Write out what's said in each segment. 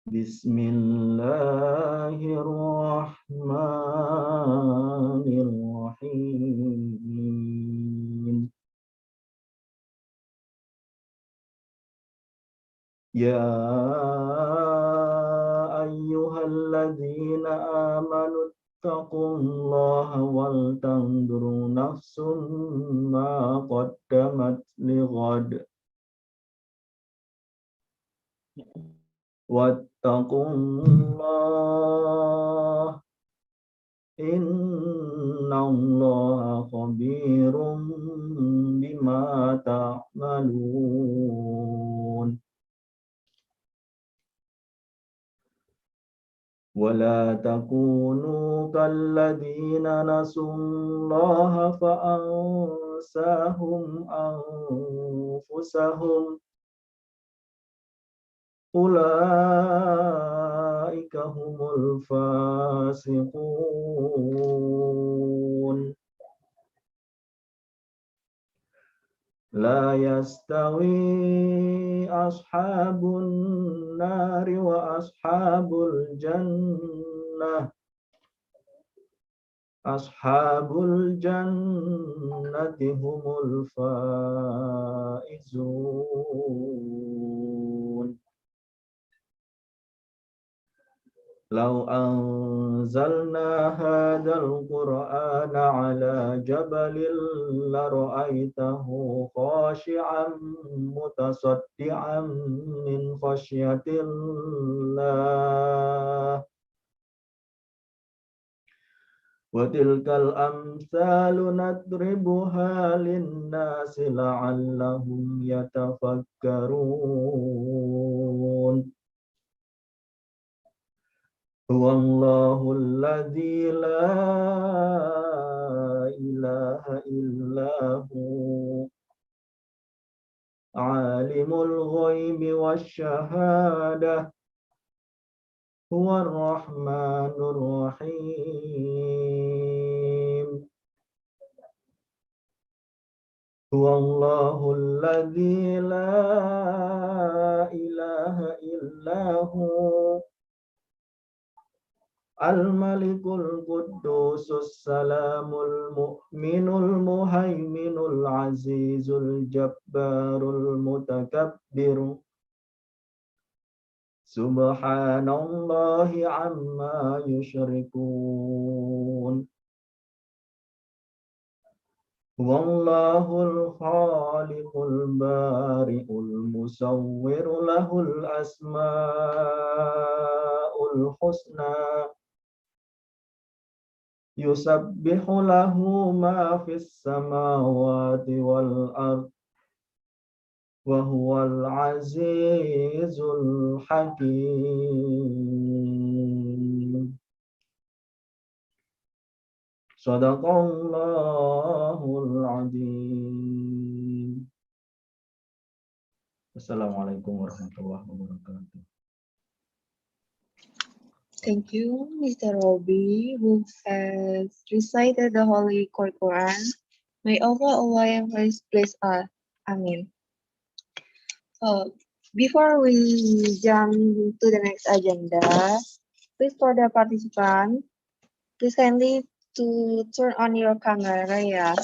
Bismillahirrahmanirrahim. Ya ayyuhalladzina amanu taqullaha wal tanzuru nafsum ma qaddamat lighad. Wattaqullah innallaha khabirum bima ta'malun. ولا تكونوا كالذين نسوا الله فأنساهم أنفسهم أولئك هم الفاسقون لا يستوي أصحاب النار وأصحاب الجنة أصحاب الجنة هم الفائزون لو أنزلنا هذا القرآن على جبل لرأيته خاشعا متصدعا من خشية الله وتلك الأمثال نضربها للناس لعلهم يتفكرون هو الله الذي لا إله إلا هو عالم الغيب والشهادة هو الرحمن الرحيم هو الله الذي لا إله إلا هو الملك القدوس السلام المؤمن المهيمن العزيز الجبار المتكبر سبحان الله عما يشركون هو الله الخالق البارئ المصور له الأسماء الحسنى يسبح له ما في السماوات والأرض وهو العزيز الحكيم صدق الله العظيم. Assalamualaikum warahmatullahi wabarakatuh. Thank you, Mr. Robi, who has recited the Holy Quran. May Allah and Christ bless us. Amin. Before we jump to the next agenda, please for the participant, please kindly to turn on your camera, yeah.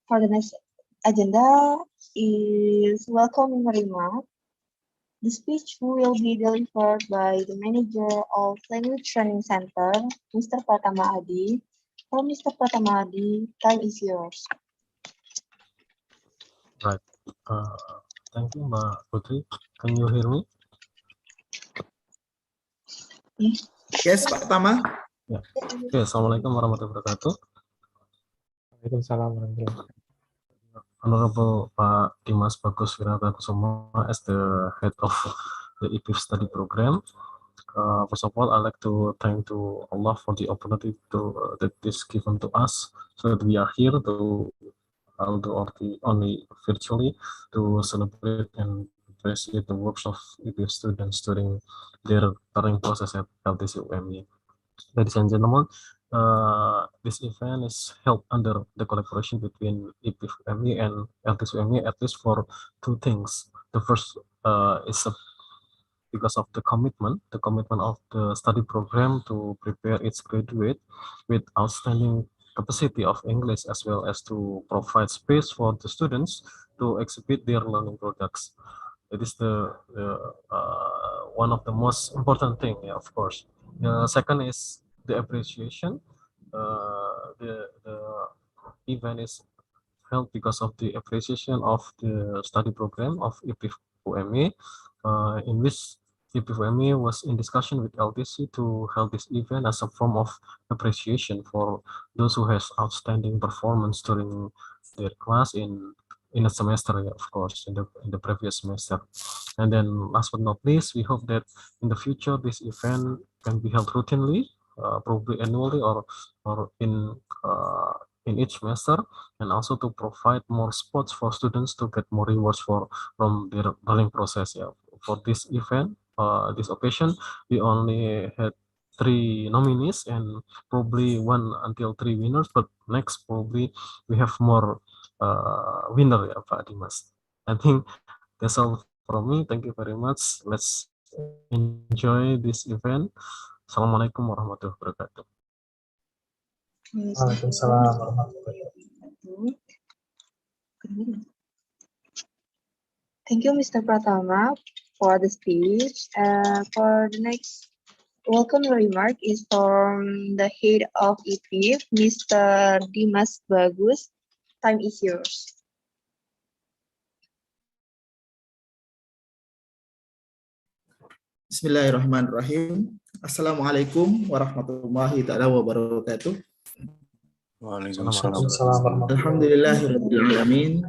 For the next agenda is welcoming remark. The speech will be delivered by the manager of Language Training Center, Mr. Pratama Adi. For Mr. Pratama Adi, time is yours. Right. Thank you, Mbak Putri. Can you hear me? Yes, Pak Tama. Ya. Okay, Assalamualaikum warahmatullahi wabarakatuh. Waalaikumsalam warahmatullahi wabarakatuh. Honorable Pak Dimas Bagus Wiratakusuma as the head of the IPIEF study program. First of all, I'd like to thank to Allah for the opportunity to that is given to us, so that we are here to although only virtually to celebrate and appreciate the works of IPIEF students during their learning process at LTC UMY. Ladies and gentlemen, This event is held under the collaboration between IPIEF UMY and LTC UMY, at least for two things. The first is because of the commitment of the study program to prepare its graduate with outstanding capacity of English, as well as to provide space for the students to exhibit their learning products. It is the one of the most important thing, yeah, of course. The second is the appreciation. The event is held because of the appreciation of the study program of IPIEF UMY, in which IPIEF UMY was in discussion with LTC to hold this event as a form of appreciation for those who has outstanding performance during their class in a semester, yeah, of course, in the previous semester. And then last but not least, we hope that in the future this event can be held routinely, probably annually or in each semester, and also to provide more spots for students to get more rewards from their learning process. Yeah, for this event, this occasion, we only had 3 nominees and probably 1 until 3 winners, but next probably we have more winner, ya Pak Dimas. I think that's all from me. Thank you very much. Let's enjoy this event. Assalamualaikum warahmatullahi wabarakatuh. Waalaikumsalam warahmatullahi wabarakatuh. Thank you, Mr. Pratama, for the speech. For the next welcome remark is from the head of IPIEF, Mr. Dimas Bagus. Time is yours. Bismillahirrahmanirrahim. Assalamualaikum warahmatullahi taala wabarakatuh. Waalaikumsalam warahmatullahi Alhamdulillahirrahmanirrahim.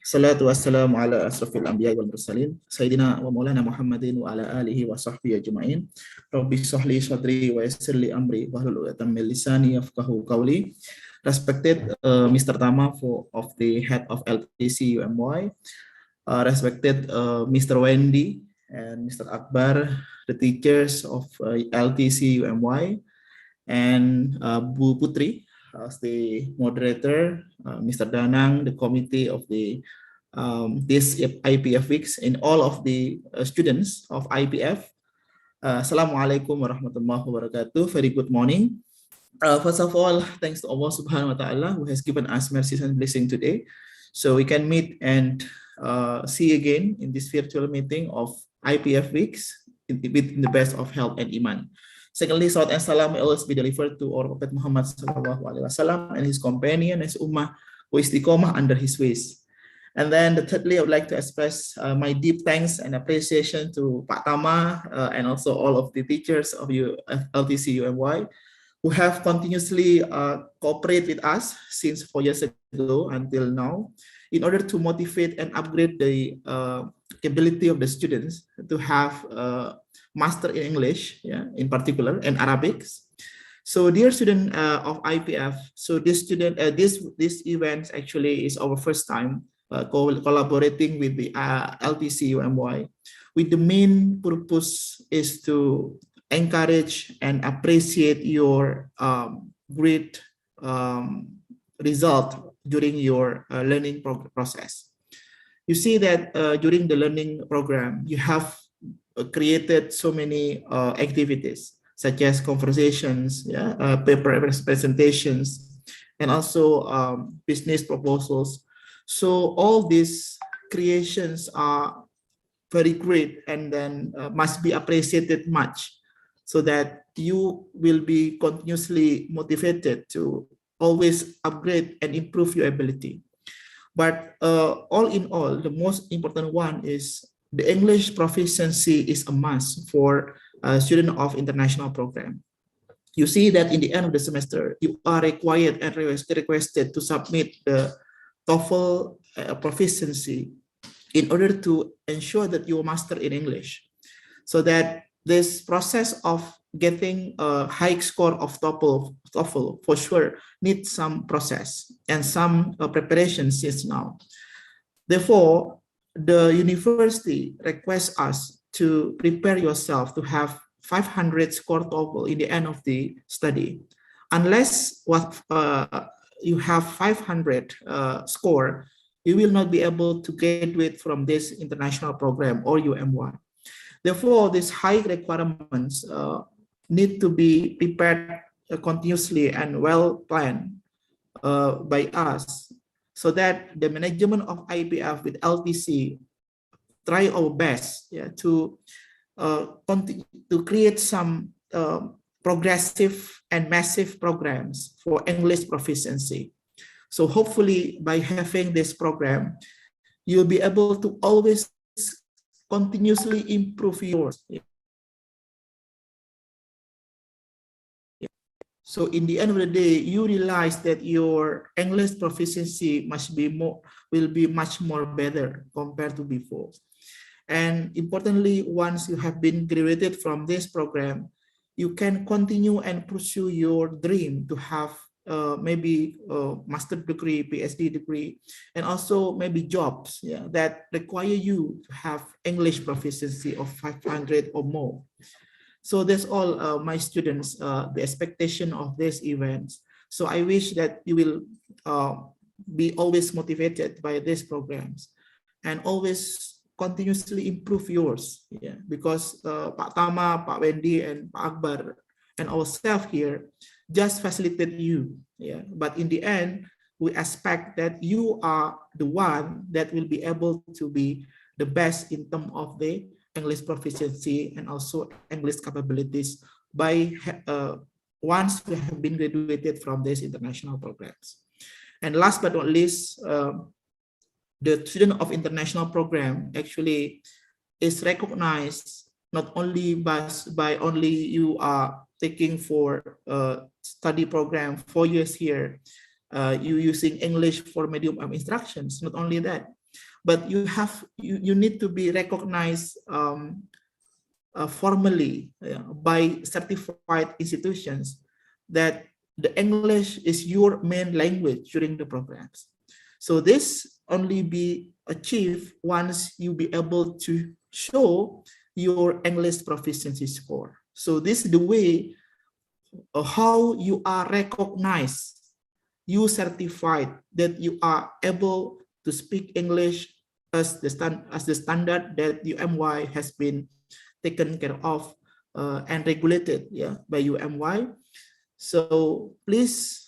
Salatu wassalamu ala asrafil anbiya wal mursalin Sayyidina wa maulana Muhammadin wa ala alihi wa sahbihi ajma'in. Rabbi shrahli sadri wa yassir li amri wahlul 'uqdatam min lisani yafqahu qawli. Respected Mr. Tama of the head of LTC UMY, respected Mr. Wendy and Mr. Akbar, the teachers of LTC UMY, and Bu Putri as the moderator, Mr. Danang, the committee of the this IPIEF weeks, and all of the students of IPIEF. Assalamualaikum warahmatullahi wabarakatuh. Very good morning. First of all, thanks to Allah Subhanahu wa Taala who has given us mercy and blessing today, so we can meet and see again in this virtual meeting of IPIEF weeks with the best of health and iman. Secondly, salat and salam may always be delivered to our Prophet Muhammad SAW and his companion, his ummah, who is istiqomah under his ways. And then thirdly, I would like to express my deep thanks and appreciation to Pak Tama and also all of the teachers of LTC UMY who have continuously cooperated with us since 4 years ago until now in order to motivate and upgrade the ability of the students to have master in English, yeah, in particular, and Arabic. So, dear student of IPIEF, so this event actually is our first time collaborating with the LTC UMY, with the main purpose is to encourage and appreciate your great result during your learning process. You see that during the learning program, you have created so many activities such as conversations, yeah, paper presentations, and also business proposals. So all these creations are very great and then must be appreciated much, so that you will be continuously motivated to always upgrade and improve your ability. But all in all, the most important one is the English proficiency is a must for a student of international program. You see that in the end of the semester, you are required and requested to submit the TOEFL proficiency in order to ensure that you master in English. So that this process of getting a high score of TOEFL for sure needs some process and some preparation since now. Therefore, the university requests us to prepare yourself to have 500 score TOEFL in the end of the study. unless you have 500 score, you will not be able to graduate from this international program or UMY. Therefore, these high requirements need to be prepared continuously and well planned by us, so that the management of IPIEF with LTC try our best, yeah, to continue to create some progressive and massive programs for English proficiency. So hopefully by having this program, you'll be able to always continuously improve yours. So in the end of the day, you realize that your English proficiency will be much more better compared to before. And importantly, once you have been graduated from this program, you can continue and pursue your dream to have maybe a master degree, PhD degree, and also maybe jobs, yeah, that require you to have English proficiency of 500 or more. So that's all my students, the expectation of these events. So I wish that you will be always motivated by these programs and always continuously improve yours, yeah, because Pak Tama, Pak Wendy, and Pak Akbar and ourselves here just facilitate you, yeah. But in the end, we expect that you are the one that will be able to be the best in terms of the English proficiency and also English capabilities by once we have been graduated from these international programs. And last but not least, the student of international program actually is recognized not only by only you are taking for study program 4 years here, you using English for medium of instructions, not only that, but you need to be recognized formally by certified institutions that the English is your main language during the programs. So this only be achieved once you be able to show your English proficiency score. So this is the way how you are recognized, you certified that you are able to speak English as the standard that UMY has been taken care of and regulated, yeah, by UMY. So please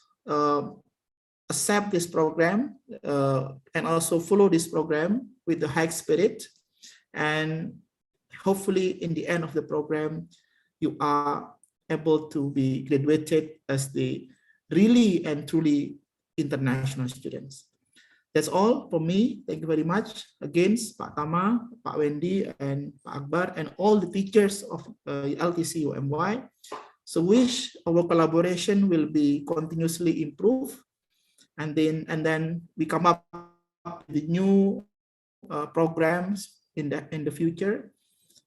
accept this program and also follow this program with the high spirit, and hopefully in the end of the program you are able to be graduated as the really and truly international students. That's all for me. Thank you very much. Again, Pak Tama, Pak Wendy, and Pak Akbar, and all the teachers of LTC UMY. So wish our collaboration will be continuously improved, and then we come up with new programs in the future,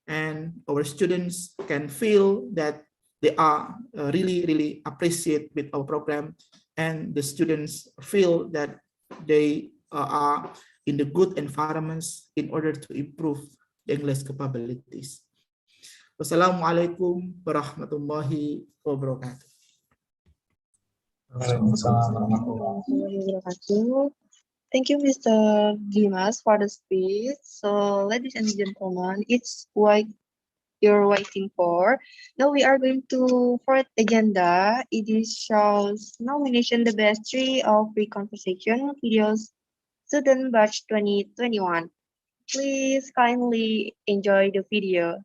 and our students can feel that they are really appreciate with our program, and the students feel that they are in the good environments in order to improve the English capabilities. Wassalamualaikum warahmatullahi wabarakatuh. Waalaikumsalam warahmatullahi wabarakatuh. Thank you, Mr. Dimas, for the speech. So, ladies and gentlemen, it's what you're waiting for. Now we are going to fourth agenda. It is shows nomination the best 3 of free conversation videos student batch 2021. Please kindly enjoy the video.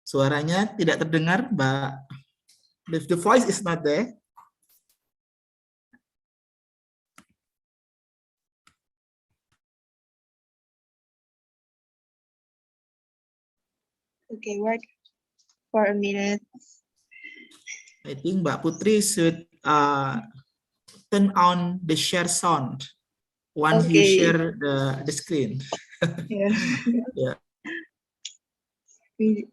Suaranya tidak terdengar, Mbak. The voice is not there. Okay, wait for a minute. I think Mbak Putri should turn on the share sound once you Okay. share the screen. Yeah. Yeah. We-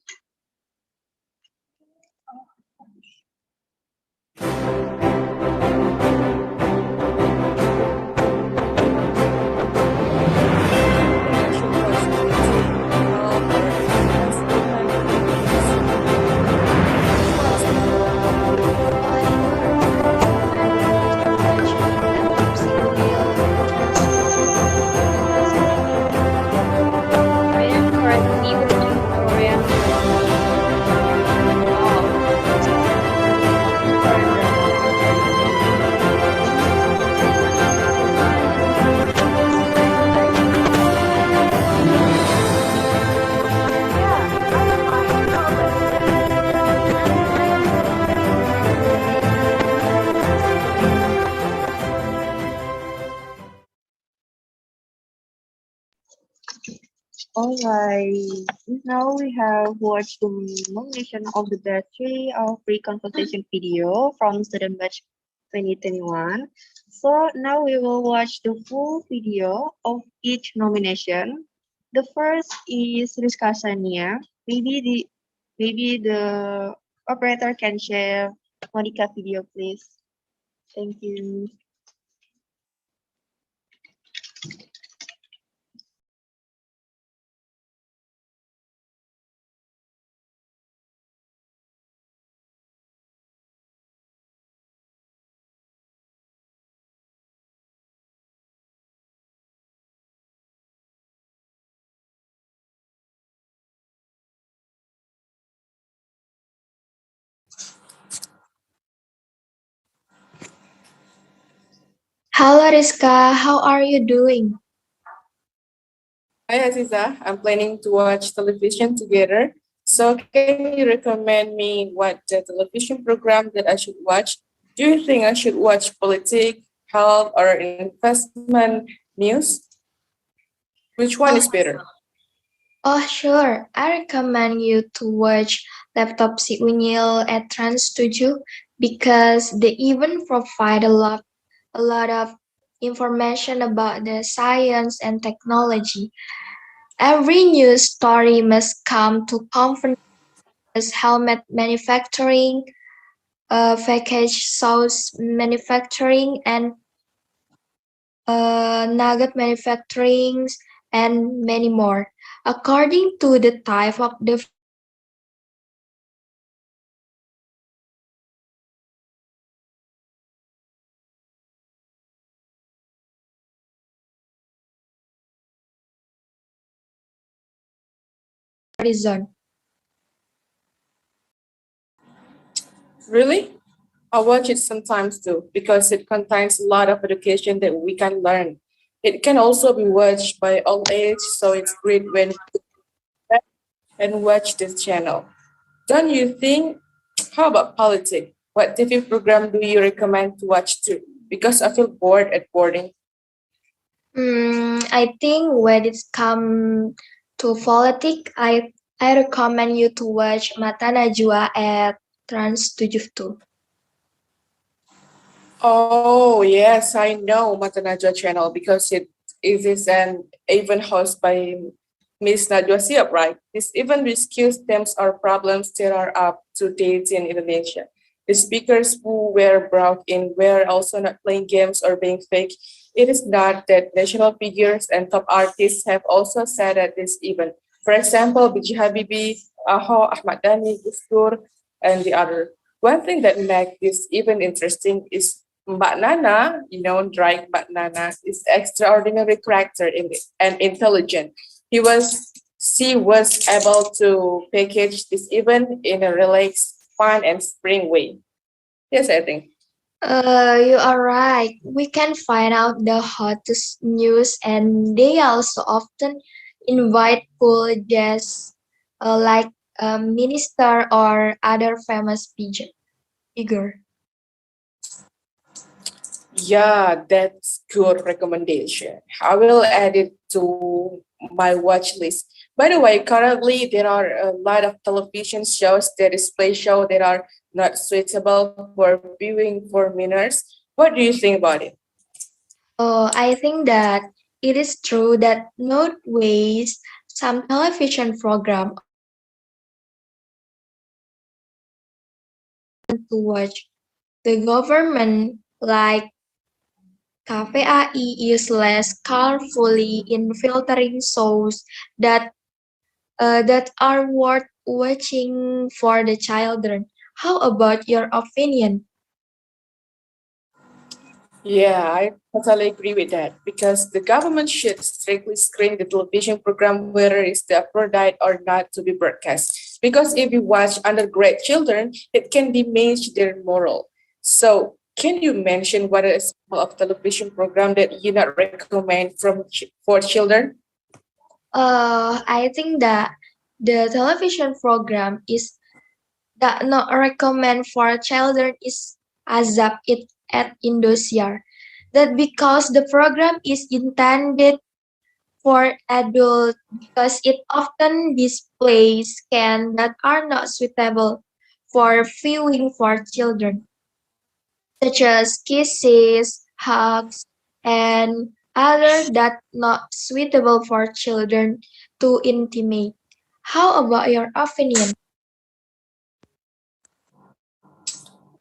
I am currently watching Korean All right. Now we have watched the nomination of the best three of free consultation video from student batch 2021. So now we will watch the full video of each nomination. The first is Rizka. Maybe the operator can share Monica video, please. Thank you. Hello Rizka, how are you doing? Hi Aziza, I'm planning to watch television together. So can you recommend me what the television program that I should watch? Do you think I should watch politics, health, or investment news? Which one is better? Oh sure, I recommend you to watch Laptop Si Unyil at Trans 7 because they even provide a lot of information about the science and technology. Every news story must come to conference helmet manufacturing, package sauce manufacturing, and nugget manufacturing, and many more. According to the type of the horizon. Really? I watch it sometimes too because it contains a lot of education that we can learn. It can also be watched by all age, so it's great when you and watch this channel. Don't you think? How about politics? What TV program do you recommend to watch too? Because I feel bored at boarding. I think when it's come to politics, I recommend you to watch Mata Najwa at Trans 7. Oh yes, I know Mata Najwa channel because it is an event hosted by Miss Najwa Siap, right? This event rescues themes or problems that are up to date in Indonesia. The speakers who were brought in were also not playing games or being fake. It is not that national figures and top artists have also said at this event. For example, B.J. Habibie, Aho, Ahmad Dhani, Gus Dur, and the other. One thing that makes this event interesting is Mbak Nana, Drake Mbak Nana, is extraordinary character and intelligent. She was able to package this event in a relaxed, fun, and spring way. Yes, I think. You are right. We can find out the hottest news, and they also often invite cool guests like a minister or other famous figure. Yeah, that's good recommendation. I will add it to my watch list. By the way, currently there are a lot of television shows that display show that are not suitable for viewing for minors. What do you think about it? I think that it is true that nowadays some television program to watch the government like KPAI is less carefully in filtering shows that are worth watching for the children. How about your opinion? Yeah, I totally agree with that because the government should strictly screen the television program whether it's the appropriate or not to be broadcast. Because if you watch undergrad children, it can damage their moral. So, can you mention what is of television program that you not recommend for children? I think that the television program is that not recommend for children is Azab it at Indosiar. That because the program is intended for adults because it often displays scans that are not suitable for viewing for children, such as kisses, hugs, and other that not suitable for children to intimate. How about your opinion?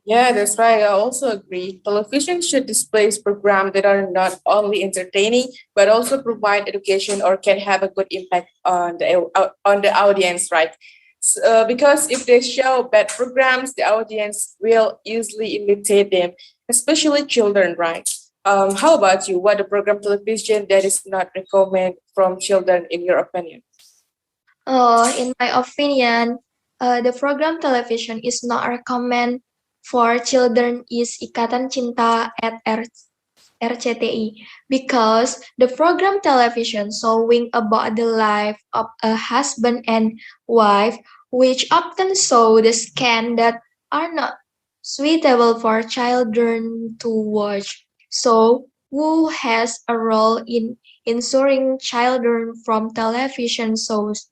Yeah, that's right. I also agree. Television should display programs that are not only entertaining but also provide education or can have a good impact on the audience, right? Because if they show bad programs, the audience will easily imitate them, especially children, right? How about you? What the program television that is not recommended from children, in your opinion? In my opinion, the program television is not recommend for children is Ikatan Cinta at RCTI because the program television showing about the life of a husband and wife, which often show the scan that are not suitable for children to watch. So, who has a role in ensuring children from television shows,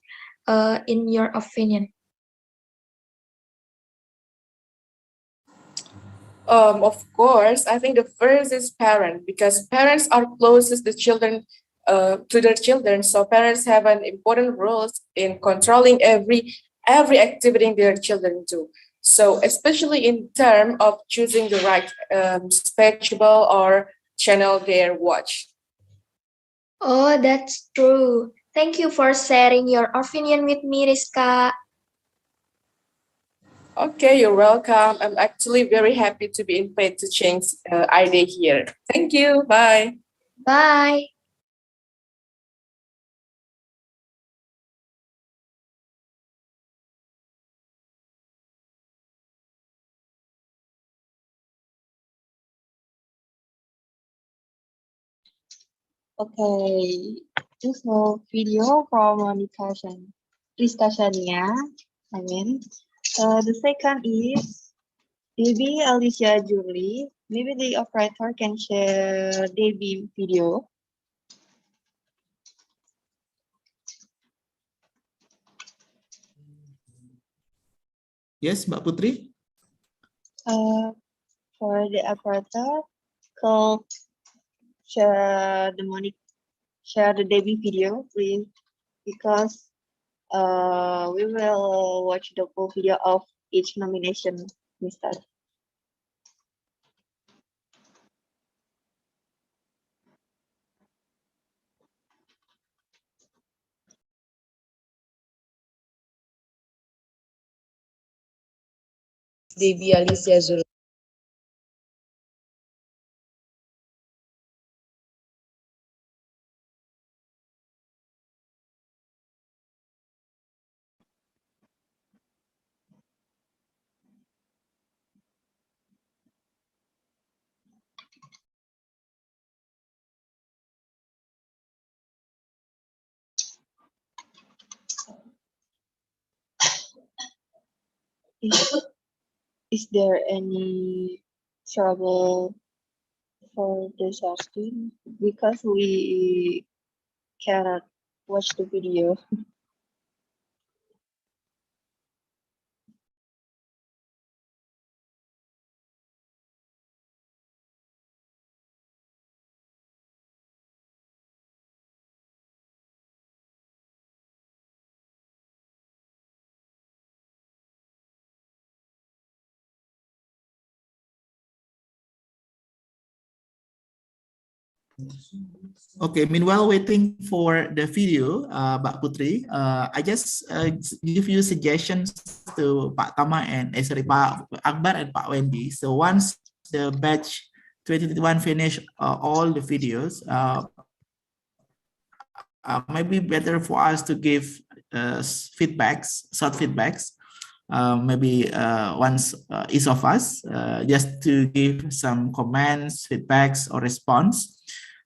in your opinion? Of course, I think the first is parent because parents are closest the children to their children. So parents have an important role in controlling every activity their children do. So especially in term of choosing the right spectacle or channel they watch. Oh, that's true. Thank you for sharing your opinion with me, Rizka. Okay, you're welcome. I'm actually very happy to be invited to change idea here. Thank you. Bye. Bye. Okay, this whole video from discussionnya. The second is Debbie Alicia Julie. Maybe the operator can share Debbie video. Yes, Mbak Putri. For the operator, call share the Debbie video, please, because we will watch the full video of each nomination, Mr. Debbie Alicia Zul. Is there any trouble for the screen? Because we cannot watch the video. Okay, meanwhile waiting for the video, Mbak Putri, I just give you suggestions to Pak Tama and sorry, Pak Akbar and Pak Wendy. So once the batch 2021 finish all the videos, maybe better for us to give feedbacks, short feedbacks, maybe once each of us, just to give some comments, feedbacks, or response.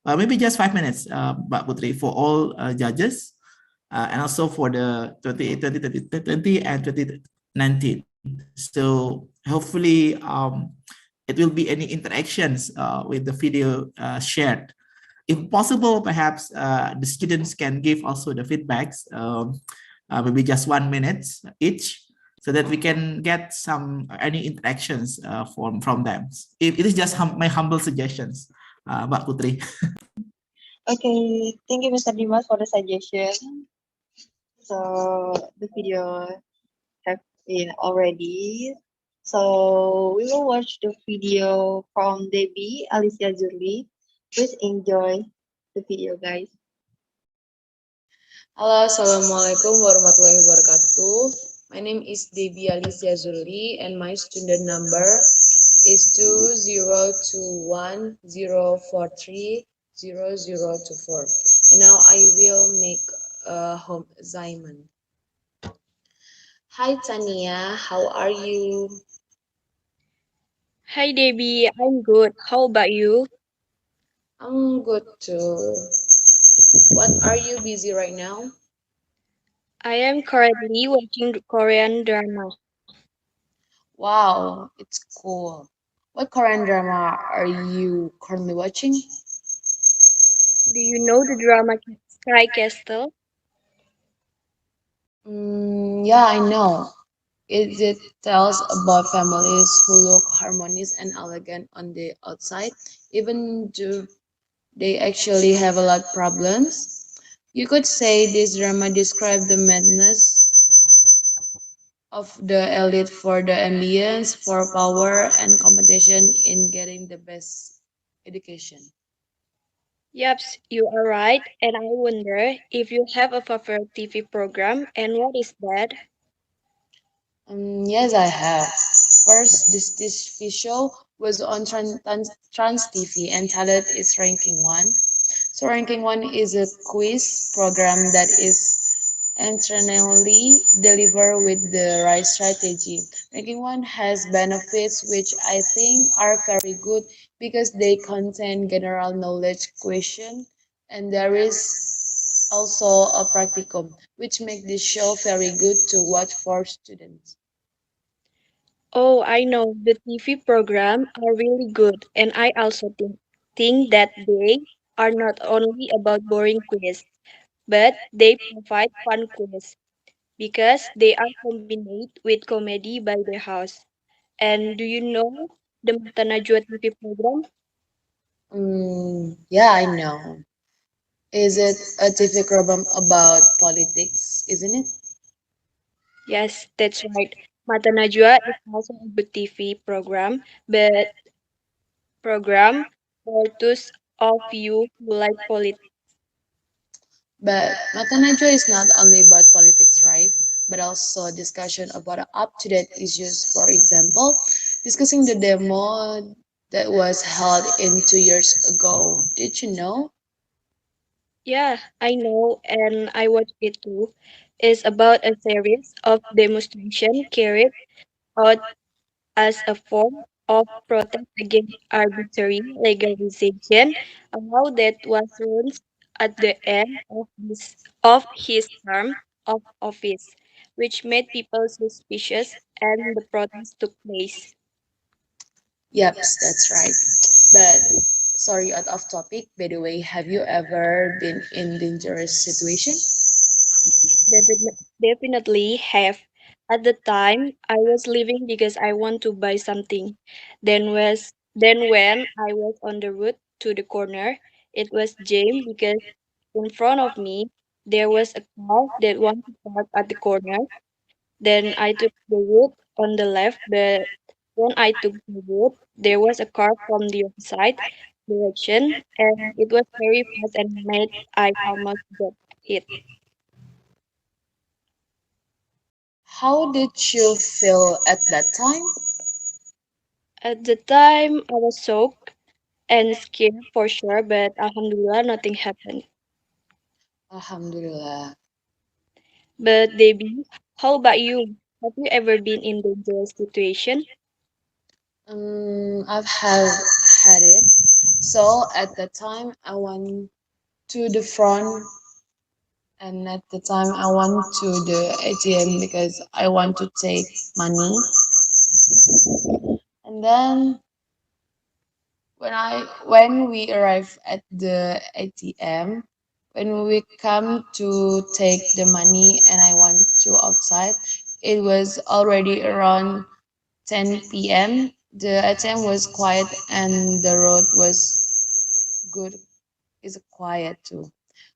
Maybe just 5 minutes, Mbak Putri, for all judges, and also for the 2020 and 2019. So hopefully it will be any interactions with the video shared. If possible, perhaps the students can give also the feedbacks, maybe just 1 minute each, so that we can get some any interactions from them. It is just my humble suggestions, Mbak Putri. Okay, thank you, Mr. Dimas, for the suggestion. So the video have been already. So we will watch the video from Debbie Alicia Zurli. Please enjoy the video, guys. Halo, Assalamualaikum warahmatullahi wabarakatuh. My name is Debbie Alicia Zuli and my student number is 202104300024. And now I will make a home assignment. Hi Tania, how are you? Hi Debbie, I'm good. How about you? I'm good too. What are you busy right now? I am currently watching Korean drama. Wow, it's cool. What Korean drama are you currently watching? Do you know the drama Sky Castle? Yeah, I know. It tells about families who look harmonious and elegant on the outside, even though they actually have a lot of problems. You could say this drama describes the madness of the elite for the ambience, for power and competition in getting the best education. Yaps, you are right. And I wonder if you have a favorite TV program and what is that? Yes, I have. First, this TV show was on Trans TV and talent is ranking one. So ranking one is a quiz program that is internally delivered with the right strategy. Ranking one has benefits which I think are very good because they contain general knowledge question and there is also a practicum which make this show very good to watch for students. Oh, I know the TV program are really good, and I also think that they are not only about boring quiz, but they provide fun quiz because they are combined with comedy by the house. And do you know the Mata Najwa TV program? Yeah, I know. Is it a TV program about politics, isn't it? Yes, that's right. Mata Najwa is also a good TV but program for those of you who like politics. But Mata Najwa is not only about politics, right? But also discussion about up-to-date issues. For example, discussing the demo that was held in 2 years ago. Did you know? Yeah, I know, and I watched it too. It's about a series of demonstration carried out as a form of protest against arbitrary legalization, and how that was runs at the end of his term of office, which made people suspicious, and the protest took place. Yep, that's right. But sorry, out of topic. By the way, have you ever been in dangerous situation? Definitely have. At the time, I was leaving because I want to buy something. Then when I was on the road to the corner, it was jammed because in front of me there was a car that wanted to park at the corner. Then I took the route on the left, but when I took the route, there was a car from the other side. direction, and it was very fast and made I almost get hit. How did you feel at that time? At the time, I was soaked and scared for sure, but Alhamdulillah, nothing happened. Alhamdulillah. But Debbie, how about you? Have you ever been in dangerous situation? I've had it. So at the time, I went to the front, and at the time, I went to the ATM because I want to take money. And then when we arrive at the ATM, when we come to take the money and I went to outside, it was already around 10 p.m. The ATM was quiet and the road was good, is quiet too.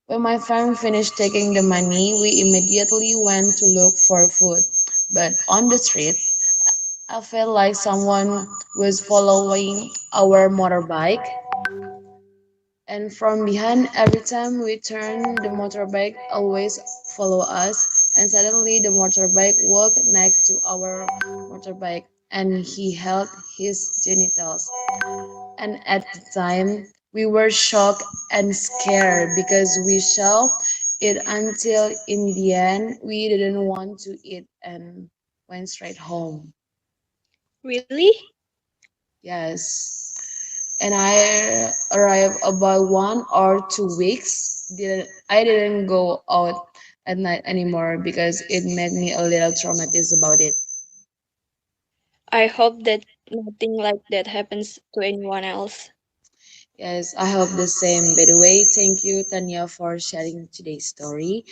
When my friend finished taking the money, we immediately went to look for food. But on the street, I felt like someone was following our motorbike. And from behind, every time we turn, the motorbike always follow us. And suddenly, the motorbike walked next to our motorbike, and he held his genitals. And at the time, we were shocked and scared because we saw it until in the end, we didn't want to eat and went straight home. Really? Yes. And I arrived about 1 or 2 weeks. I didn't go out at night anymore because it made me a little traumatized about it. I hope that nothing like that happens to anyone else. Yes, I hope the same. By the way, thank you, Tanya, for sharing today's story.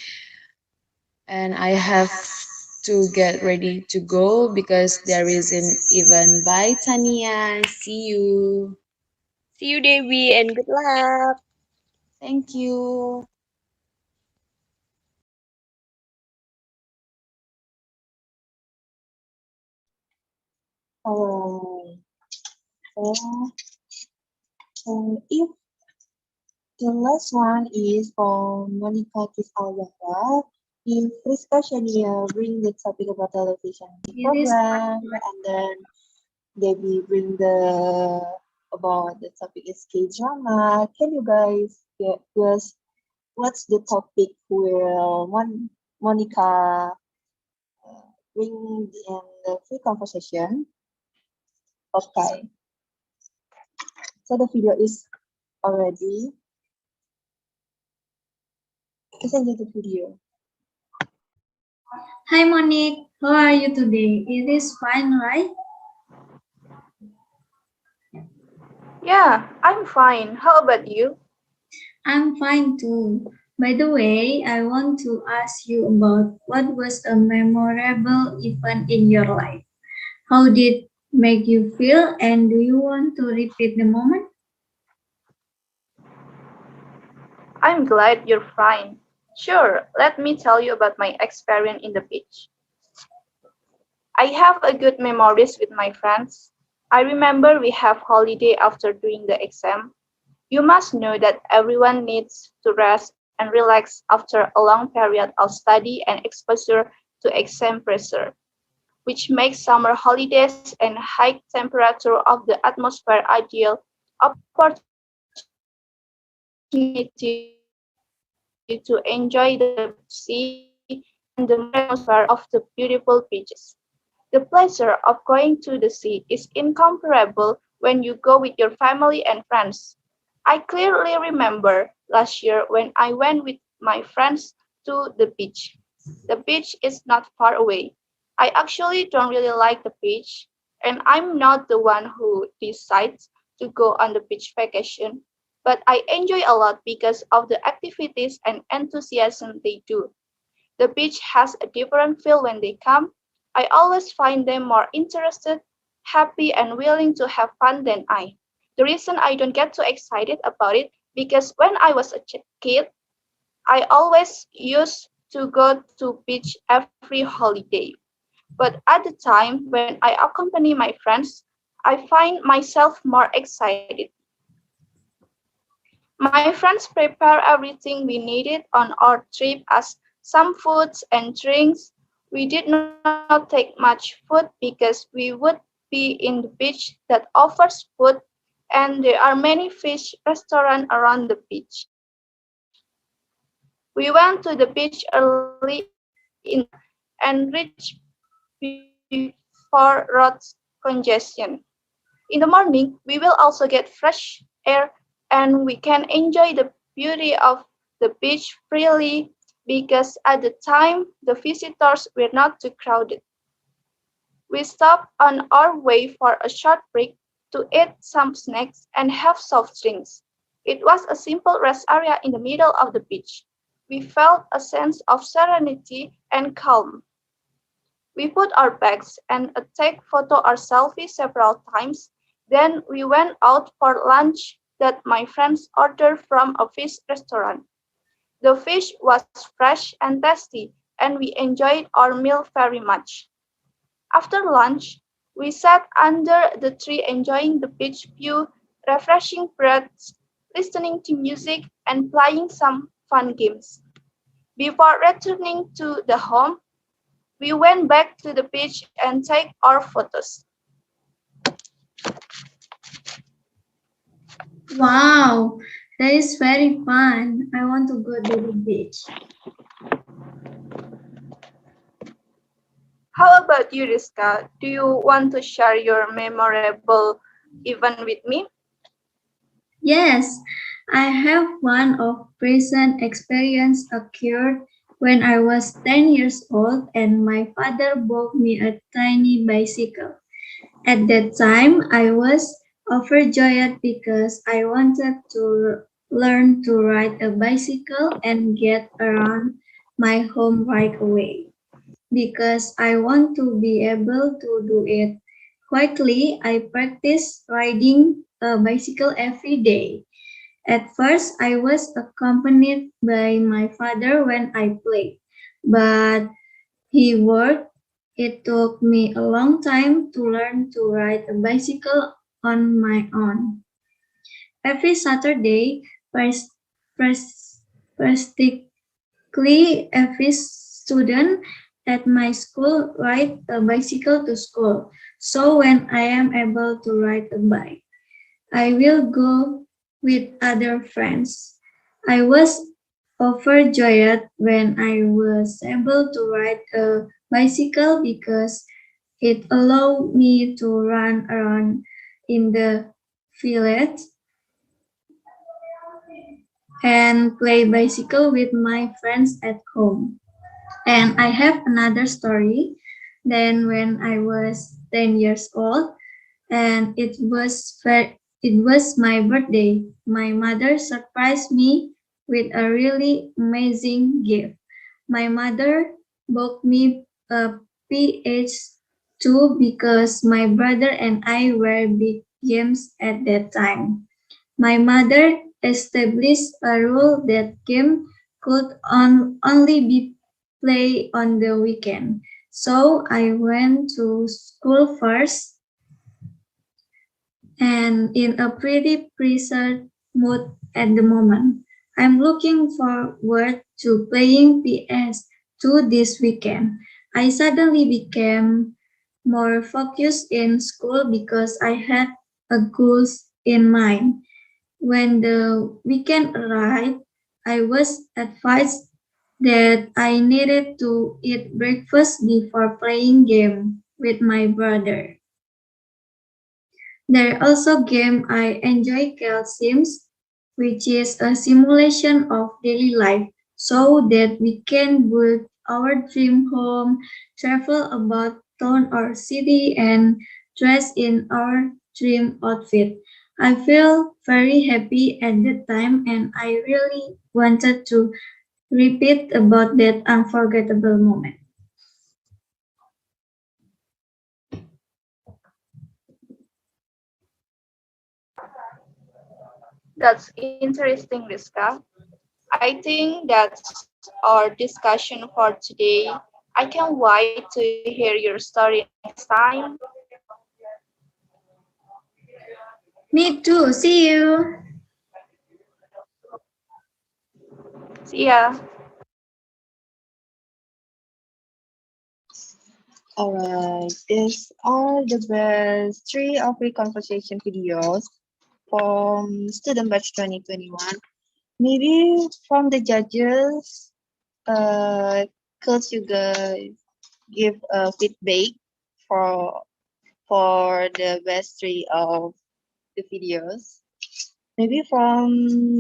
And I have to get ready to go because there is an event. Bye, Tanya. See you. See you, Debbie, and good luck. Thank you. Um, so, if the last one is from Monica Kisalvara, if Friska Shania bring the topic about television program, and then Debbie bring the about the topic is K-drama, can you guys guess what's the topic will Monica bring in the free conversation? Okay, so the video is already. Listen to the video. Hi Monique, how are you today? It is fine, right? Yeah, I'm fine. How about you? I'm fine too. By the way, I want to ask you about what was a memorable event in your life. How did it make you feel and do you want to repeat the moment? I'm glad you're fine. Sure, let me tell you about my experience in the beach. I have a good memories with my friends. I remember we have holiday after doing the exam. You must know that everyone needs to rest and relax after a long period of study and exposure to exam pressure, which makes summer holidays and high temperature of the atmosphere ideal opportunity to enjoy the sea and the mood atmosphere of the beautiful beaches. The pleasure of going to the sea is incomparable when you go with your family and friends. I clearly remember last year when I went with my friends to the beach. The beach is not far away. I actually don't really like the beach, and I'm not the one who decides to go on the beach vacation, but I enjoy a lot because of the activities and enthusiasm they do. The beach has a different feel when they come. I always find them more interested, happy, and willing to have fun than I. The reason I don't get too excited about it because when I was a kid, I always used to go to beach every holiday. But at the time when I accompany my friends, I find myself more excited. My friends prepared everything we needed on our trip as some foods and drinks. We did not take much food because we would be in the beach that offers food and there are many fish restaurants around the beach. We went to the beach early in the morning and reached before road congestion. In the morning, we will also get fresh air and we can enjoy the beauty of the beach freely because at the time the visitors were not too crowded. We stopped on our way for a short break to eat some snacks and have soft drinks. It was a simple rest area in the middle of the beach. We felt a sense of serenity and calm. We put our bags and take photo or selfie several times. Then we went out for lunch that my friends ordered from a fish restaurant. The fish was fresh and tasty, and we enjoyed our meal very much. After lunch, we sat under the tree enjoying the beach view, refreshing breaths, listening to music, and playing some fun games. Before returning to the home, we went back to the beach and take our photos. Wow, that is very fun. I want to go to the beach. How about you, Rizka? Do you want to share your memorable event with me? Yes, I have one of recent experience occurred when I was 10 years old and my father bought me a tiny bicycle. At that time, I was overjoyed because I wanted to learn to ride a bicycle and get around my home right away. Because I want to be able to do it quickly, I practice riding a bicycle every day. At first, I was accompanied by my father when I played, but he worked. It took me a long time to learn to ride a bicycle on my own. Every Saturday, pres- practically every student at my school ride a bicycle to school. So when I am able to ride a bike, I will go with other friends. I was overjoyed when I was able to ride a bicycle because it allowed me to run around in the village and play bicycle with my friends at home. And I have another story. Then when I was 10 years old, and it was my birthday. My mother surprised me with a really amazing gift. My mother bought me a PH2 because my brother and I were big games at that time. My mother established a rule that game could only be played on the weekend. So I went to school first and in a pretty preserved mood at the moment. I'm looking forward to playing PS2 this weekend. I suddenly became more focused in school because I had a goal in mind. When the weekend arrived, I was advised that I needed to eat breakfast before playing game with my brother. There are also game I enjoy called Sims, which is a simulation of daily life so that we can build our dream home, travel about town or city, and dress in our dream outfit. I feel very happy at the time and I really wanted to repeat about that unforgettable moment. That's interesting, Rizka. I think that's our discussion for today. I can't wait to hear your story next time. Me too. See you. See ya. Alright, these are the best 3 free conversation videos from student batch 2021. Maybe from the judges, could you guys give a feedback for for the best 3 of the videos? Maybe from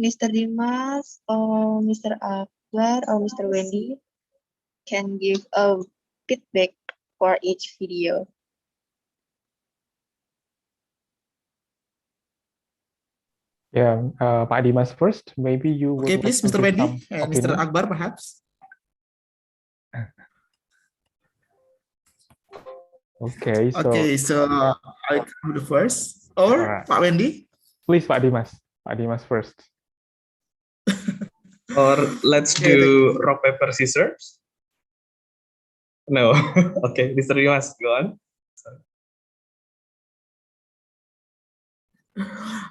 Mr. Dimas or Mr. Akbar or Mr. Wendy can give a feedback for each video. Yeah, Pak Dimas first. Maybe you would Okay, like please, to Mr. give Wendy some and Mr. opinion. Akbar, perhaps. Okay, so Okay, so I come to first, all or right. Pak Wendy? Please, Pak Dimas. Pak Dimas first. Or let's Okay, do rock, paper, scissors. No. Okay, Mr. Dimas, go on.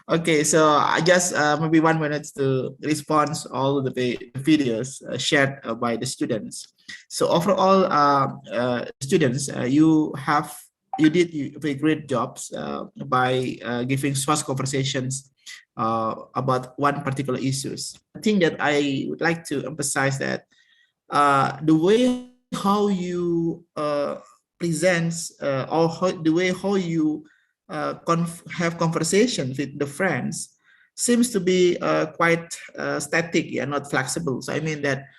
Okay, so I just maybe 1 minute to respond all the videos shared by the students. So overall, students, you did very great jobs by giving source conversations about one particular issues. I think that I would like to emphasize that the way how you present or the way how you have conversations with the friends seems to be quite static, yeah, not flexible. So I mean that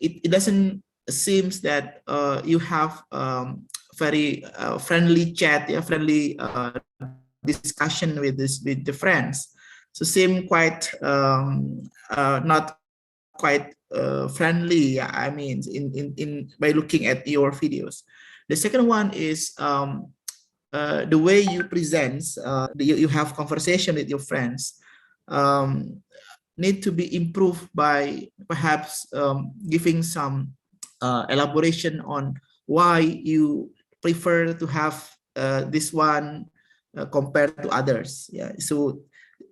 it doesn't seems that you have very friendly chat, yeah, friendly discussion with the friends. So seem quite not quite friendly. I mean, in by looking at your videos. The second one is the way you present. You have conversation with your friends. Need to be improved by perhaps giving some elaboration on why you prefer to have this one compared to others. Yeah. So,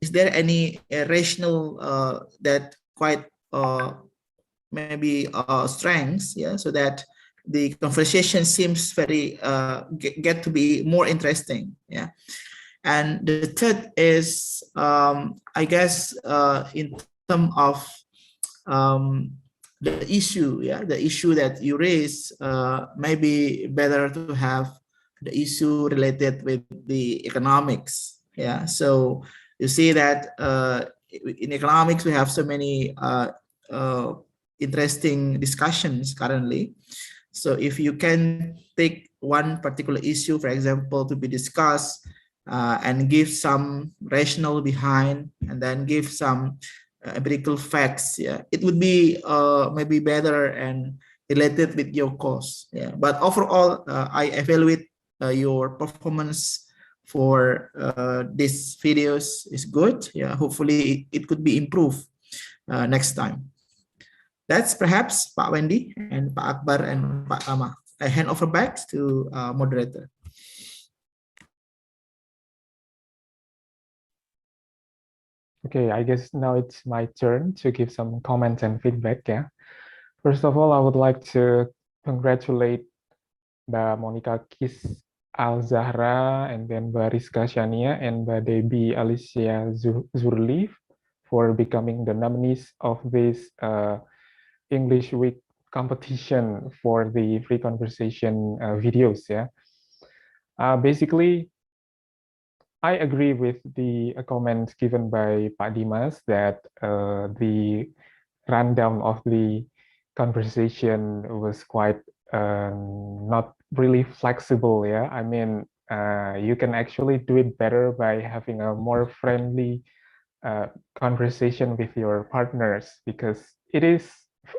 is there any rational that quite maybe strengths? Yeah. So that the conversation seems very get to be more interesting. Yeah. And the third is, I guess, in terms of the issue, yeah, the issue that you raise, maybe better to have the issue related with the economics. Yeah, so you see that in economics we have so many interesting discussions currently. So if you can take one particular issue, for example, to be discussed and give some rationale behind, and then give some empirical facts, yeah, it would be maybe better and related with your course. Yeah, but overall, I evaluate your performance for these videos is good. Yeah, hopefully it could be improved next time. That's perhaps Pak Wendy and Pak Akbar and Pak Tama. I hand over back to moderator. Okay, I guess now it's my turn to give some comments and feedback. Yeah. First of all, I would like to congratulate Mbak Monica Kis Al-Zahra, and then Mbak Rizka Shania and Mbak Debbie Alicia Zurli for becoming the nominees of this English Week competition for the free conversation videos. Yeah. Basically, I agree with the comments given by Pak Dimas that the rundown of the conversation was quite not really flexible. Yeah, I mean, you can actually do it better by having a more friendly conversation with your partners, because it is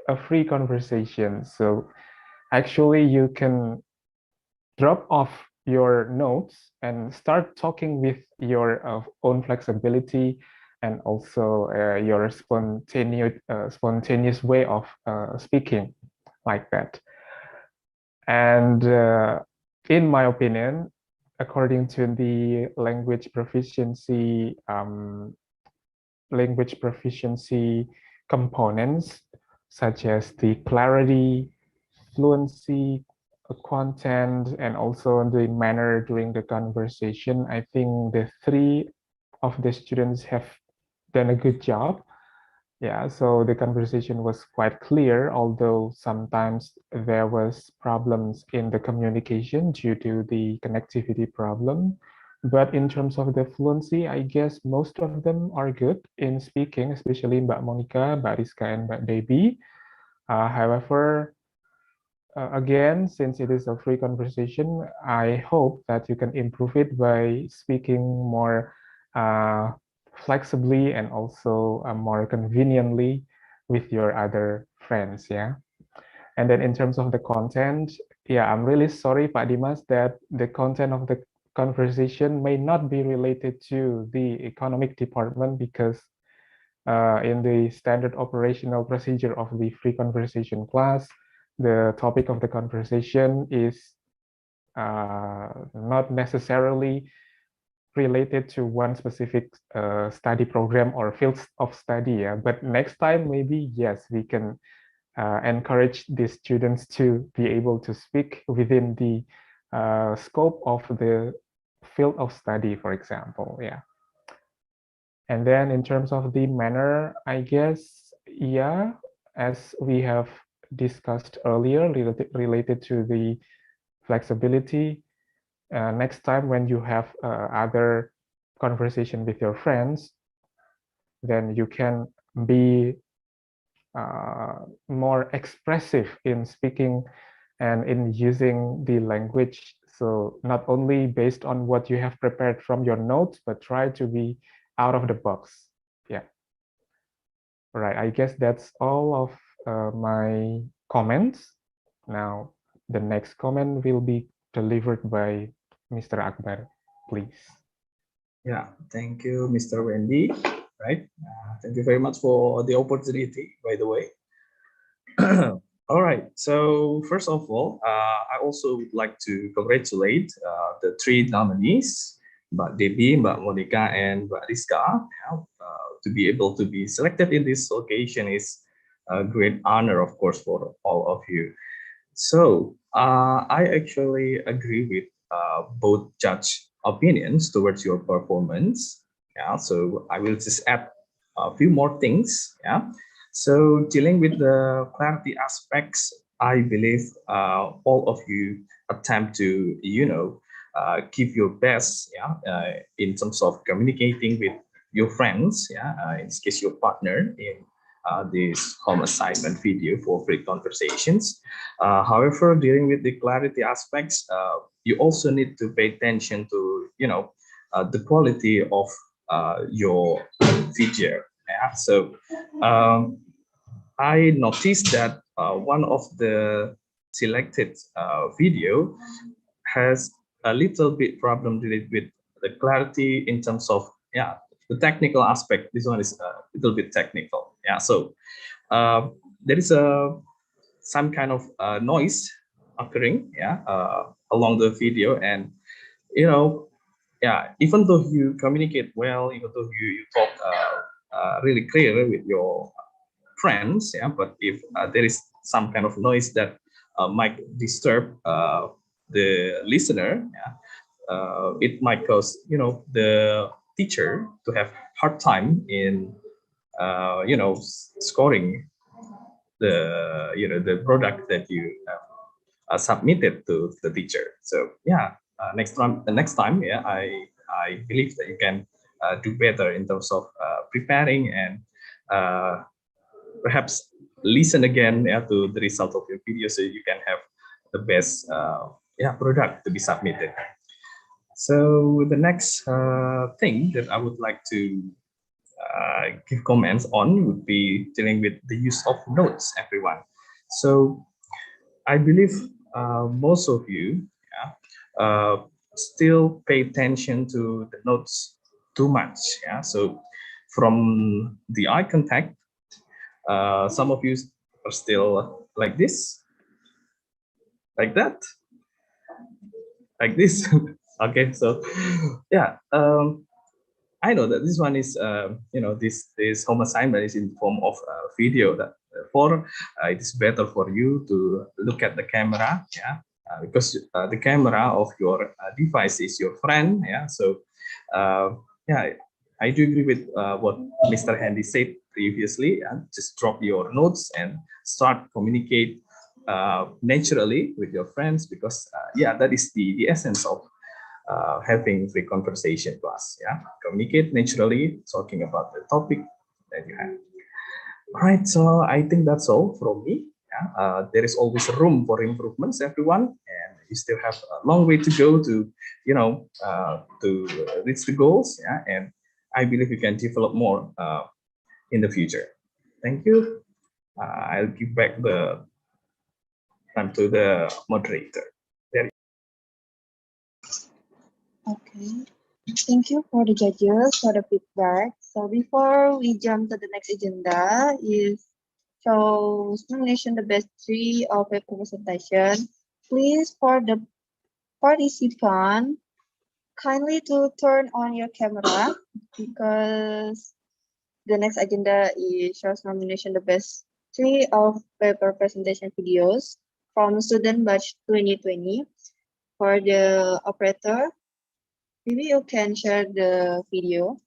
a free conversation. So actually you can drop off your notes and start talking with your own flexibility, and also your spontaneous way of speaking, like that. And in my opinion, according to the language proficiency components such as the clarity, fluency, content, and also the manner during the conversation. I think the three of the students have done a good job. Yeah, so the conversation was quite clear, although sometimes there was problems in the communication due to the connectivity problem. But in terms of the fluency, I guess most of them are good in speaking, especially Mbak Monica, Mbak Rizka, and Mbak Debbie. However, again, since it is a free conversation, I hope that you can improve it by speaking more flexibly and also more conveniently with your other friends, yeah. And then in terms of the content, yeah, I'm really sorry, Pak Dimas, that the content of the conversation may not be related to the economic department because in the standard operational procedure of the free conversation class, the topic of the conversation is not necessarily related to one specific study program or field of study. Yeah? But next time, maybe, yes, we can encourage the students to be able to speak within the scope of the field of study, for example. Yeah. And then in terms of the manner, I guess, yeah, as we have discussed earlier, related to the flexibility, next time when you have other conversation with your friends, then you can be more expressive in speaking and in using the language. So not only based on what you have prepared from your notes, but try to be out of the box. Yeah. All right, I guess that's all of my comments. Now, the next comment will be delivered by Mr. Akbar, please. Yeah, thank you, Mr. Wendy. Right. Thank you very much for the opportunity, by the way. All right. So first of all, I also would like to congratulate the three nominees, Mbak Debbie, Mbak Monica, and Mbak Rizka. To be able to be selected in this occasion is a great honor, of course, for all of you. So I actually agree with both judge opinions towards your performance. Yeah, so I will just add a few more things. Yeah, so dealing with the clarity aspects, I believe all of you attempt to, give your best. Yeah, in terms of communicating with your friends. Yeah, in this case, your partner in this home assignment video for free conversations. However, dealing with the clarity aspects, you also need to pay attention to, the quality of your video. Yeah? So I noticed that one of the selected video has a little bit problem related with the clarity in terms of, yeah, the technical aspect. This one is a little bit technical. Yeah, so there is some kind of noise occurring, yeah, along the video, and yeah, even though you communicate well, even though you talk really clear with your friends, yeah, but if there is some kind of noise that might disturb the listener, yeah, it might cause the teacher to have hard time in scoring the product that you have submitted to the teacher. So yeah, next time, yeah, I believe that you can do better in terms of preparing and perhaps listen again, yeah, to the result of your video, so you can have the best product to be submitted. So the next thing that I would like to give comments on would be dealing with the use of notes, everyone. So I believe most of you, yeah, still pay attention to the notes too much. Yeah, so from the eye contact, some of you are still like this, like that, like this. Okay, so yeah, I know that this one is, this home assignment is in form of video. That therefore it is better for you to look at the camera, yeah, because the camera of your device is your friend, yeah. So, yeah, I do agree with what Mr. Handy said previously. And just drop your notes and start communicate naturally with your friends, because yeah, that is the essence of having free conversation class. Yeah, communicate naturally, talking about the topic that you have. All right, so I think that's all from me. Yeah, there is always room for improvements, everyone, and you still have a long way to go to, to reach the goals. Yeah, and I believe you can develop more in the future. Thank you. I'll give back the time to the moderator. There. Okay. Thank you for the judges for the feedback. So before we jump to the next agenda is shows nomination the best three of a presentation. Please for the participant kindly to turn on your camera because the next agenda is shows nomination the best three of paper presentation videos from student batch 2020. For the operator, maybe you can share the video.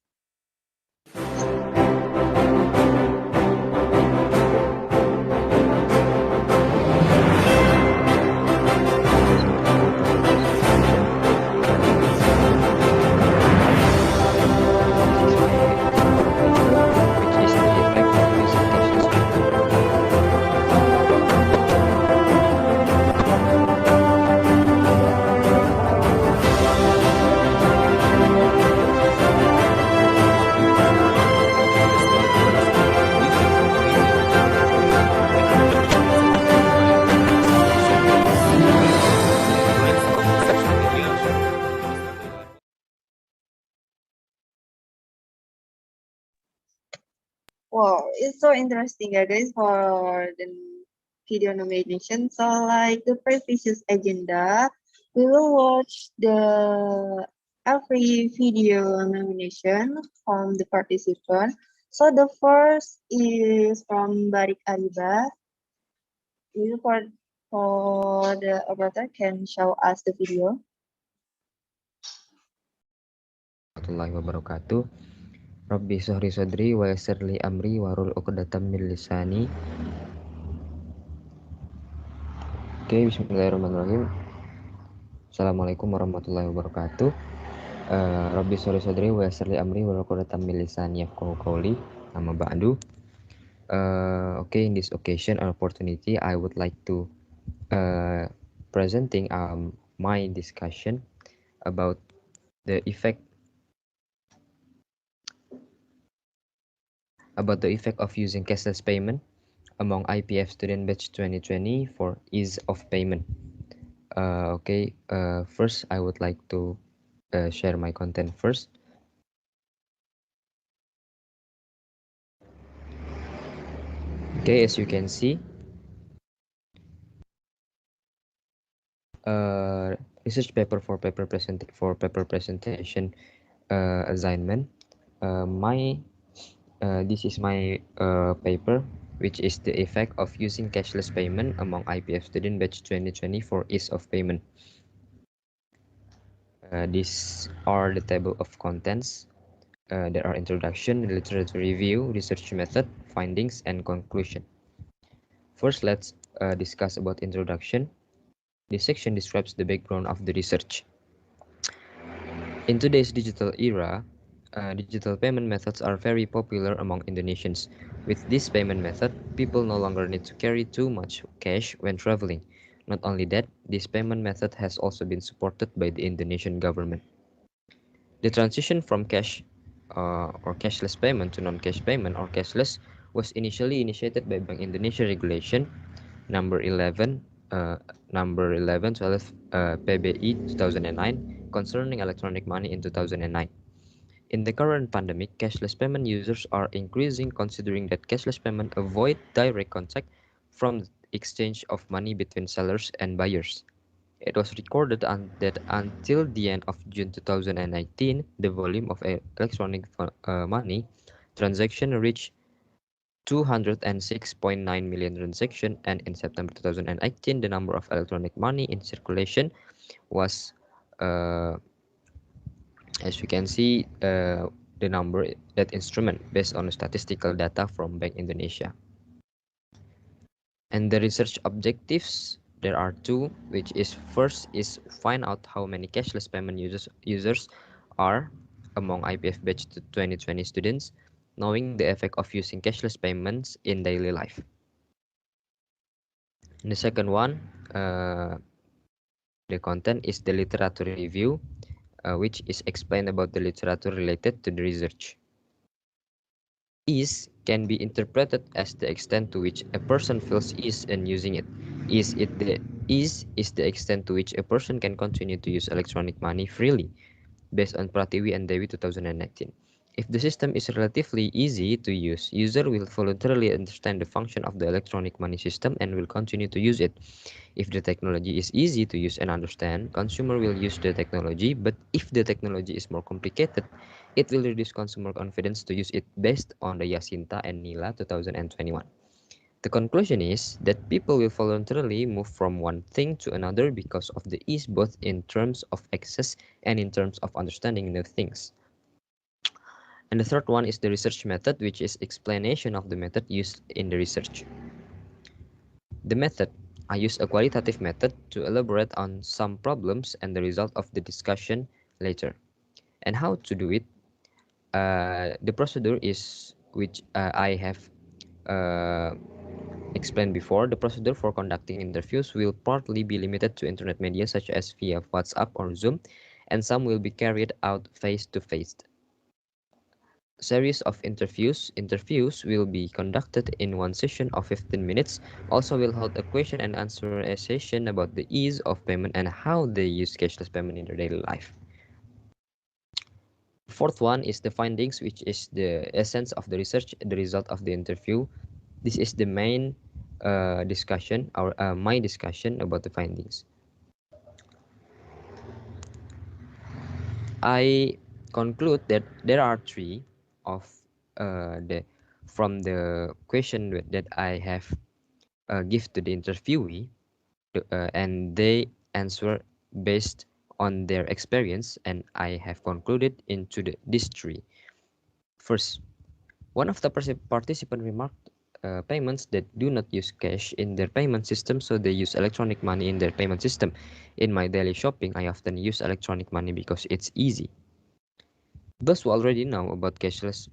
Wow, it's so interesting, ya guys, for the video nomination. So like the previous agenda, we will watch the every video nomination from the participant. So the first is from Barik Ariba. You for the operator can show us the video. Warahmatullahi wabarakatuh. Rabbi sahri sadri wa yassirli amri warul uqdatam min lisani. Oke, bismillahirrahmanirrahim. Assalamualaikum warahmatullahi wabarakatuh. Rabbi sahri sadri wa yassirli amri warul uqdatam min lisani yafqahu qawli. Amma ba'du. Okay, in this occasion or opportunity, I would like to presenting my discussion about the effect of using cashless payment among IPIEF student batch 2020 for ease of payment. Okay, first I would like to share my content first. Okay, as you can see, research paper for paper presentation assignment. This is my paper, which is the effect of using cashless payment among IPIEF student batch 2020 for ease of payment. These are the table of contents. There are introduction, literature review, research method, findings, and conclusion. First, let's discuss about introduction. This section describes the background of the research. In today's digital era, digital payment methods are very popular among Indonesians. With this payment method, people no longer need to carry too much cash when traveling. Not only that, this payment method has also been supported by the Indonesian government. The transition from cash or cashless payment to non-cash payment or cashless was initially initiated by Bank Indonesia Regulation number 11 12 PBI 2009 concerning electronic money in 2009. In the current pandemic, cashless payment users are increasing, considering that cashless payment avoid direct contact from the exchange of money between sellers and buyers. It was recorded that until the end of June 2019, the volume of electronic money transaction reached 206.9 million transactions, and in September 2018, the number of electronic money in circulation was, as you can see, the number that instrument based on statistical data from Bank Indonesia. And the research objectives, there are two, which is first is find out how many cashless payment users are among IPF batch 2020 students, knowing the effect of using cashless payments in daily life. And the second one, the content is the literature review, which is explained about the literature related to the research. Ease can be interpreted as the extent to which a person feels ease in using it. Ease is the extent to which a person can continue to use electronic money freely, based on Pratiwi and Dewi 2019. If the system is relatively easy to use, user will voluntarily understand the function of the electronic money system and will continue to use it. If the technology is easy to use and understand, consumer will use the technology, but if the technology is more complicated, it will reduce consumer confidence to use it, based on the Yasinta and Nila 2021. The conclusion is that people will voluntarily move from one thing to another because of the ease, both in terms of access and in terms of understanding new things. And the third one is the research method, which is explanation of the method used in the research. The method, I use a qualitative method to elaborate on some problems and the result of the discussion later. And how to do it? The procedure is, which I have explained before. The procedure for conducting interviews will partly be limited to internet media such as via WhatsApp or Zoom, and some will be carried out face-to-face. Series of interviews will be conducted in one session of 15 minutes. Also will hold a question and answer session about the ease of payment and how they use cashless payment in their daily life. Fourth one is the findings, which is the essence of the research, the result of the interview. This is the main discussion, or my discussion about the findings. I conclude that there are three of from the question that I have give to the interviewee, and they answer based on their experience, and I have concluded into these three. First, one of the participant remarked payments that do not use cash in their payment system, so they use electronic money in their payment system. In my daily shopping, I often use electronic money because it's easy. Those who already know about cashless,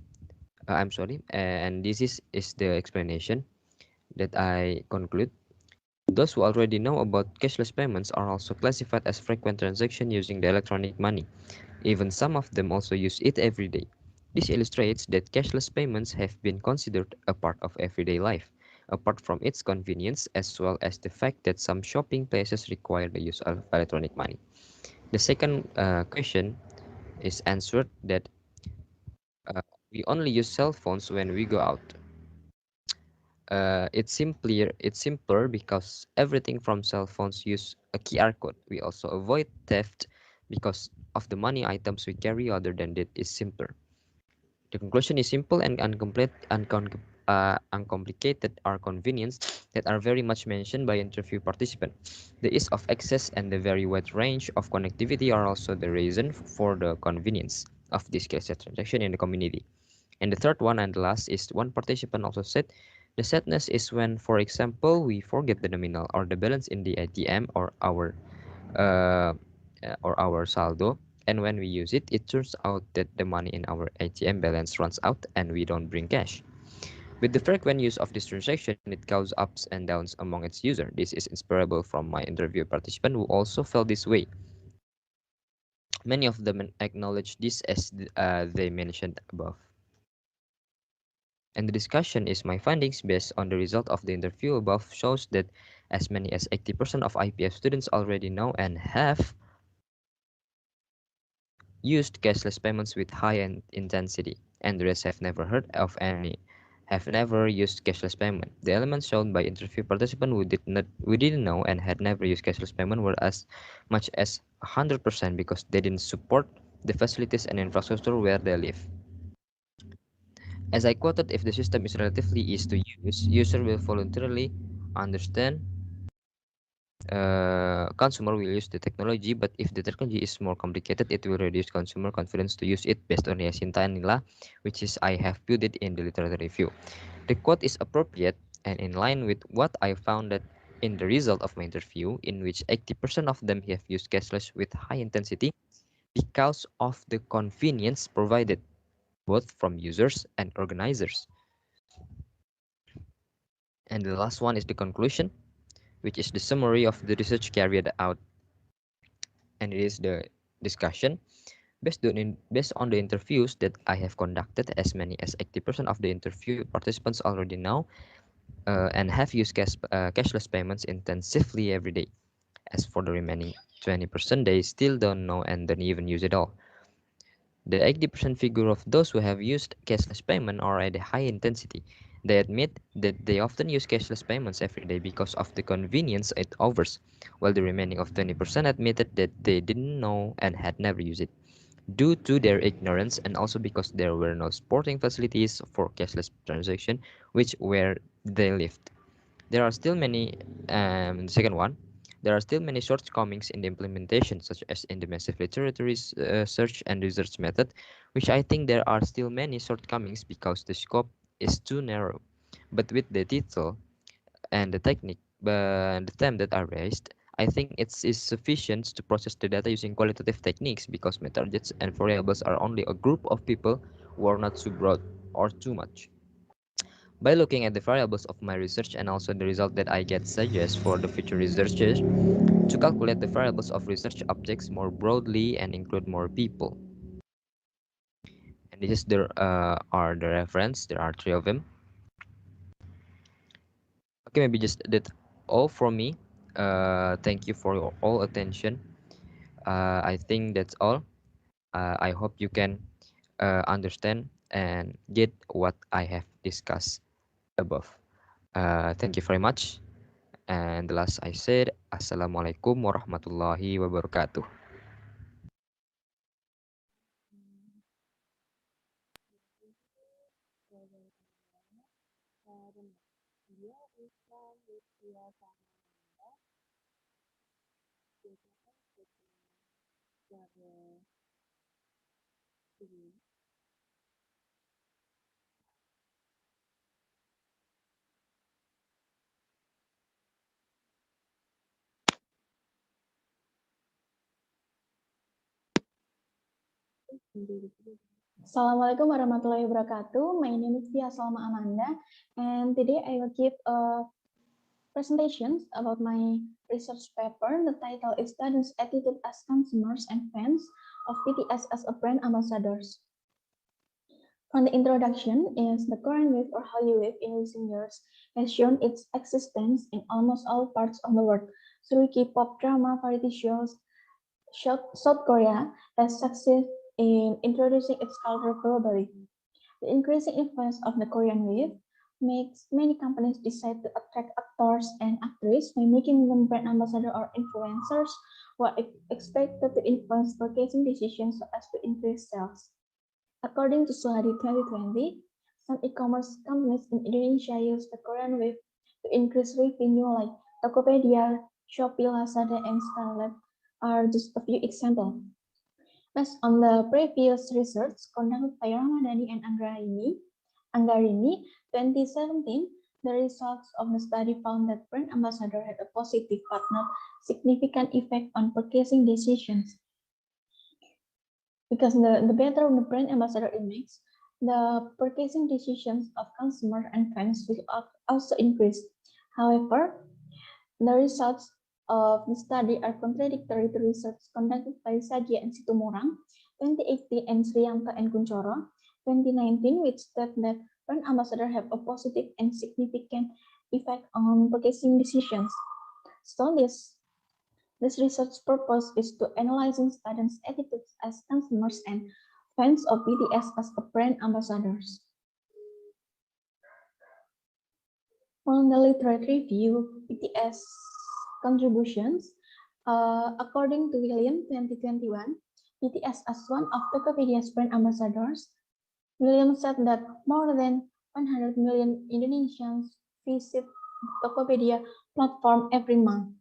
and this is the explanation that I conclude. Those who already know about cashless payments are also classified as frequent transaction using the electronic money. Even some of them also use it every day. This illustrates that cashless payments have been considered a part of everyday life, apart from its convenience, as well as the fact that some shopping places require the use of electronic money. The second question is answered that we only use cell phones when we go out. It's simpler because everything from cell phones use a QR code. We also avoid theft because of the money items we carry other than that is simpler. The conclusion is simple and uncomplicated are convenience that are very much mentioned by interview participants. The ease of access and the very wide range of connectivity are also the reason for the convenience of this cashless transaction in the community. And the third one and the last is one participant also said, the sadness is when, for example, we forget the nominal or the balance in the ATM or our saldo, and when we use it, it turns out that the money in our ATM balance runs out and we don't bring cash. With the frequent use of this transaction, it causes ups and downs among its user. This is inspirable from my interview participant who also felt this way. Many of them acknowledge this as they mentioned above. And the discussion is my findings based on the result of the interview above shows that as many as 80% of IPF students already know and have used cashless payments with high intensity, and the rest have never heard of any have never used cashless payment. The elements shown by interview participants who didn't know and had never used cashless payment were as much as 100% because they didn't support the facilities and infrastructure where they live. As I quoted, if the system is relatively easy to use, user will voluntarily understand. Consumer will use the technology, but if the technology is more complicated, it will reduce consumer confidence to use it based on Yasinta and Nila, which is I have put it in the literature review. The quote is appropriate and in line with what I found that in the result of my interview, in which 80% of them have used cashless with high intensity because of the convenience provided both from users and organizers. And the last one is the conclusion, which is the summary of the research carried out, and it is the discussion. Based on the interviews that I have conducted, as many as 80% of the interview participants already know and have used cashless payments intensively every day. As for the remaining 20%, they still don't know and don't even use it all. The 80% figure of those who have used cashless payment are at a high intensity. They admit that they often use cashless payments every day because of the convenience it offers, while the remaining of 20% admitted that they didn't know and had never used it due to their ignorance and also because there were no supporting facilities for cashless transaction which where they lived. There are still many, the second one, there are still many shortcomings in the implementation, such as in the massive literature search and research method, which I think there are still many shortcomings because the scope is too narrow. But with the detail and the technique, the term that are raised, I think it is sufficient to process the data using qualitative techniques because methods and variables are only a group of people who are not too broad or too much. By looking at the variables of my research and also the result that I get suggest for the future researchers to calculate the variables of research objects more broadly and include more people. And this is are the reference. There are three of them. Okay, maybe just that all from me. Thank you for your all attention. I think that's all. I hope you can understand and get what I have discussed above. Thank you very much. And the last I said, Assalamualaikum warahmatullahi wabarakatuh. Assalamualaikum warahmatullahi wabarakatuh. My name is Tia Salma Amanda, and today I will give a presentation about my research paper. The title is Students' Attitude as Consumers and Fans of BTS as a Brand Ambassadors. From the introduction is the Korean wave or Hallyu wave in recent years has shown its existence in almost all parts of the world through K-pop drama, variety shows. South Korea has succeeded in introducing its culture globally. The increasing influence of the Korean wave makes many companies decide to attract actors and actresses by making them brand ambassadors or influencers who are expected to influence purchasing decisions so as to increase sales. According to study 2020, some e-commerce companies in Indonesia use the Korean wave to increase revenue like Tokopedia, Shopee, Lazada, and Starlet are just a few examples. Based on the previous research conducted by Ramadhani and Anggarini, 2017, the results of the study found that brand ambassador had a positive but not significant effect on purchasing decisions. Because the better the brand ambassador image, the purchasing decisions of consumers and fans will also increase. However, the results of the study are contradictory to research conducted by Sadia and Situmorang, 2018, and Sriyanto and Kunchoro, 2019, which state that brand ambassadors have a positive and significant effect on purchasing decisions. So this research purpose is to analyzing students' attitudes as consumers and fans of BTS as a brand ambassadors. From the literature review, BTS contributions, according to William 2021, BTS as one of Tokopedia's brand ambassadors. William said that more than 100 million Indonesians visit the Tokopedia platform every month.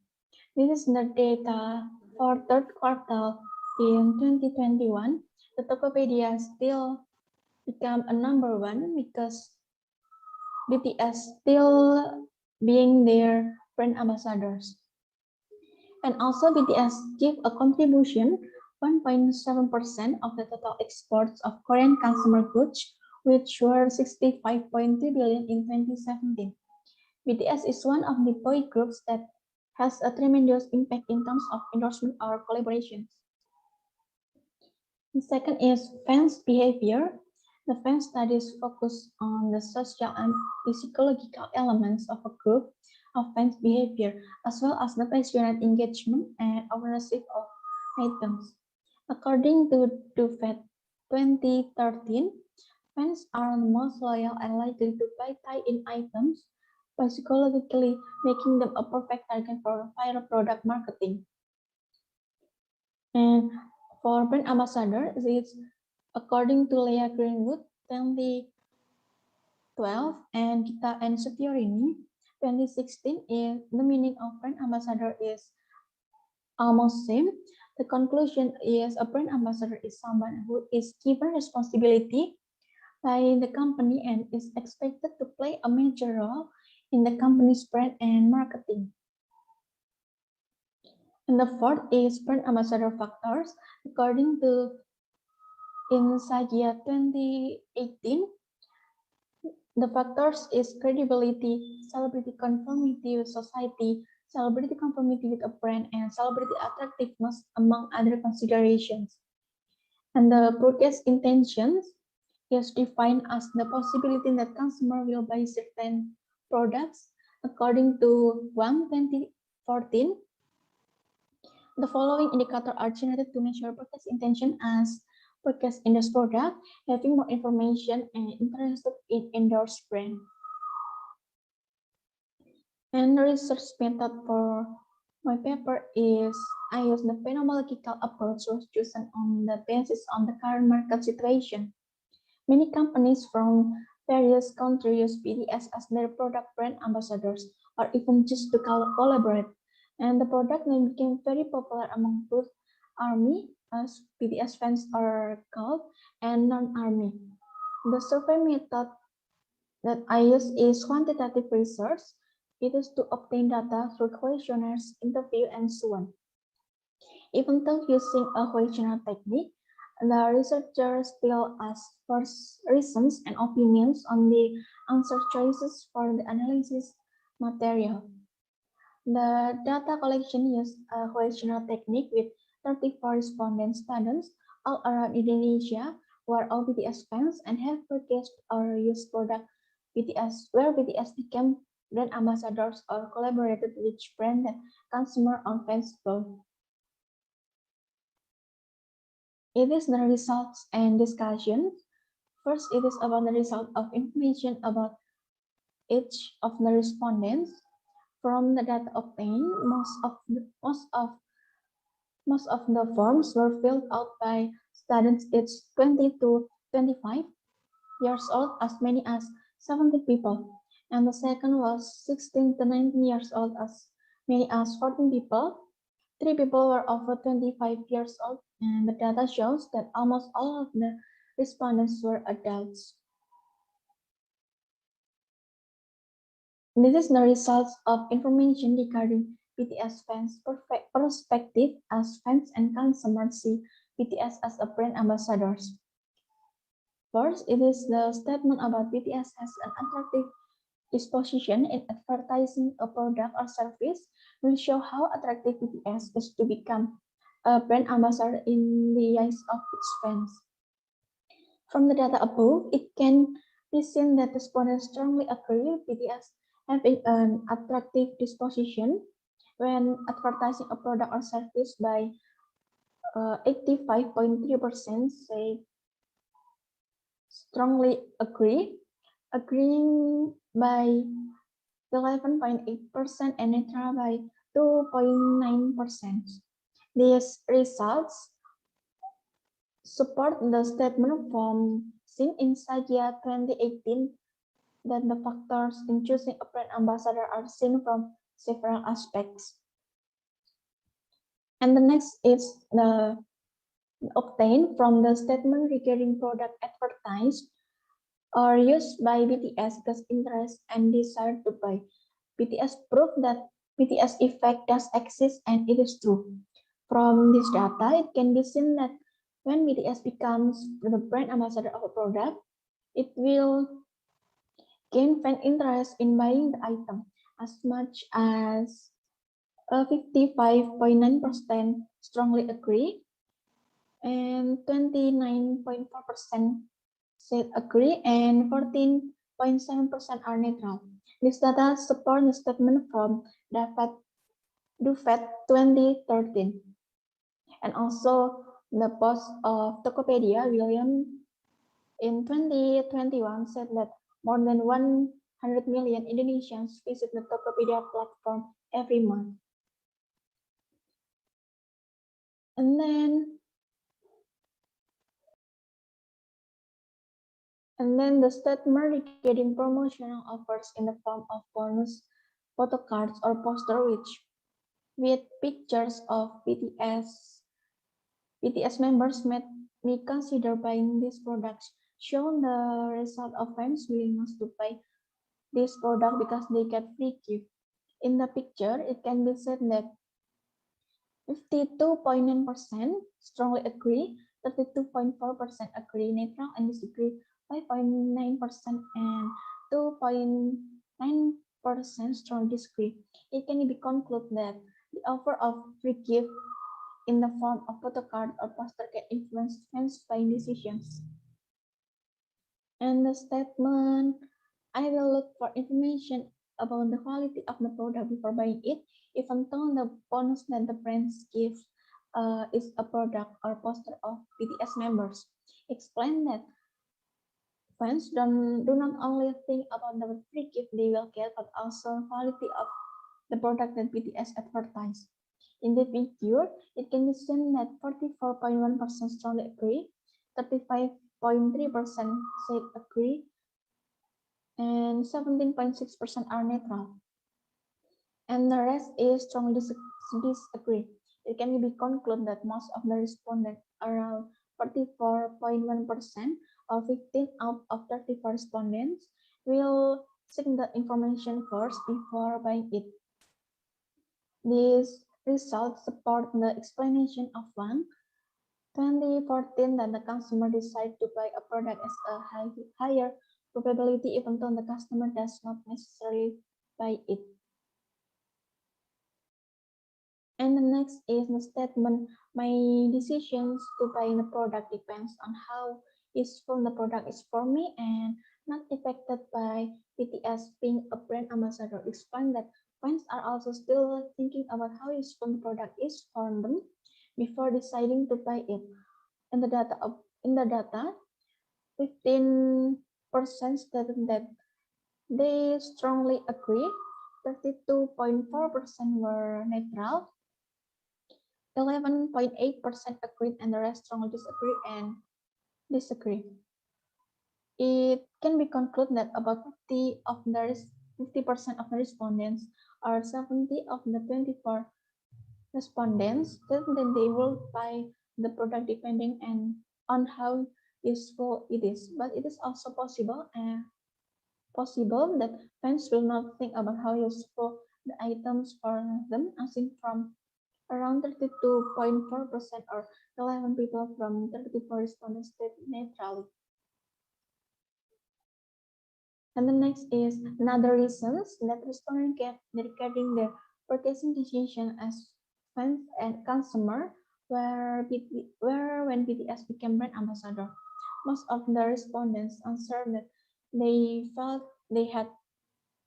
This is the data for third quarter in 2021. The Tokopedia still become a number one because BTS still being their brand ambassadors. And also BTS give a contribution 1.7% of the total exports of Korean consumer goods, which were 65.2 billion in 2017. BTS is one of the boy groups that has a tremendous impact in terms of endorsement or collaborations. The second is fans' behavior. The fan studies focus on the social and psychological elements of a group of fans' behavior, as well as the passionate engagement and ownership of items. According to Duvet 2013, fans are the most loyal and likely to buy tie-in items by psychologically making them a perfect target for viral product marketing. And for brand ambassador, it's according to Leah Greenwood 2012 and Gita and Setiorini 2016, is the meaning of brand ambassador is almost same. The conclusion is a brand ambassador is someone who is given responsibility by the company and is expected to play a major role in the company's brand and marketing. And the fourth is brand ambassador factors. According to Insagia 2018, the factors is credibility, celebrity conformity with society, celebrity conformity with a brand, and celebrity attractiveness, among other considerations. And the purchase intentions is defined as the possibility that consumer will buy certain products. According to WAM 2014, the following indicators are generated to measure purchase intention as purchase in this product, having more information and interested in endorsed brand. And the research method for my paper is I use the phenomenological approach was chosen on the basis on the current market situation. Many companies from various countries use BTS as their product brand ambassadors or even just to collaborate. And the product name became very popular among both ARMY, as BTS fans are called, and non-ARMY. The survey method that I use is quantitative research. It is to obtain data through questionnaires, interview, and so on. Even though using a questionnaire technique, the researchers still ask for reasons and opinions on the answer choices for the analysis material. The data collection used a questionnaire technique with 34 respondent students all around Indonesia who are all BTS fans and have purchased or used product BTS where BTS became brand ambassadors or collaborated with brand that consumer on fans both. It is the results and discussion. First, it is about the result of information about each of the respondents. From the data obtained, most of the forms were filled out by students aged 20 to 25 years old, as many as 70 people. And the second was 16 to 19 years old, as many as 14 people. 3 people were over 25 years old, and the data shows that almost all of the respondents were adults. This is the results of information regarding BTS fans' perspective as fans and consumers see BTS as a brand ambassadors. First, it is the statement about BTS has an attractive disposition in advertising a product or service will show how attractive BTS is to become a brand ambassador in the eyes of its fans. From the data above, it can be seen that respondents strongly agree with BTS having an attractive disposition when advertising a product or service by 85.3% say strongly agree. Agreeing by 11.8% and neutral by 2.9%. These results support the statement from seen in Sagia 2018 that the factors in choosing a brand ambassador are seen from several aspects. And the next is the obtained from the statement regarding product advertised or used by BTS because interest and desire to buy. BTS prove that BTS effect does exist and it is true. From this data, it can be seen that when BTS becomes the brand ambassador of a product, it will gain fan interest in buying the item as much as 55.9% strongly agree and 29.4% said agree and 14.7% are neutral. This data support the statement from Duvet 2013. And also the post of Tokopedia, William, in 2021 said that more than 100 million Indonesians visit the Tokopedia platform every month. And then the statement regarding promotional offers in the form of bonus photo cards or poster with pictures of BTS members made me consider buying these products, shown the result of fans' willingness to buy this product because they get free gift. In the picture, it can be said that 52.9% strongly agree, 32.4% agree neutral and disagree, 5.9% and 2.9% strongly disagree. It can be concluded that the offer of free gift in the form of photo card or poster can influence fans' buying decisions. And the statement, I will look for information about the quality of the product before buying it, even though the bonus that the brands give is a product or poster of BTS members. Explain that fans do not only think about the free gift they will get, but also quality of the product that BTS advertise. In the figure, it can be seen that 44.1% strongly agree, 35.3% said agree, and 17.6% are neutral. And the rest is strongly disagree. It can be concluded that most of the respondents, around 44.1% or 15 out of 34 respondents, will seek the information first before buying it. These results support the explanation of 2014 that the consumer decide to buy a product as a higher probability even though the customer does not necessarily buy it. And the next is the statement, my decisions to buy the product depends on how useful the product is for me and not affected by BTS being a brand ambassador. Explain that fans are also still thinking about how useful the product is for them before deciding to buy it. In the data, 15% stated that they strongly agree, 32.4% were neutral, 11.8% agreed, and the rest strongly disagree. It can be concluded that about 50% of the respondents or 70 of the 24 respondents said that they will buy the product depending on how useful it is. But it is also possible that fans will not think about how useful the items for them, as in from around 32.4% or 11 people from 34 respondents state neutrally. And the next is another reasons that respondents get regarding their purchasing decision as fans and consumer where when BTS became brand ambassador. Most of the respondents answered that they felt they had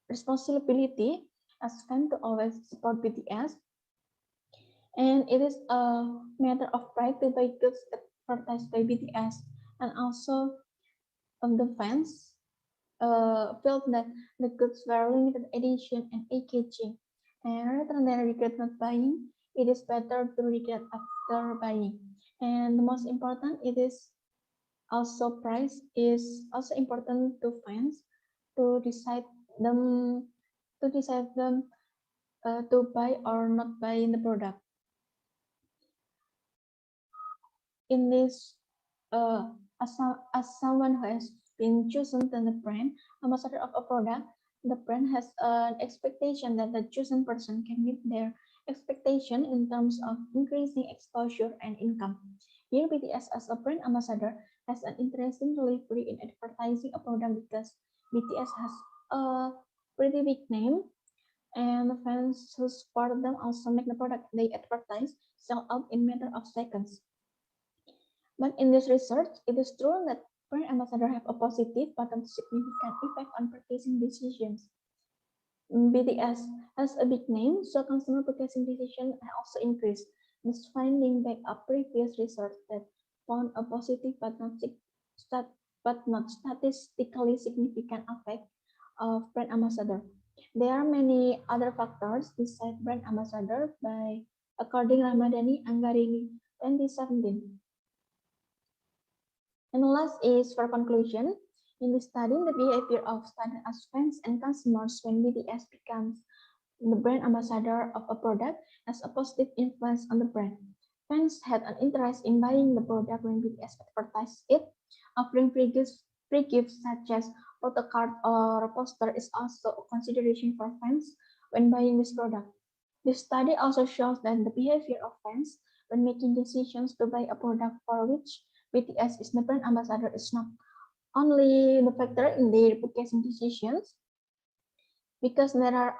responsibility as fans to always support BTS. And it is a matter of pride to buy goods advertised by BTS and also of the fans felt that the goods were limited edition and packaging, and rather than regret not buying, it is better to regret after buying. And the most important, it is also price is also important to fans to decide them to buy or not buy the product. In this, as someone who has been chosen as the brand ambassador of a product, the brand has an expectation that the chosen person can meet their expectation in terms of increasing exposure and income. Here, BTS as a brand ambassador has an interesting delivery in advertising a product because BTS has a pretty big name, and the fans who support them also make the product they advertise sell out in matter of seconds. But in this research, it is true that brand ambassadors have a positive but not significant effect on purchasing decisions. BTS has a big name, so consumer purchasing decisions also increased. This finding back up previous research that found a positive but not statistically significant effect of brand ambassador. There are many other factors besides brand ambassador by according Ramadhani Anggarini 2017. And last is for conclusion. In the study, the behavior of students as fans and consumers when BTS becomes the brand ambassador of a product has a positive influence on the brand. Fans had an interest in buying the product when BTS advertised it. Offering free gifts such as photo card or a poster is also a consideration for fans when buying this product. This study also shows that the behavior of fans when making decisions to buy a product for which BTS is the brand ambassador is not only the factor in their purchasing decisions, because there are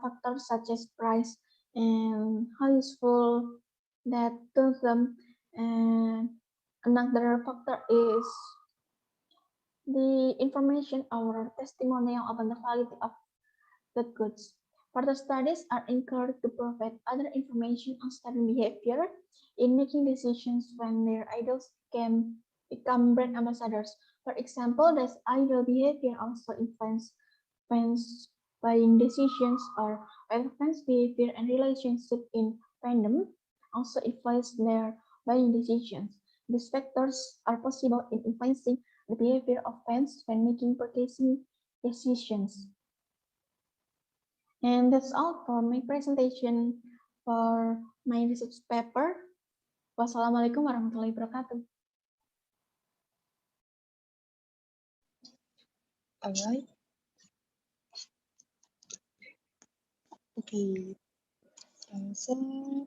factors such as price and how useful that to them, and another factor is the information or testimonial about the quality of the goods. Further studies are encouraged to provide other information on student behavior in making decisions when their idols can become brand ambassadors. For example, does idol behavior also influence fans' buying decisions, or whether fans' behavior and relationship in fandom also influence their buying decisions? These factors are possible in influencing the behavior of fans when making purchasing decisions. And that's all for my presentation for my research paper. Wassalamualaikum warahmatullahi wabarakatuh. All right. Okay. So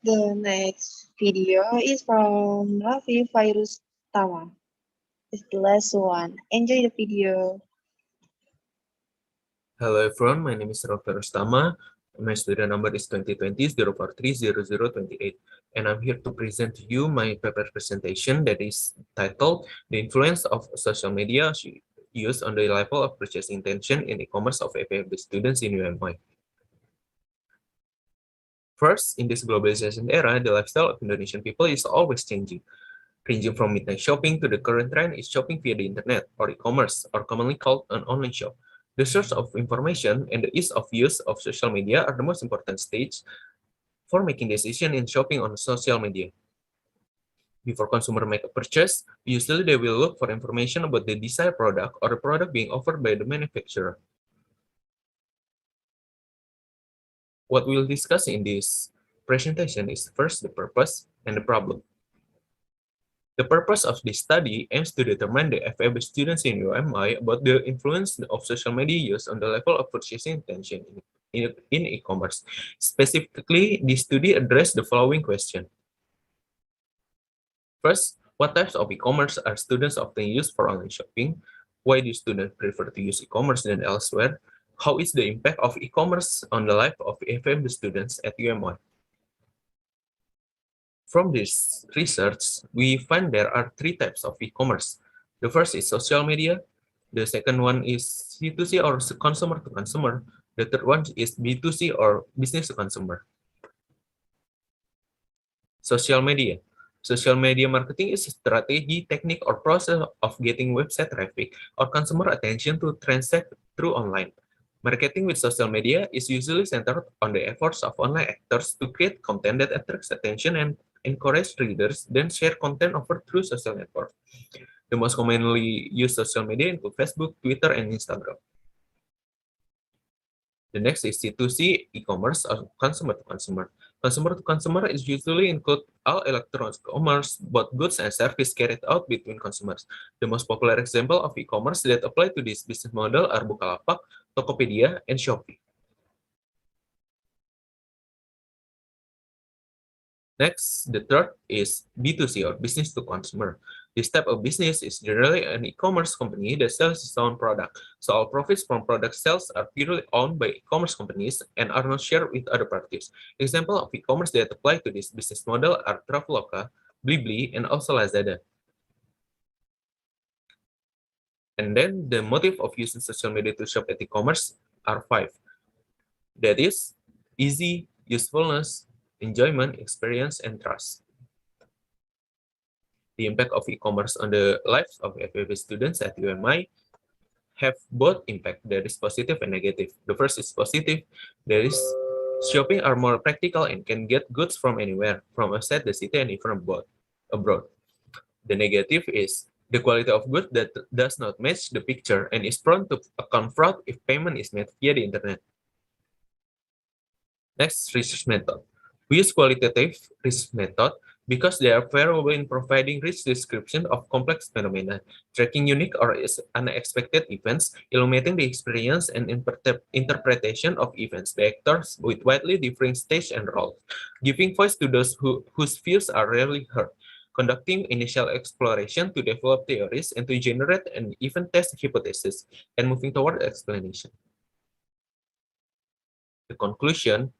the next video is from Raffi Virus Tama. It's the last one. Enjoy the video. Hello everyone, my name is Dr. Rustama. My student number is 2020-043-0028, and I'm here to present to you my paper presentation that is titled The Influence of Social Media Use on the Level of Purchase Intention in E-commerce of IPIEF Students in UMY. First, in this globalization era, the lifestyle of Indonesian people is always changing. Ranging from midnight shopping to the current trend is shopping via the internet or e-commerce, or commonly called an online shop. The source of information and the ease of use of social media are the most important stage for making decisions in shopping on social media. Before consumer make a purchase, usually they will look for information about the desired product or the product being offered by the manufacturer. What we'll discuss in this presentation is first the purpose and the problem. The purpose of this study aims to determine the FAB students in UMI about the influence of social media use on the level of purchasing intention in e-commerce. Specifically, this study addressed the following question. First, what types of e-commerce are students often use for online shopping? Why do students prefer to use e-commerce than elsewhere? How is the impact of e-commerce on the life of FAB students at UMI? From this research, we find there are three types of e-commerce. The first is social media. The second one is C2C or consumer to consumer. The third one is B2C or business to consumer. Social media. Social media marketing is a strategy, technique, or process of getting website traffic or consumer attention to transact through online. Marketing with social media is usually centered on the efforts of online actors to create content that attracts attention and encourage readers, then share content over through social networks. The most commonly used social media include Facebook, Twitter, and Instagram. The next is C2C e-commerce or consumer to consumer. Consumer to consumer is usually include all electronic commerce, both goods and service carried out between consumers. The most popular example of e-commerce that apply to this business model are Bukalapak, Tokopedia, and Shopee. Next, the third is B2C or business to consumer. This type of business is generally an e-commerce company that sells its own product. So all profits from product sales are purely owned by e-commerce companies and are not shared with other parties. Example of e-commerce that apply to this business model are Traveloka, Blibli, and also Lazada. And then the motive of using social media to shop at e-commerce are 5. That is easy, usefulness, enjoyment, experience, and trust. The impact of e-commerce on the lives of FEB students at UMI have both impact. There is positive and negative. The first is positive. There is shopping are more practical and can get goods from anywhere, from outside the city and even abroad. The negative is the quality of goods that does not match the picture and is prone to account fraud if payment is made via the internet. Next, research method. We use qualitative research method because they are valuable in providing rich description of complex phenomena, tracking unique or unexpected events, illuminating the experience and interpretation of events by actors with widely differing stage and roles, giving voice to those whose views are rarely heard, conducting initial exploration to develop theories and to generate and even test hypotheses, and moving toward explanation. The conclusion.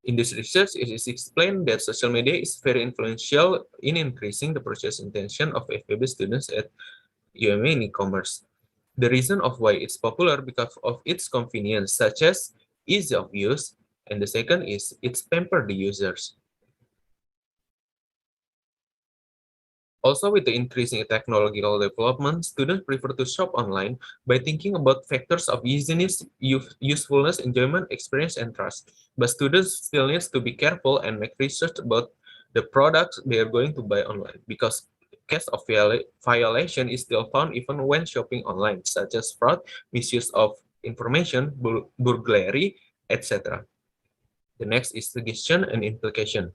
In this research, it is explained that social media is very influential in increasing the purchase intention of FEB students at UMY in e-commerce. The reason of why it's popular because of its convenience, such as ease of use, and the second is it's pamper the users. Also, with the increasing technological development, students prefer to shop online by thinking about factors of easiness, usefulness, enjoyment, experience, and trust. But students still need to be careful and make research about the products they are going to buy online, because case of violation is still found even when shopping online, such as fraud, misuse of information, burglary, etc. The next is suggestion and implication.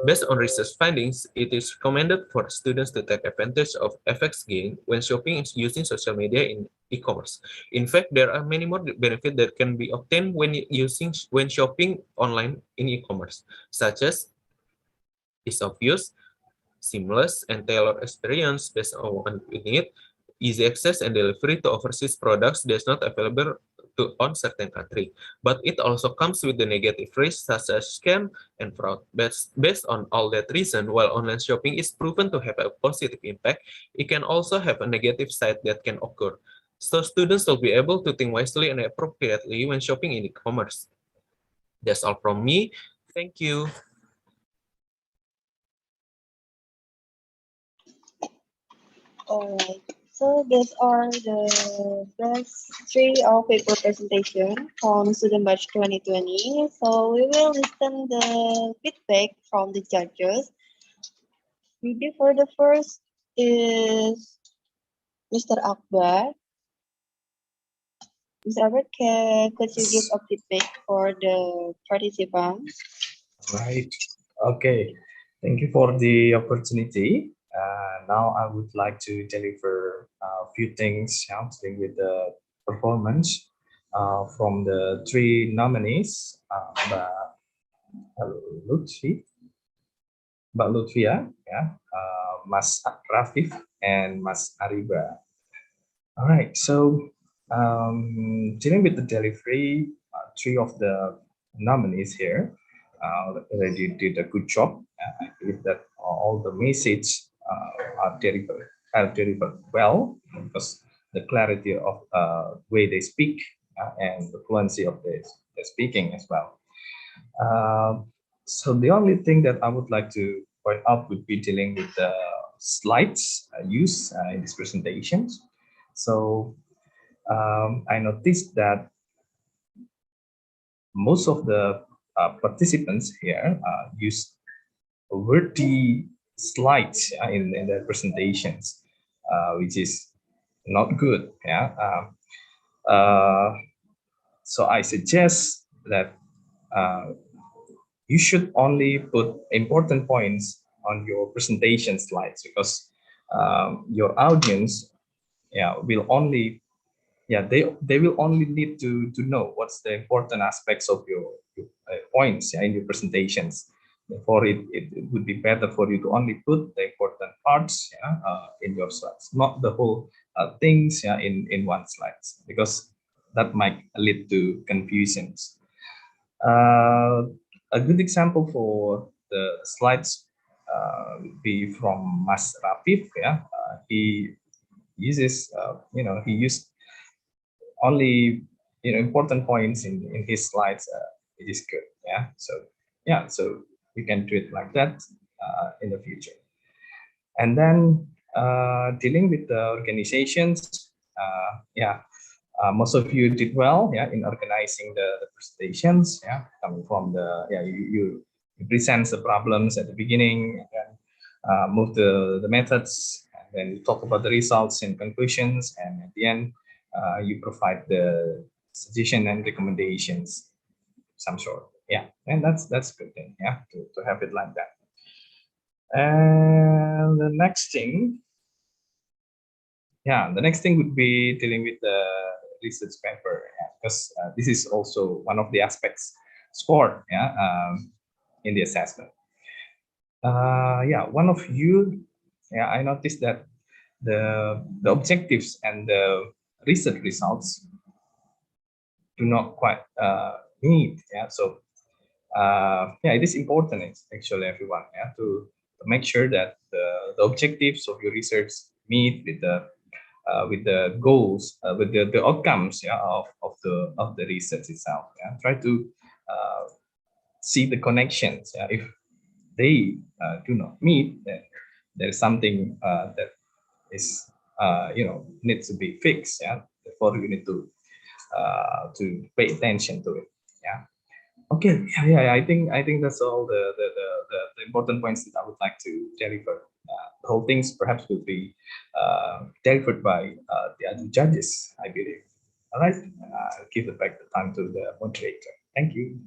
Based on research findings, it is recommended for students to take advantage of FX gain when shopping using social media in e-commerce. In fact, there are many more benefits that can be obtained when shopping online in e-commerce, such as ease of use, seamless and tailored experience based on what we need, easy access and delivery to overseas products that's not available on certain country. But it also comes with the negative risks such as scam and fraud. Based on all that reason, while online shopping is proven to have a positive impact, it can also have a negative side that can occur. So students will be able to think wisely and appropriately when shopping in e-commerce. That's all from me. Thank you. Alright, so these are the best 3 of paper presentation from student batch 2020. So we will listen the feedback from the judges. Maybe for the first is Mr. Akbar. Mr. Akbar, could you give a feedback for the participants? Right. Okay. Thank you for the opportunity. Now I would like to deliver a few things dealing with the performance from the 3 nominees, Mbak Lutfia, Mas Rafif, and Mas Ariba. All right, so dealing with the delivery, 3 of the nominees here already did a good job. I believe that all the message are delivered well, because the clarity of way they speak and the fluency of the speaking as well. So the only thing that I would like to point out would be dealing with the slides used in these presentations. So I noticed that most of the participants here use wordy slides in their presentations, which is not good. Yeah. So I suggest that you should only put important points on your presentation slides, because your audience, will only, they will only need to know what's the important aspects of your points in your presentations. Therefore, it would be better for you to only put the important parts in your slides, not the whole things in one slides, because that might lead to confusions. A good example for the slides would be from Mas Rafif. He uses, he used only important points in his slides. It is good. So we can do it like that in the future. And then dealing with the organizations, most of you did well in organizing the presentations, coming from the, you present the problems at the beginning, and move the methods, and then you talk about the results and conclusions, and at the end you provide the suggestion and recommendations, some sort. And that's a good thing, to have it like that. And the next thing would be dealing with the research paper, because this is also one of the aspects scored in the assessment. One of you, I noticed that the objectives and the research results do not quite meet. So it is important, actually, everyone, to make sure that the objectives of your research meet with the goals, with the outcomes of the research itself. Try to see the connections. If they do not meet, then there is something that is needs to be fixed. Therefore, you need to pay attention to it. Okay. I think that's all the important points that I would like to deliver. The whole things perhaps will be delivered by the other judges, I believe. All right. I'll give it back the time to the moderator. Thank you.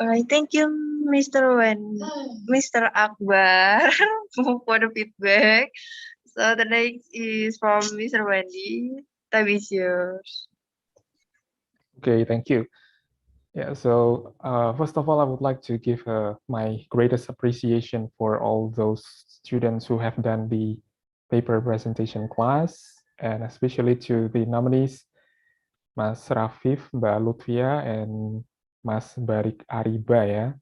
All right, thank you, Mr. Akbar, for the feedback. So the next is from Mr. Wendy. Time is yours. Okay, thank you. So first of all, I would like to give my greatest appreciation for all those students who have done the paper presentation class, and especially to the nominees, Mas Rafif, Mbak Lutfia, and Mas Barik Ariba.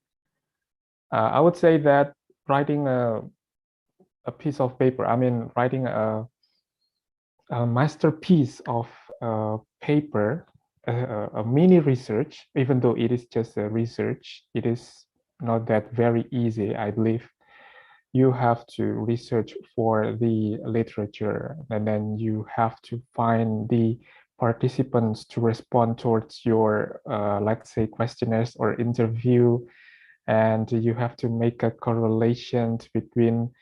I would say that writing a piece of paper, writing a masterpiece of paper, a mini research, even though it is just a research, it is not that very easy, I believe. You have to research for the literature, and then you have to find the participants to respond towards your, let's say, questionnaires or interview, and you have to make a correlation between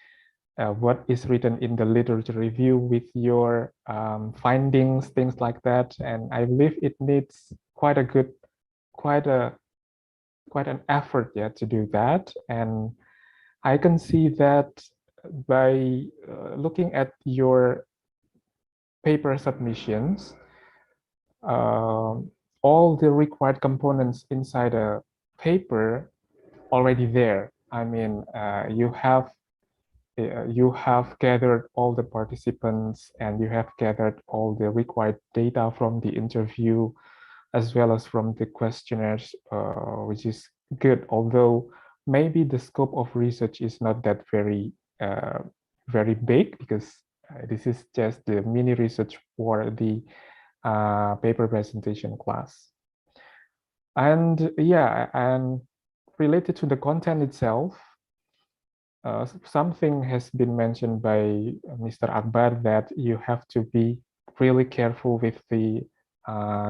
what is written in the literature review with your findings, things like that. And I believe it needs quite an effort to do that. And I can see that by looking at your paper submissions, all the required components inside a paper already there. You have gathered all the participants, and you have gathered all the required data from the interview as well as from the questionnaires, which is good, although maybe the scope of research is not that very big, because this is just the mini research for the paper presentation class. And yeah, and related to the content itself, something has been mentioned by Mr. Akbar that you have to be really careful with the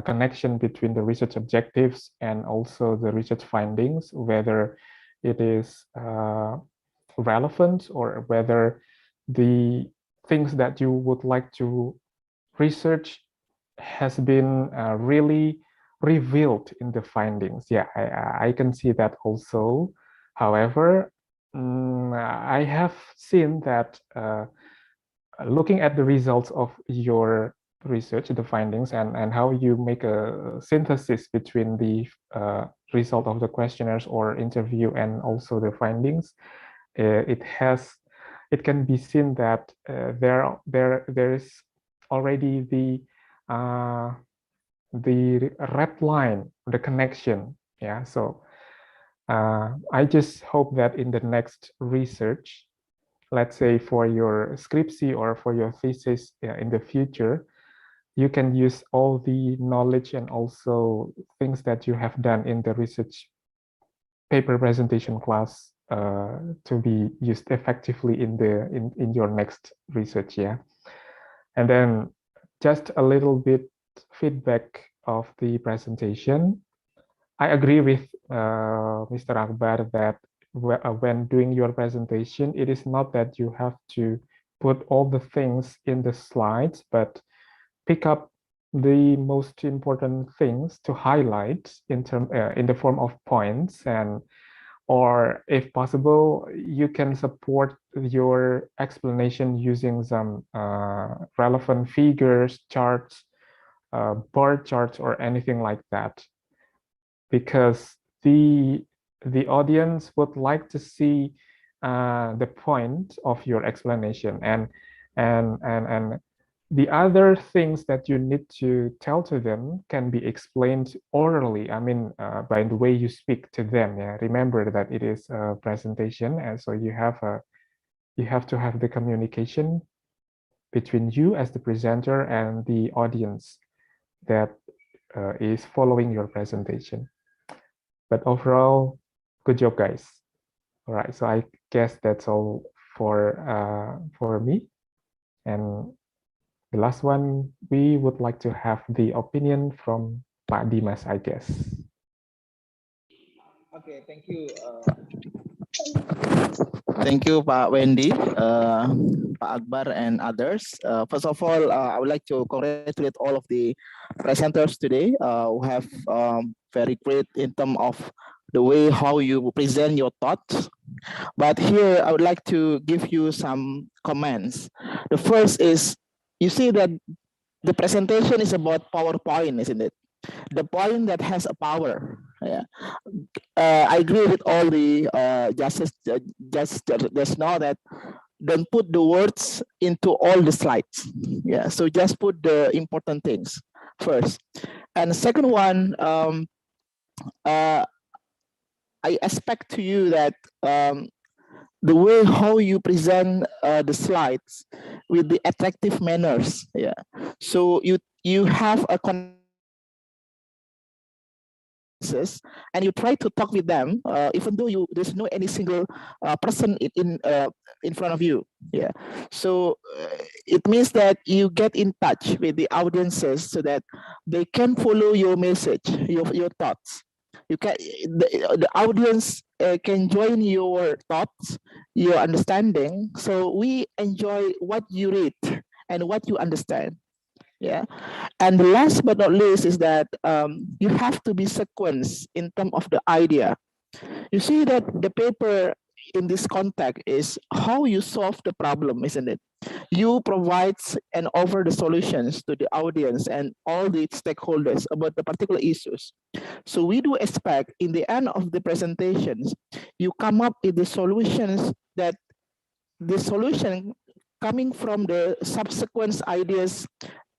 connection between the research objectives and also the research findings, whether it is relevant or whether the things that you would like to research has been really revealed in the findings. Yeah, I can see that also. However, I have seen that looking at the results of your research, the findings, and how you make a synthesis between the result of the questionnaires or interview and also the findings, it can be seen that there is already the red line, the connection. Yeah, so I just hope that in the next research, let's say for your scriptsy or for your thesis in the future, you can use all the knowledge and also things that you have done in the research paper presentation class to be used effectively in your next research. Yeah, and then just a little bit feedback of the presentation. I agree with Mr. Akbar that when doing your presentation, it is not that you have to put all the things in the slides, but pick up the most important things to highlight in the form of points, and or if possible, you can support your explanation using some relevant figures, charts, bar charts, or anything like that, because the audience would like to see the point of your explanation, and the other things that you need to tell to them can be explained orally. I mean, by the way you speak to them. Yeah, remember that it is a presentation, and so you have to have the communication between you as the presenter and the audience that is following your presentation. But overall, good job, guys. All right, so I guess that's all for me. And the last one, we would like to have the opinion from Pak Dimas, I guess. Okay, thank you. Thank you, Pak Wendy, Pak Akbar, and others. First of all, I would like to congratulate all of the presenters today who have very great in terms of the way how you present your thoughts. But here, I would like to give you some comments. The first is, you see that the presentation is about PowerPoint, isn't it? The point that has a power. Yeah. I agree with all the just now that don't put the words into all the slides. Yeah, so just put the important things first. And the second one, I expect to you that the way how you present the slides with the attractive manners. Yeah, so you have a and you try to talk with them, even though there's no any single person in front of you. Yeah, so it means that you get in touch with the audiences so that they can follow your message, your thoughts. You can the audience can join your thoughts, your understanding. So we enjoy what you read and what you understand. Yeah, and the last but not least is that you have to be sequenced in terms of the idea. You see that the paper in this context is how you solve the problem, isn't it? You provide and offer the solutions to the audience and all the stakeholders about the particular issues. So we do expect in the end of the presentations, you come up with the solutions that the solution coming from the subsequent ideas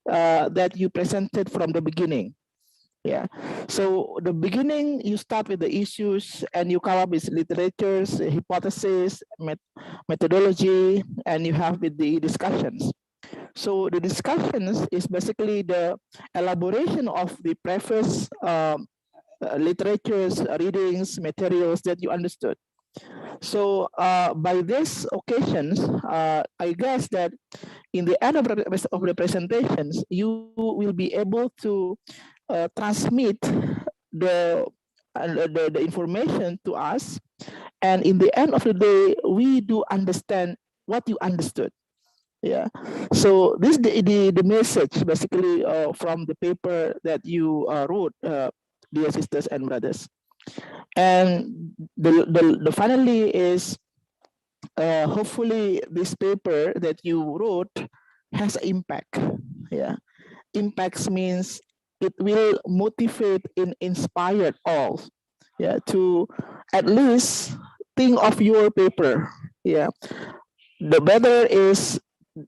that you presented from the beginning. Yeah, so the beginning you start with the issues and you come up with literatures, hypothesis, methodology, and you have with the discussions. So the discussions is basically the elaboration of the preface literatures, readings, materials that you understood. So by these occasions, I guess that in the end of the presentations, you will be able to transmit the information to us, and in the end of the day, we do understand what you understood. Yeah. So this the message basically from the paper that you wrote, dear sisters and brothers. And the finally is hopefully this paper that you wrote has impact. Yeah, impacts means it will motivate and inspire all, yeah, to at least think of your paper. Yeah, the better is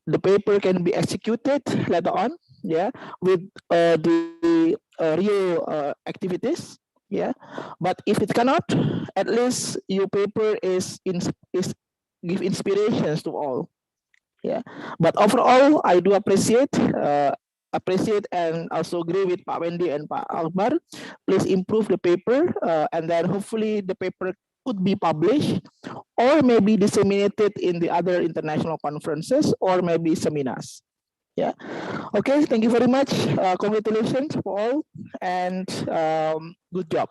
the paper can be executed later on, yeah, with the real activities, yeah. But if it cannot, at least your paper is give inspirations to all, yeah. But overall, I do appreciate and also agree with Pak Wendy and Pak Akbar. Please improve the paper, and then hopefully the paper could be published or maybe disseminated in the other international conferences or maybe seminars. Yeah. Okay. Thank you very much. Congratulations for all, and good job.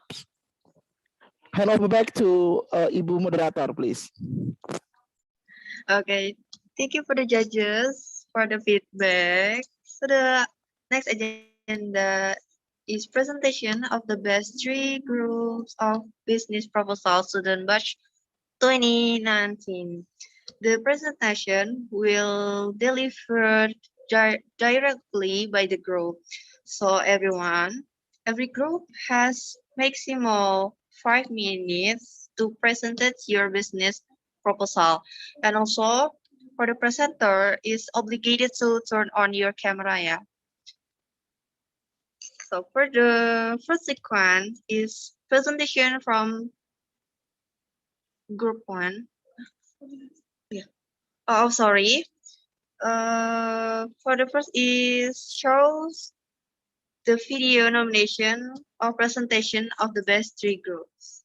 Hand over back to Ibu Moderator, please. Okay, thank you for the judges for the feedback. So the next agenda is presentation of the best 3 groups of business proposal student batch 2019. The presentation will delivered directly by the group. So every group has maximal 5 minutes to present your business proposal. And also for the presenter is obligated to turn on your camera. Yeah. So for the first sequence is presentation from group 1. Yeah. Oh, sorry. For the first is shows the video nomination or presentation of the best 3 groups.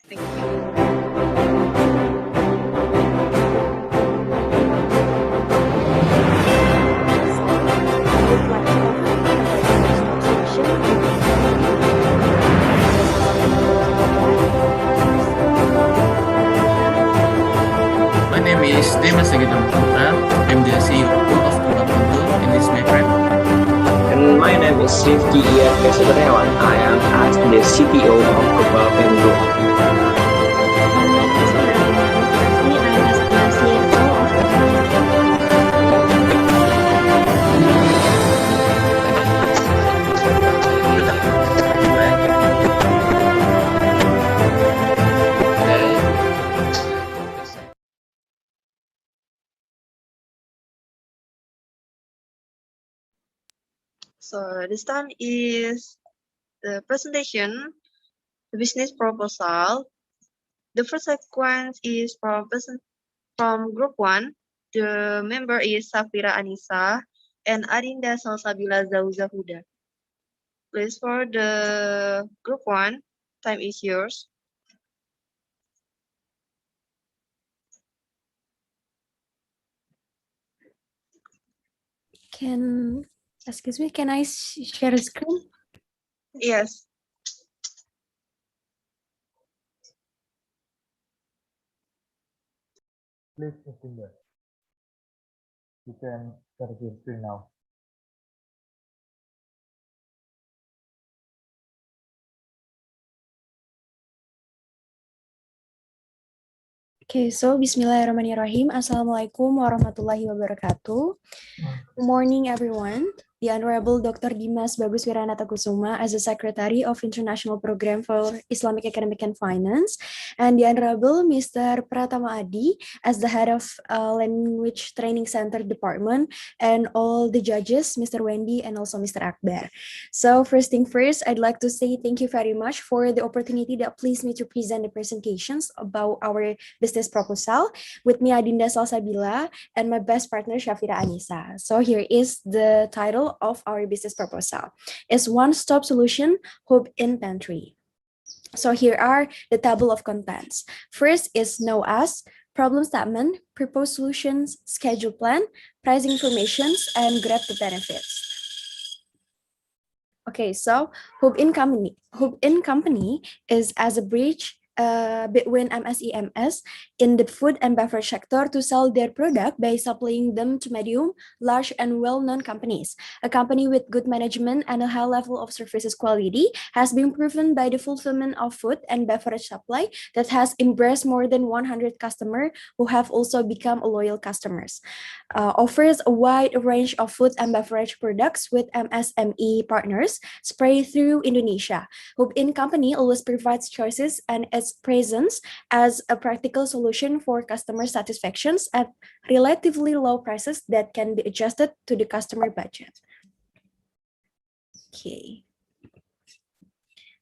Thank you. My name is Demas Sagitam Putra. I'm the CEO of Kubapuntu and this is my friend. And my name is IPIEF Sudaryawan. I am as the CTO of Kubapuntu. So this time is the presentation, the business proposal. The first sequence is from group 1. The member is Safira Anissa and Adinda Salsabila Zauzahuda. Please for the group 1, time is yours. Excuse me, can I share a screen? Yes. Please, Justinda. You can share your screen now. Okay, so Bismillahirrahmanirrahim. Assalamualaikum warahmatullahi wabarakatuh. Good morning, everyone. The Honorable Dr. Dimas Bagus Wiranata Kusuma as the Secretary of International Program for Islamic Academic and Finance, and the Honorable Mr. Pratama Adi as the Head of Language Training Center Department, and all the judges, Mr. Wendy and also Mr. Akbar. So first thing first, I'd like to say thank you very much for the opportunity that pleased me to present the presentations about our business proposal with me, Adinda Salsabila, and my best partner, Shafira Anissa. So here is the title title of our business proposal. It's one-stop solution, Hope in Pantry. So here are the table of contents. First is know us, problem statement, proposed solutions, schedule plan, pricing informations, and grab the benefits. Okay, so Hope in Company is as a bridge between MSEMS in the food and beverage sector to sell their product by supplying them to medium, large, and well-known companies. A company with good management and a high level of services quality has been proven by the fulfillment of food and beverage supply that has embraced more than 100 customers who have also become loyal customers. Offers a wide range of food and beverage products with MSME partners spread through Indonesia. Hope in Company always provides choices and its presence as a practical solution for customer satisfactions at relatively low prices that can be adjusted to the customer budget. Okay.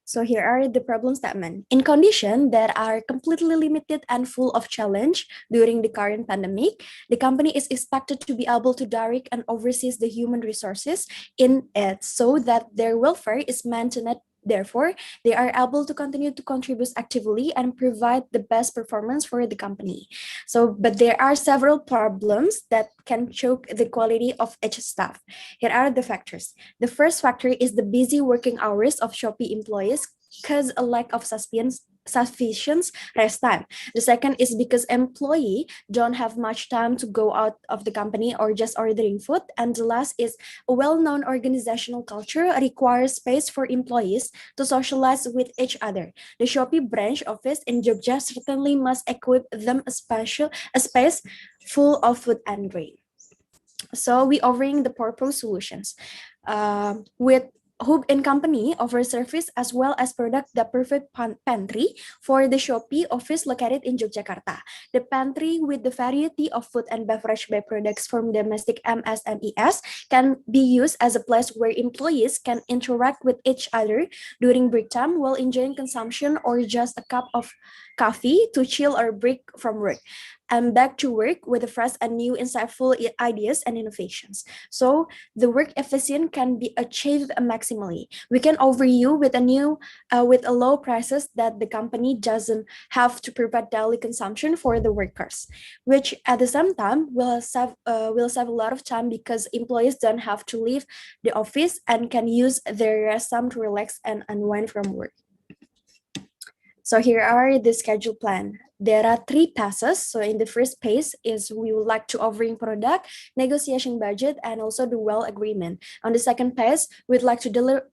So here are the problem statement. In conditions that are completely limited and full of challenge during the current pandemic, the company is expected to be able to direct and oversee the human resources in it so that their welfare is maintained. Therefore, they are able to continue to contribute actively and provide the best performance for the company. But there are several problems that can choke the quality of each staff. Here are the factors. The first factor is the busy working hours of Shopee employees cause a lack of sufficient rest time. The second is because employee don't have much time to go out of the company or just ordering food. And the last is a well-known organizational culture requires space for employees to socialize with each other. The Shopee branch office in Jogja certainly must equip them a space full of food and drink. So we offering the purpose solutions with Hope in Company offers service as well as product the perfect pantry for the Shopee office located in Yogyakarta. The pantry with the variety of food and beverage byproducts from domestic MSMEs can be used as a place where employees can interact with each other during break time while enjoying consumption or just a cup of coffee to chill or break from work. I'm back to work with fresh and new insightful ideas and innovations. So the work efficient can be achieved maximally. We can offer you with a low prices that the company doesn't have to provide daily consumption for the workers, which at the same time will save a lot of time because employees don't have to leave the office and can use their rest time to relax and unwind from work. So here are the schedule plan. There are 3 passes. So in the first phase is we would like to offering product, negotiation budget, and also the well agreement. On the second phase, we'd like to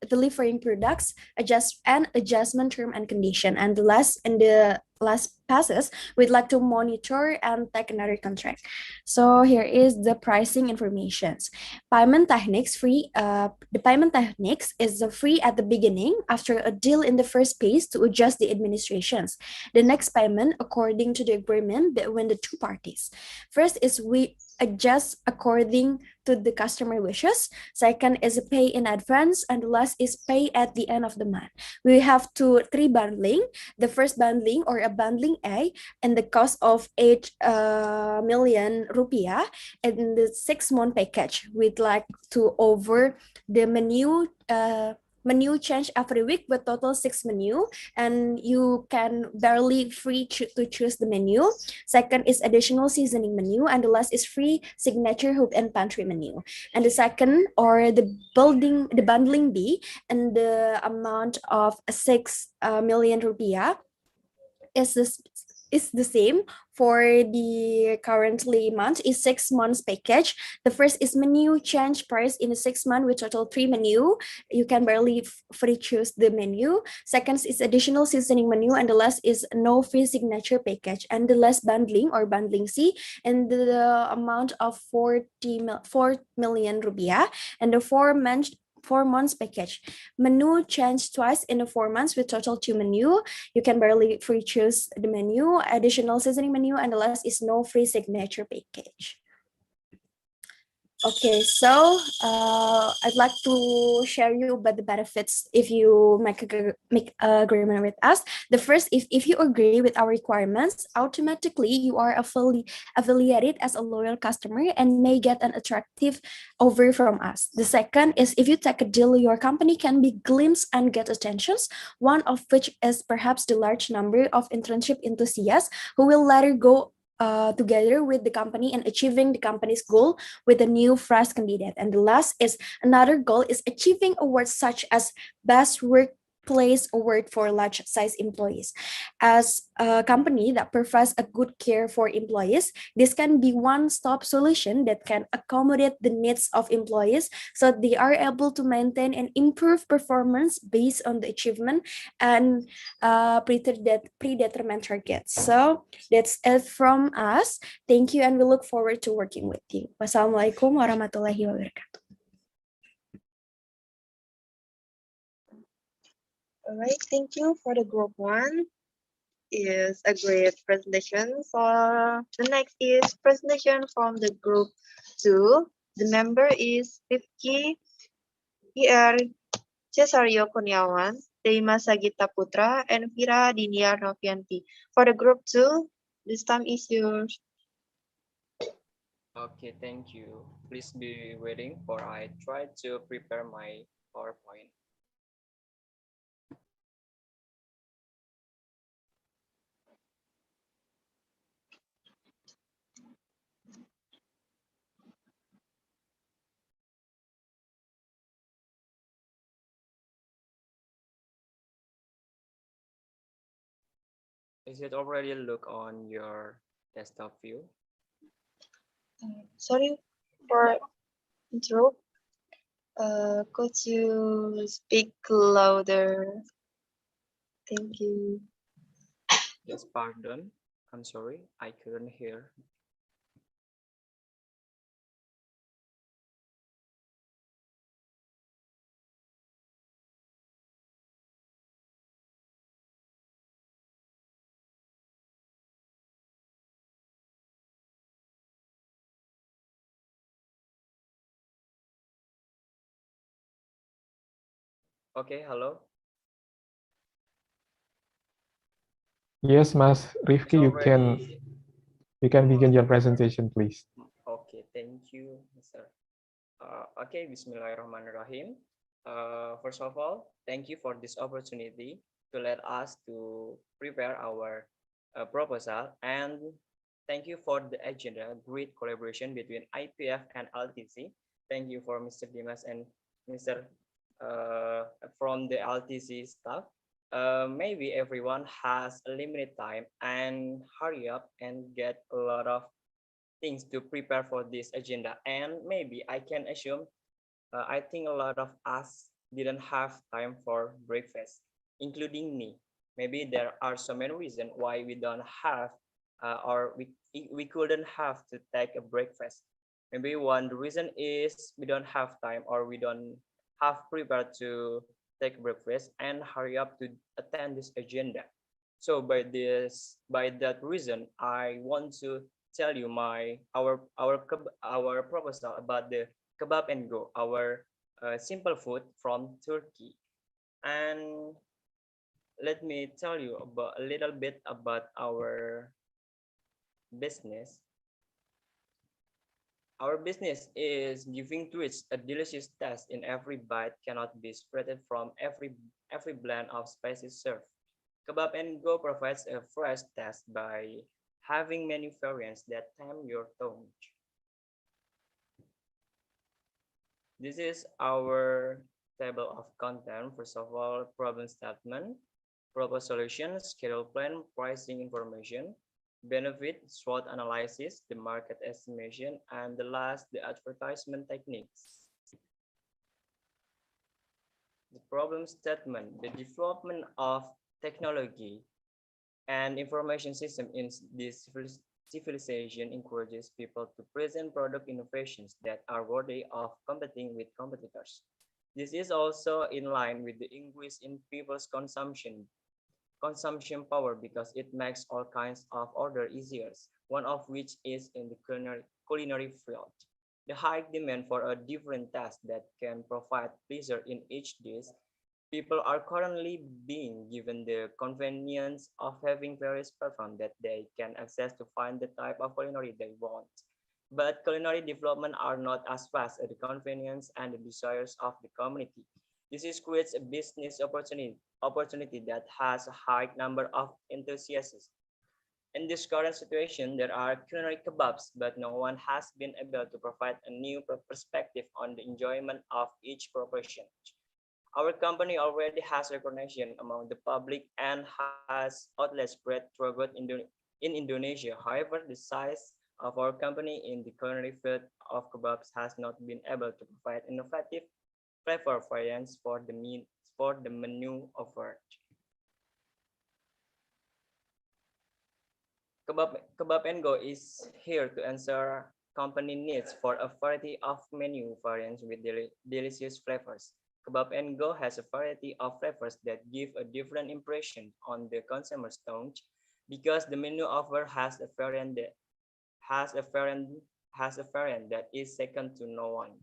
delivering products, adjustment term and condition. And the last passes, we'd like to monitor and take another contract. So here is the pricing informations. Payment techniques free. The payment techniques is free at the beginning after a deal in the first phase to adjust the administrations. The next payment according to the agreement between the 2 parties. First is we adjust according to the customer wishes. Second is pay in advance, and the last is pay at the end of the month. We have 3 bundling. The first bundling or a bundling A and the cost of 8 million rupiah and the 6-month package. We'd like to offer the menu change every week with total 6 menu, and you can barely free to choose the menu. Second is additional seasoning menu, and the last is free signature Hope and Pantry menu. And the second or the bundling B and the amount of 6 million rupiah is the same for the currently month is 6 months package. The first is menu change price in the 6 month with total 3 menu. You can barely free choose the menu. Second is additional seasoning menu, and the last is no free signature package. And the last bundling or bundling C and the amount of 4 million rupiah and the 4 months package. Menu change twice in the 4 months with total 2 menu. You can barely free choose the menu, additional seasoning menu, and the last is no free signature package. Okay, so I'd like to share you about the benefits if you make agreement with us. The first, if you agree with our requirements, automatically you are affiliated as a loyal customer and may get an attractive offer from us. The second is if you take a deal, your company can be glimpsed and get attentions, one of which is perhaps the large number of internship enthusiasts who will later go together with the company and achieving the company's goal with a new fresh candidate. And the last is another goal is achieving awards such as Best Workplace Award for large size employees. As a company that provides a good care for employees, this can be one-stop solution that can accommodate the needs of employees so they are able to maintain and improve performance based on the achievement and predetermined targets. So that's it from us. Thank you, and we look forward to working with you. Wassalamualaikum warahmatullahi wabarakatuh. All right, thank you for the group one. Is a great presentation. So the next is presentation from the group two. The member is Rifki Ir Cesario Kurniawan, Deima Sagita Putra, and Vira Dinia Novianti. For the group two, this time is yours. Okay, thank you. Please be waiting for I try to prepare my PowerPoint. Is it already look on your desktop view? Sorry for intro. Could you speak louder? Thank you. Yes, pardon. I'm sorry, I couldn't hear. Okay, hello. Yes, Mas Rifki, you can begin your presentation, please. Okay, thank you, Mr. Okay, Bismillahirrahmanirrahim. First of all, thank you for this opportunity to let us to prepare our proposal, and thank you for the agenda, great collaboration between IPF and LTC. Thank you for Mr. Dimas and Mr. From the LTC staff. Maybe everyone has a limited time and hurry up and get a lot of things to prepare for this agenda, and maybe I can assume I think a lot of us didn't have time for breakfast, including me. Maybe there are so many reasons why we don't have or we couldn't have to take a breakfast. Maybe one reason is we don't have time or we don't have prepared to take breakfast and hurry up to attend this agenda. So by that reason, I want to tell you our proposal about the kebab and go, our simple food from Turkey. And let me tell you about a little bit about our business. Our business is giving treats a delicious taste in every bite cannot be separated from every blend of spices served. Kebab and Go provides a fresh taste by having many variants that tame your tongue. This is our table of content. First of all, problem statement, proposed solution, schedule plan, pricing information, benefit, SWOT analysis, the market estimation, and the last, the advertisement techniques. The problem statement, the development of technology and information system in this civilization encourages people to present product innovations that are worthy of competing with competitors. This is also in line with the increase in people's consumption power because it makes all kinds of order easier, one of which is in the culinary field. The high demand for a different task that can provide pleasure in each dish. People are currently being given the convenience of having various platforms that they can access to find the type of culinary they want. But culinary development are not as fast as the convenience and the desires of the community. This is creates a business opportunity that has a high number of enthusiasts. In this current situation, there are culinary kebabs, but no one has been able to provide a new perspective on the enjoyment of each preparation. Our company already has recognition among the public and has outlets spread throughout in Indonesia. However, the size of our company in the culinary field of kebabs has not been able to provide innovative flavor variants for the menu offered. Kebab and Go is here to answer company needs for a variety of menu variants with delicious flavors. Kebab and Go has a variety of flavors that give a different impression on the consumer's tongue because the menu offer has a variant that is second to no one.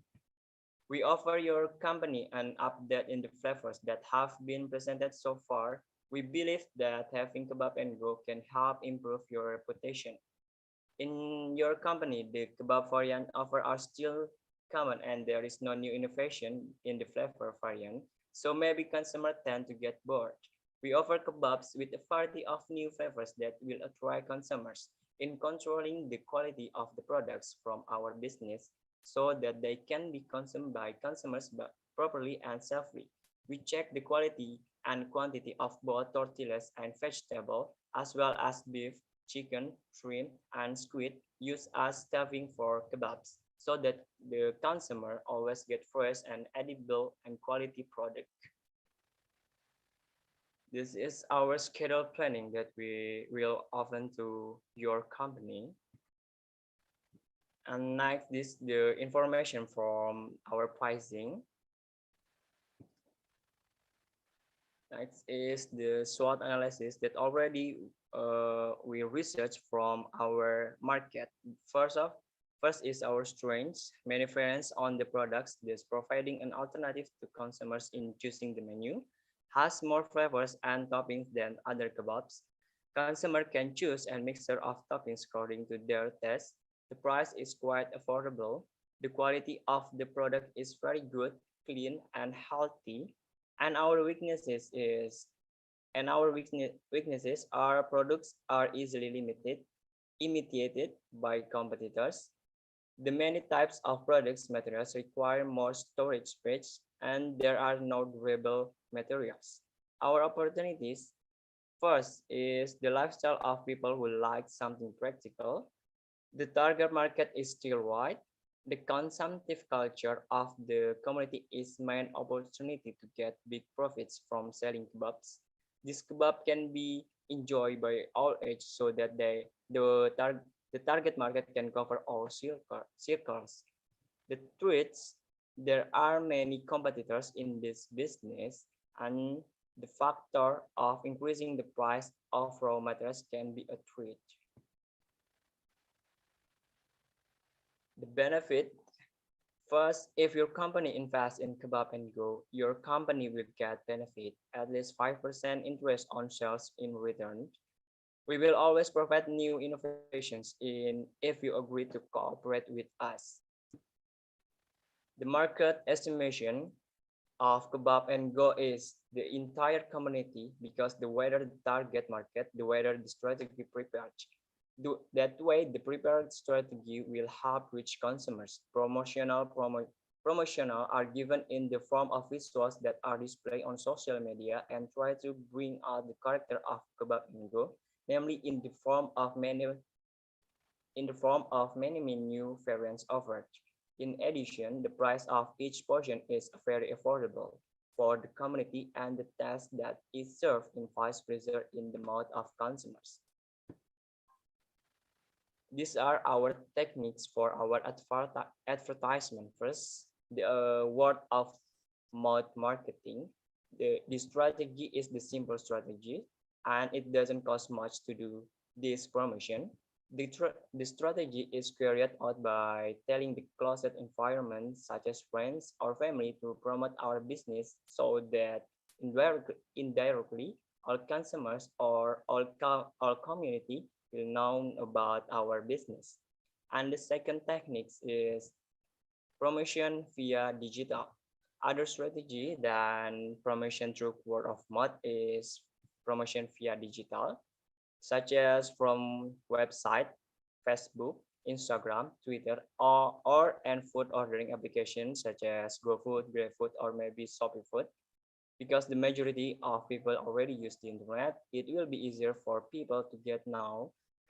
We offer your company an update in the flavors that have been presented so far. We believe that having Kebab and Go can help improve your reputation. In your company, the kebab variant offer are still common and there is no new innovation in the flavor variant, so maybe consumers tend to get bored. We offer kebabs with a variety of new flavors that will attract consumers in controlling the quality of the products from our business so that they can be consumed by consumers properly and safely. We check the quality and quantity of both tortillas and vegetables, as well as beef, chicken, shrimp, and squid used as stuffing for kebabs, so that the consumer always get fresh and edible and quality product. This is our schedule planning that we will offer to your company. And next is the information from our pricing. Next is the SWOT analysis that already we research from our market. First is our strengths, many variants on the products that's providing an alternative to consumers in choosing the menu, has more flavors and toppings than other kebabs. Consumer can choose a mixture of toppings according to their taste. The price is quite affordable. The quality of the product is very good, clean, and healthy. And our weaknesses our products are easily imitated by competitors. The many types of products materials require more storage space and there are no durable materials. Our opportunities first is the lifestyle of people who like something practical. The target market is still wide. The consumptive culture of the community is main opportunity to get big profits from selling kebabs. This kebab can be enjoyed by all ages so that the target market can cover all circles. The truth, there are many competitors in this business and the factor of increasing the price of raw materials can be a threat. The benefit, first, if your company invests in Kebab and Go, your company will get benefit, at least 5% interest on sales in return. We will always provide new innovations if you agree to cooperate with us. The market estimation of Kebab and Go is the entire community because the wider the target market, the wider the strategy prepared. That way, the prepared strategy will help reach consumers. Promotional are given in the form of visuals that are displayed on social media and try to bring out the character of Kebab and Go, namely in the form of many menu variants offered. In addition, the price of each portion is very affordable for the community and the taste that is served in vice pleasure in the mouth of consumers. These are our techniques for our advertisement. First, the word of mouth marketing. The strategy is the simple strategy and it doesn't cost much to do this promotion. The strategy is carried out by telling the closet environment, such as friends or family, to promote our business so that indirectly all consumers or all community will know about our business. And the second technique is promotion via digital. Other strategy than promotion through word of mouth is promotion via digital, such as from website, Facebook, Instagram, Twitter, or food ordering applications such as GoFood, GrabFood, or maybe Shopee Food. Because the majority of people already use the internet, it will be easier for people to get now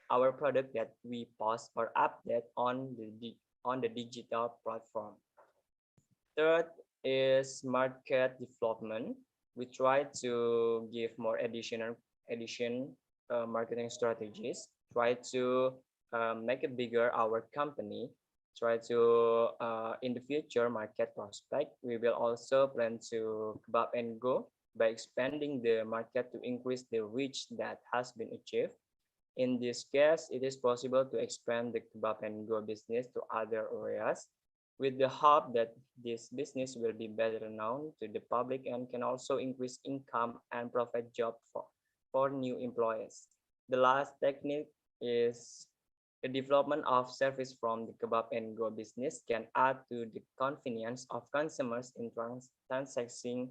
our product that we post or update on the digital platform. Third is market development. We try to give more marketing strategies, try to make it bigger our company, try to in the future market prospect. We will also plan to kebab and go by expanding the market to increase the reach that has been achieved. In this case, it is possible to expand the kebab and go business to other areas with the hope that this business will be better known to the public and can also increase income and provide job for new employees. The last technique is the development of service from the kebab and go business can add to the convenience of consumers in transacting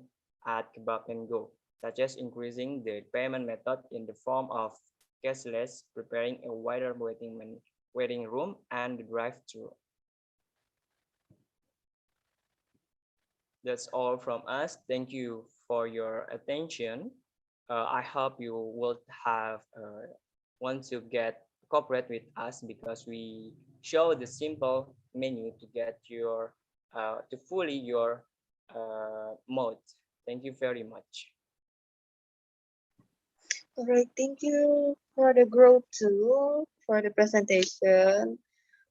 at kebab and go, such as increasing the payment method in the form of cashless, preparing a wider waiting room and the drive-thru. That's all from us. Thank you for your attention. I hope you will have want to cooperate with us because we show the simple menu to get your to fully your mode. Thank you very much. All right, thank you for the group 2 for the presentation.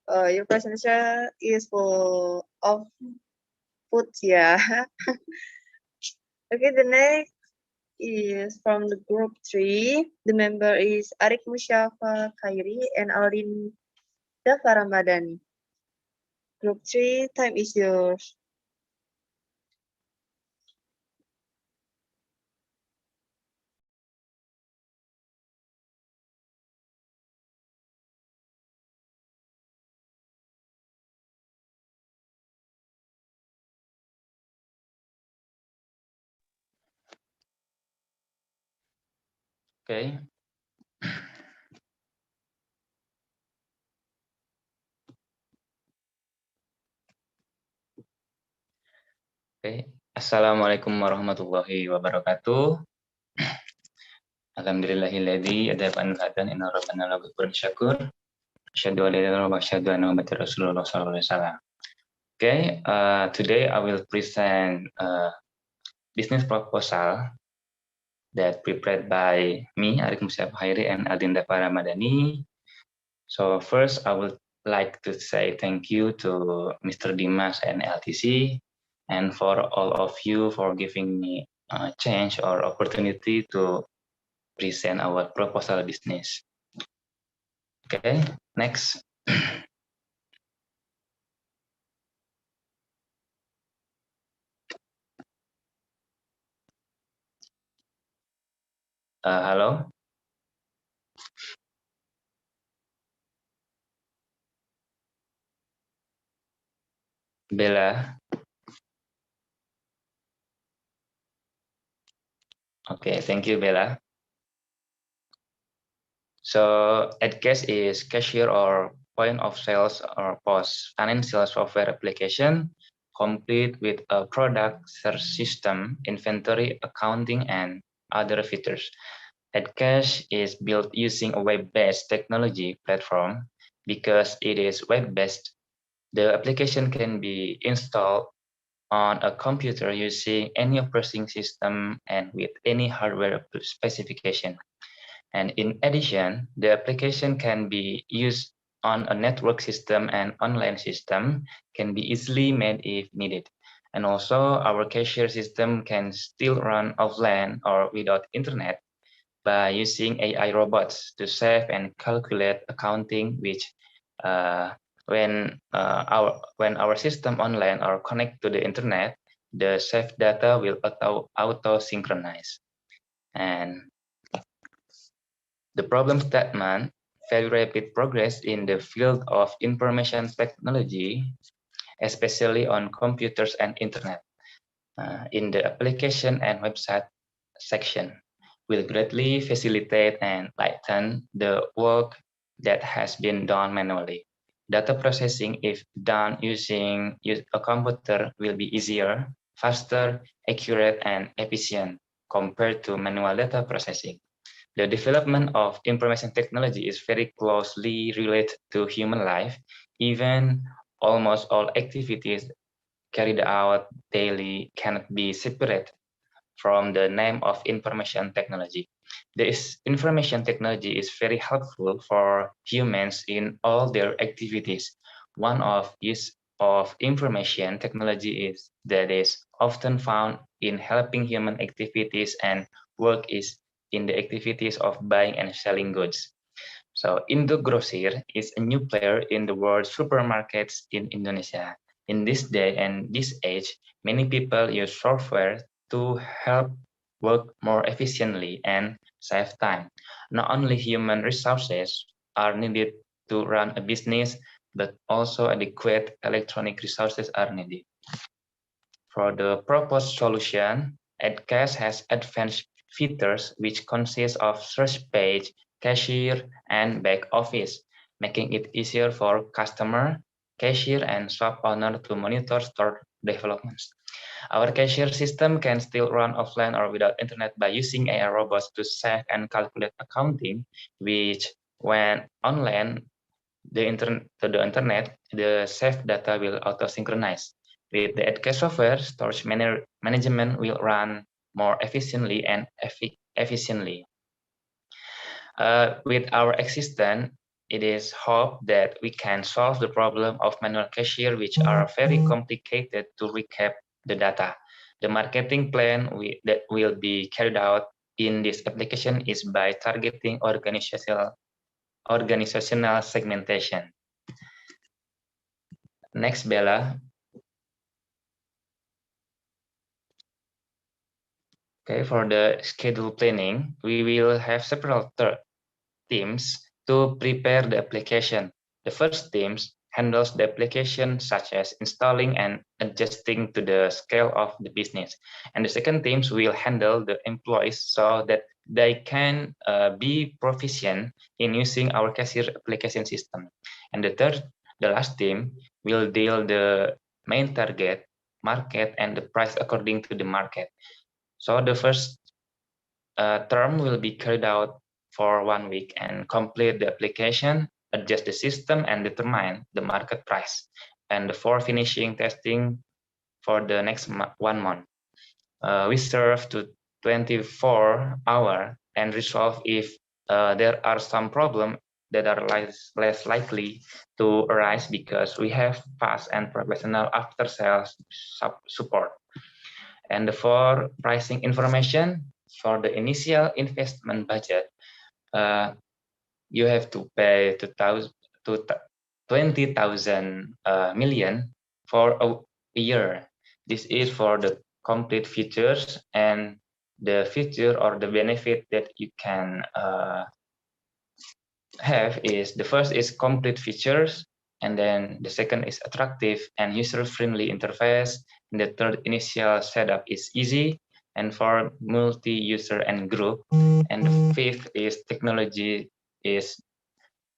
Your presentation is full of food, yeah. Okay, the next is from the group 3. The member is Arik Musyafa Khairi and Aldin Dafa Ramadhani. Group 3, time is yours. Okay. Okay. Assalamualaikum warahmatullahi wabarakatuh. Alhamdulillahilladzi adabana hadan inna rabbana la ghafurun syakur. Asyhadu an la ilaha illallah wa asyhadu anna muhammadar rasulullah sallallahu alaihi wasallam. Okay, today I will present a business proposal that prepared by me, Arik Musyafa Khairi and Aldin Dafa Ramadhani. So first, I would like to say thank you to Mr. Dimas and LTC, and for all of you for giving me a chance or opportunity to present our proposal business. Okay, next. Hello. Bella. Okay, thank you, Bella. So AdCash is cashier or point of sales or POS financial software application complete with a product, search system, inventory, accounting, and other features. AdCash is built using a web-based technology platform. Because it is web-based, the application can be installed on a computer using any operating system and with any hardware specification. And in addition, the application can be used on a network system and online system, can be easily made if needed. And also our cashier system can still run offline or without internet. by using AI robots to save and calculate accounting, which when our system online or connect to the internet, the saved data will auto synchronize. And the problem statement: very rapid progress in the field of information technology, especially on computers and internet, in the application and website section, will greatly facilitate and lighten the work that has been done manually. Data processing, if done using a computer, will be easier, faster, accurate, and efficient compared to manual data processing. The development of information technology is very closely related to human life. Even almost all activities carried out daily cannot be separated from the name of information technology. This information technology is very helpful for humans in all their activities. One of use of information technology is that is often found in helping human activities and work is in the activities of buying and selling goods. So Indo Grocer is a new player in the world supermarkets in Indonesia. In this day and this age, many people use software to help work more efficiently and save time. Not only human resources are needed to run a business, but also adequate electronic resources are needed. For the proposed solution, AdCash has advanced features which consist of search page, cashier, and back office, making it easier for customer, cashier, and shop owner to monitor store developments. Our cashier system can still run offline or without internet by using AI robots to save and calculate accounting, which when online to the internet, the saved data will auto-synchronize. With the AdCash software, storage management will run more efficiently and efficiently. With our existence, it is hoped that we can solve the problem of manual cashier, which are very complicated to recap the data. The marketing plan that will be carried out in this application is by targeting organizational segmentation. Next, Bella. Okay, for the schedule planning, we will have several teams to prepare the application. The first team handles the application, such as installing and adjusting to the scale of the business. And the second teams will handle the employees so that they can be proficient in using our cashier application system. And the last team will deal the main target market and the price according to the market. So the first term will be carried out for 1 week and complete the application, adjust the system, and determine the market price. And before finishing testing for the next 1 month, we serve to 24 hours and resolve if there are some problems that are less likely to arise because we have fast and professional after-sales support. And for pricing information, for the initial investment budget, you have to pay 20,000 million for a year. This is for the complete features, and the feature or the benefit that you can have is the first is complete features, and then the second is attractive and user-friendly interface, and the third initial setup is easy and for multi-user and group, and the fifth is technology is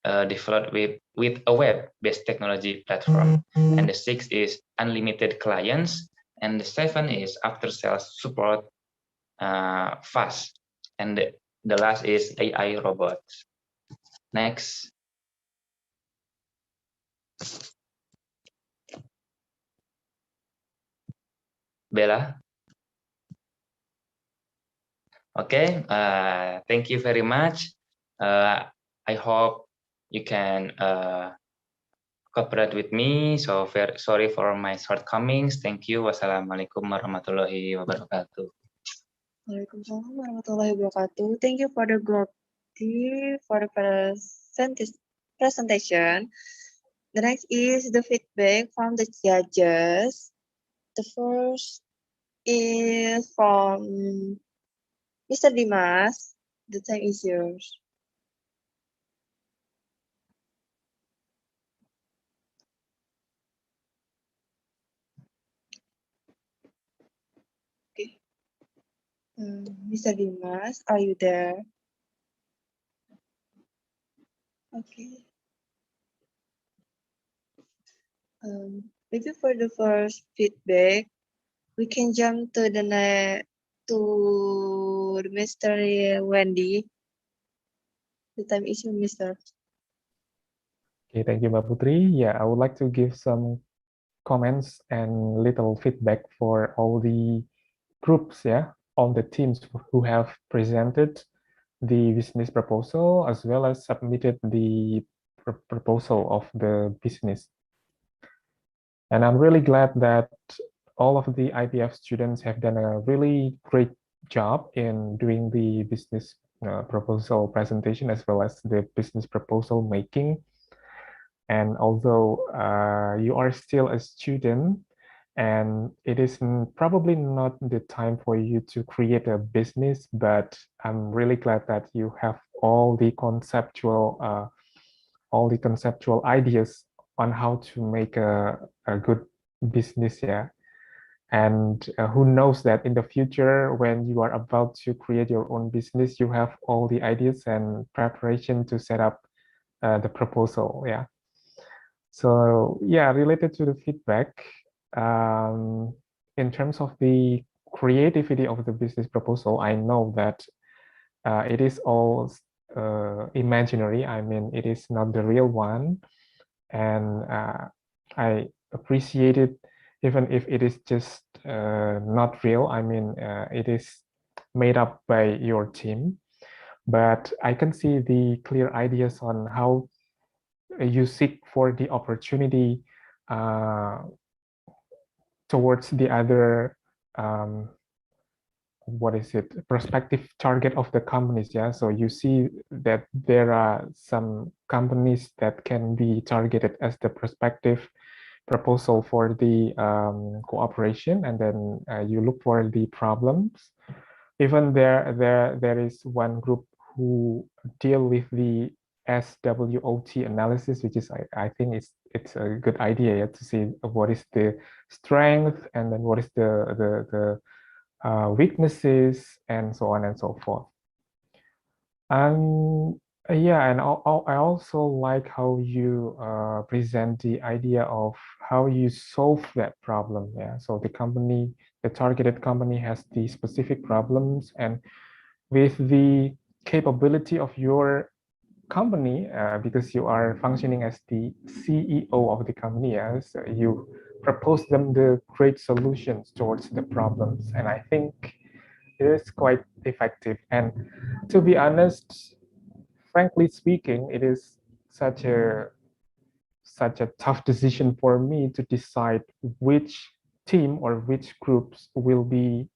developed with a web-based technology platform, and the sixth is unlimited clients, and the seventh is after-sales support fast, and the last is AI robots. Next. Bella. Okay, thank you very much. I hope you can cooperate with me. So very sorry for my shortcomings. Thank you. Wassalamualaikum warahmatullahi wabarakatuh. Waalaikumsalam warahmatullahi wabarakatuh. Thank you for the presentation. The next is the feedback from the judges. The first is from Mr. Dimas. The time is yours. Okay. Mr. Dimas, are you there? Okay. Maybe for the first feedback, we can jump to the Mr. Wendy. The time is yours, Mr. Okay, thank you, Mbak Putri. Yeah, I would like to give some comments and little feedback for all the groups, yeah, all the teams who have presented the business proposal as well as submitted the proposal of the business. And I'm really glad that all of the IPF students have done a really great job in doing the business proposal presentation as well as the business proposal making. And although you are still a student and it is probably not the time for you to create a business, but I'm really glad that you have all the conceptual ideas on how to make a good business, yeah. And who knows that in the future, when you are about to create your own business, you have all the ideas and preparation to set up the proposal, yeah. So yeah, related to the feedback, in terms of the creativity of the business proposal, I know that it is all imaginary. I mean, it is not the real one. And I appreciate it, even if it is just not real. I mean, it is made up by your team. But I can see the clear ideas on how you seek for the opportunity towards the other prospective target of the companies. Yeah, so you see that there are some companies that can be targeted as the prospective proposal for the cooperation, and then you look for the problems. Even there is one group who deal with the SWOT analysis, which is I think it's a good idea to see what is the strength and then what is the weaknesses and so on and so forth. And yeah, and I also like how you present the idea of how you solve that problem. Yeah, so the targeted company has the specific problems, and with the capability of your company, because you are functioning as the CEO of the company, yeah, so you propose them the great solutions towards the problems, and I think it is quite effective. And to be honest, frankly speaking, it is such a tough decision for me to decide which team or which groups will be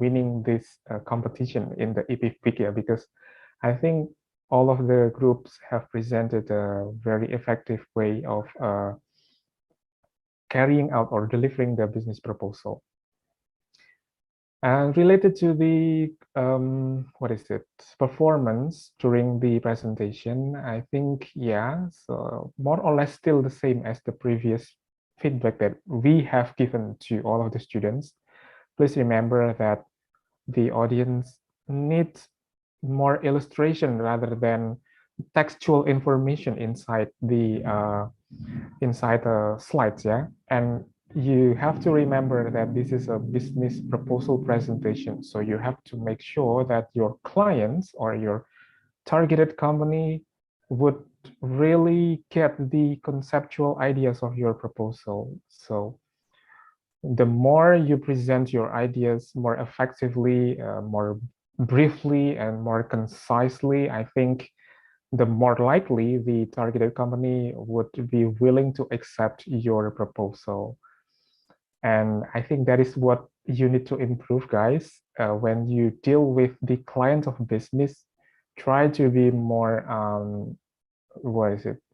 winning this competition in the IPIEF, because I think all of the groups have presented a very effective way of carrying out or delivering their business proposal. And related to the performance during the presentation, I think, yeah, so more or less still the same as the previous feedback that we have given to all of the students. Please remember that the audience needs more illustration rather than textual information inside the slides, yeah. And you have to remember that this is a business proposal presentation, so you have to make sure that your clients or your targeted company would really get the conceptual ideas of your proposal. So the more you present your ideas more effectively, more briefly and more concisely, I think the more likely the targeted company would be willing to accept your proposal. And I think that is what you need to improve, guys. When you deal with the client of business, try to be more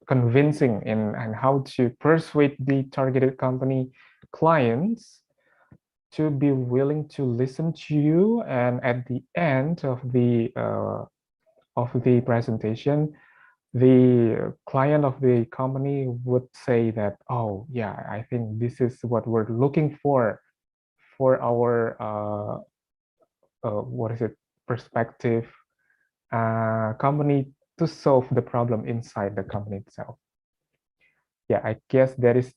convincing in and how to persuade the targeted company clients to be willing to listen to you, and at the end of the presentation, the client of the company would say that, oh yeah, I think this is what we're looking for our perspective company to solve the problem inside the company itself. Yeah, I guess that is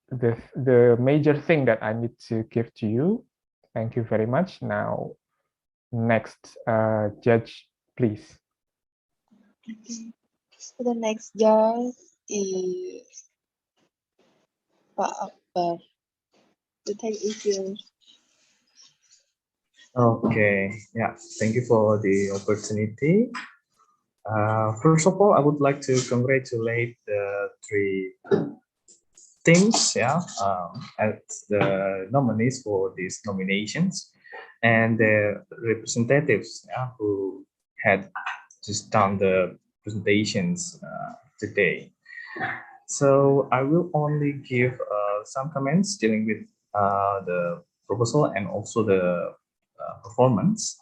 the major thing that I need to give to you. Thank you very much. Now, next judge, please. Okay. So the next judge is Pak Akbar. The time is yours. Okay, yeah, thank you for the opportunity. First of all, I would like to congratulate the three teams, as the nominees for these nominations, and the representatives, who had just done the presentations today. So I will only give some comments dealing with the proposal and also the performance.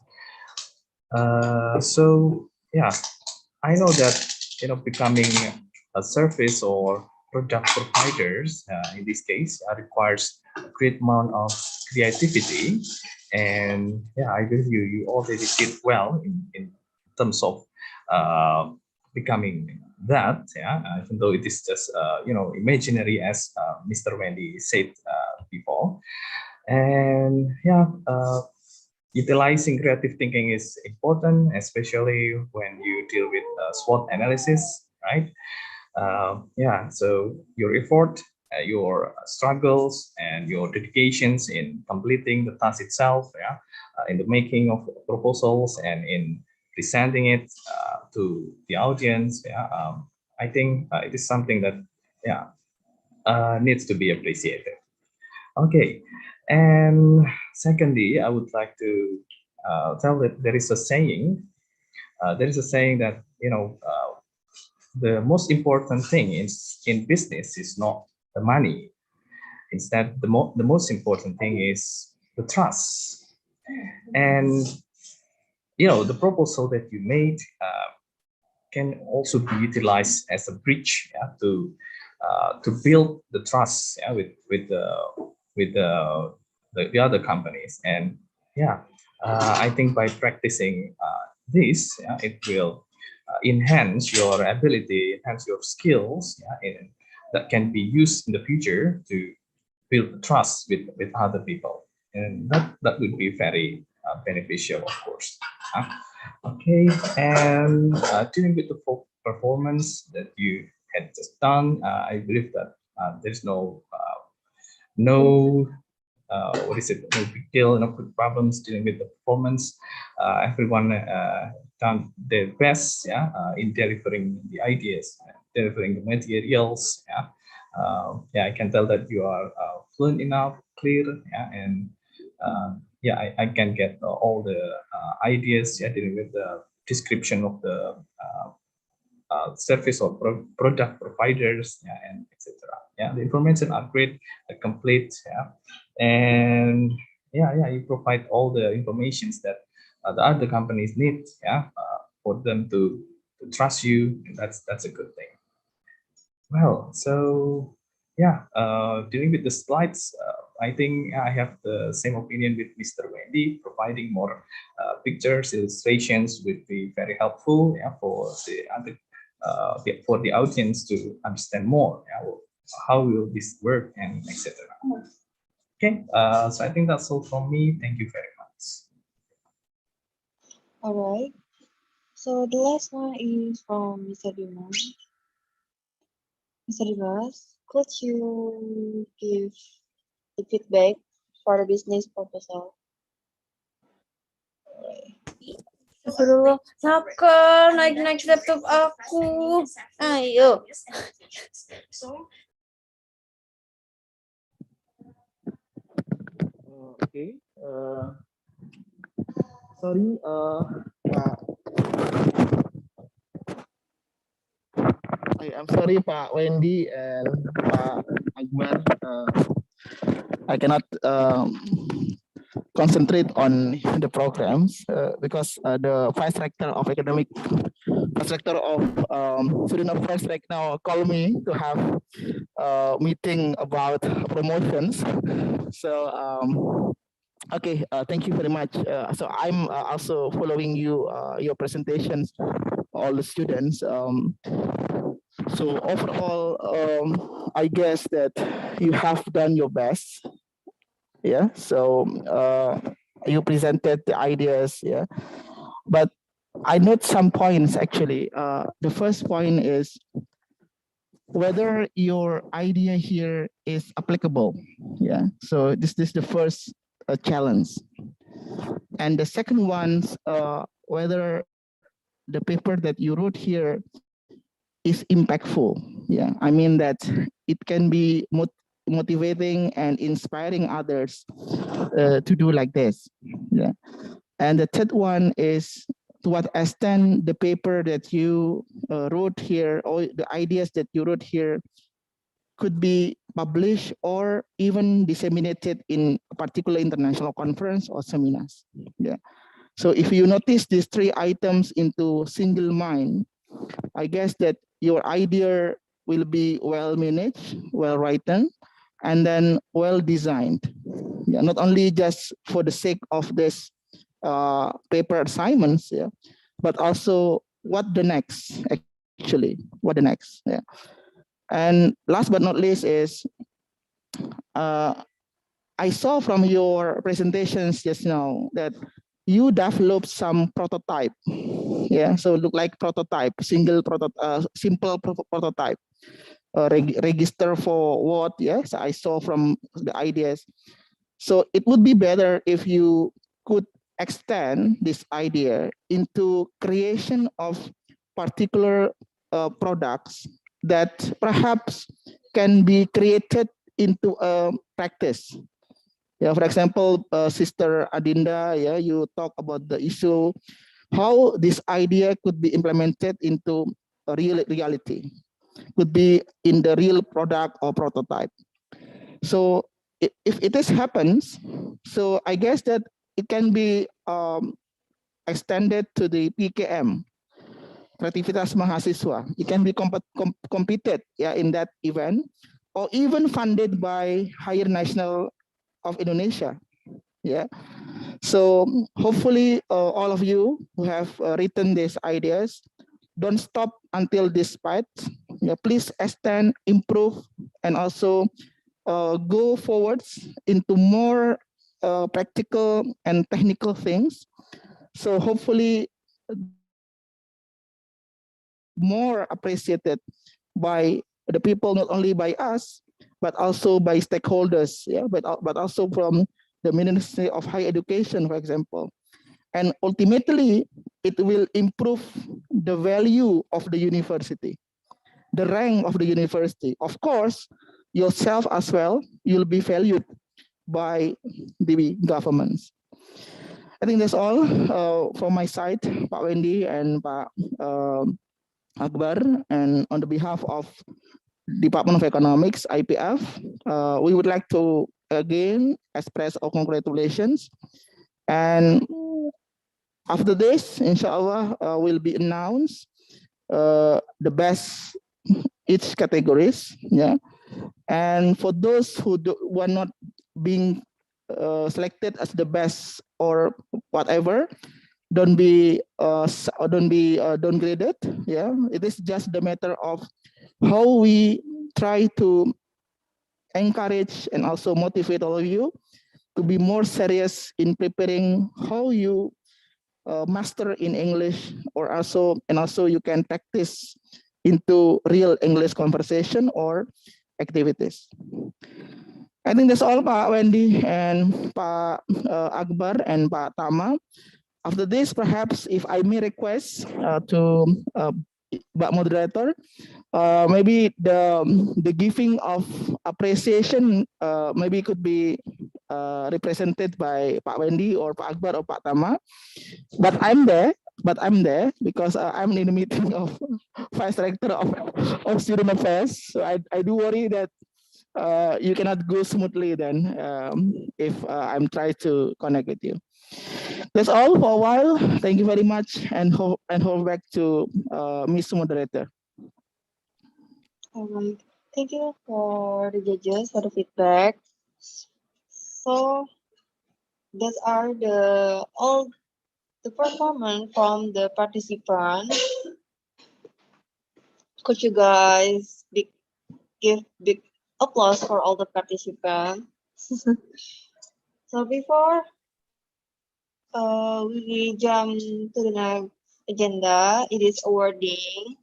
So yeah, I know that becoming a service or product providers in this case requires a great amount of creativity, and yeah, I believe you already did well in terms of becoming that, even though it is just imaginary, as Mr. Wendy said before. And yeah, utilizing creative thinking is important, especially when you deal with SWOT analysis, right? Yeah, so your effort, your struggles, and your dedications in completing the task itself, in the making of proposals and in presenting it to the audience, I think it is something that needs to be appreciated. Okay, and secondly, I would like to tell that there is a saying. That the most important thing in business is not the money. Instead, the most important thing is the trust. And the proposal that you made can also be utilized as a bridge to build the trust with the other companies. And I think by practicing this, it will enhance your ability, enhance your skills, and that can be used in the future to build trust with other people, and that would be very beneficial, of course. Okay, and dealing with the performance that you had just done, I believe that there's no no big deal, no big problems dealing with the performance. Everyone done their best, in delivering the ideas, delivering the materials. I can tell that you are fluent enough, clear, and I can get all the ideas, dealing with the description of the service or product providers, and etc. The information are great, complete, and you provide all the informations that the other companies need, for them to trust you. That's a good thing. Well, so dealing with the slides, I think I have the same opinion with Mr. Wendy. Providing more pictures, illustrations would be very helpful, for the other for the audience to understand more, how will this work, and etc. Okay, so I think that's all from me. Thank you very much. All right. So the last one is from Mr. Dimas. Mr. Dimas, could you give the feedback for the business proposal? Astagfirullah, nakal, naik laptop aku. Ayo. Okay, sorry, I'm sorry, Pak Wendy and Pak Akbar. I cannot concentrate on the programs because the vice rector of academic, vice rector of student affairs right now call me to have a meeting about promotions. So okay, thank you very much. So I'm also following your presentations, all the students. So overall, I guess that you have done your best. Yeah. So you presented the ideas. Yeah. But I note some points actually. The first point is whether your idea here is applicable. Yeah. So this is the first challenge. And the second one, whether the paper that you wrote here is impactful. Yeah, I mean that it can be motivating and inspiring others to do like this. Yeah, and the third one is to what extent the paper that you wrote here or the ideas that you wrote here could be published or even disseminated in a particular international conference or seminars. Yeah. So if you notice these three items into single mind, I guess that your idea will be well managed, well written, and then well designed. Yeah, not only just for the sake of this paper assignments, yeah, but also what the next actually, what the next. Yeah. And last but not least is I saw from your presentations just now that you developed some prototype. Yeah, so look like prototype, simple prototype, register for what? Yes, I saw from the ideas. So it would be better if you could extend this idea into creation of particular products that perhaps can be created into a practice. Yeah, for example, Sister Adinda, yeah, you talk about the issue, how this idea could be implemented into a real reality, could be in the real product or prototype. So if it is happens, so I guess that it can be extended to the PKM, Kreativitas Mahasiswa. It can be competed, yeah, in that event, or even funded by Higher National of Indonesia. Yeah. So hopefully all of you who have written these ideas, don't stop until this part. Yeah, please extend, improve, and also go forwards into more practical and technical things. So hopefully more appreciated by the people, not only by us, but also by stakeholders, yeah, but also from the Ministry of Higher Education, for example. And ultimately, it will improve the value of the university, the rank of the university. Of course, yourself as well, you'll be valued by the governments. I think that's all from my side, Pak Wendy and Pak Akbar. And on the behalf of Department of Economics, IPIEF, we would like to again express our congratulations. And after this, inshallah, will be announced the best each categories. Yeah, and for those who are not being selected as the best or whatever, don't be downgraded. Yeah, it is just the matter of how we try to encourage and also motivate all of you to be more serious in preparing how you master in English, or also you can practice into real English conversation or activities. I think that's all, Pak Wendy and Pak Akbar and Pak Tama. After this, perhaps if I may request to Pak Moderator, maybe the giving of appreciation maybe could be represented by Pak Wendy or Pak Akbar or Pak Tama, but I'm there. Because I'm in the meeting of Vice Director of Student Affairs. So I do worry that you cannot go smoothly then if I'm trying to connect with you. That's all for a while. Thank you very much, and hold back to Miss Moderator. All right. Thank you for the judges for the feedback. So those are all the performance from the participants. Could you guys give big applause for all the participants? So before we jump to the next agenda, it is awarding.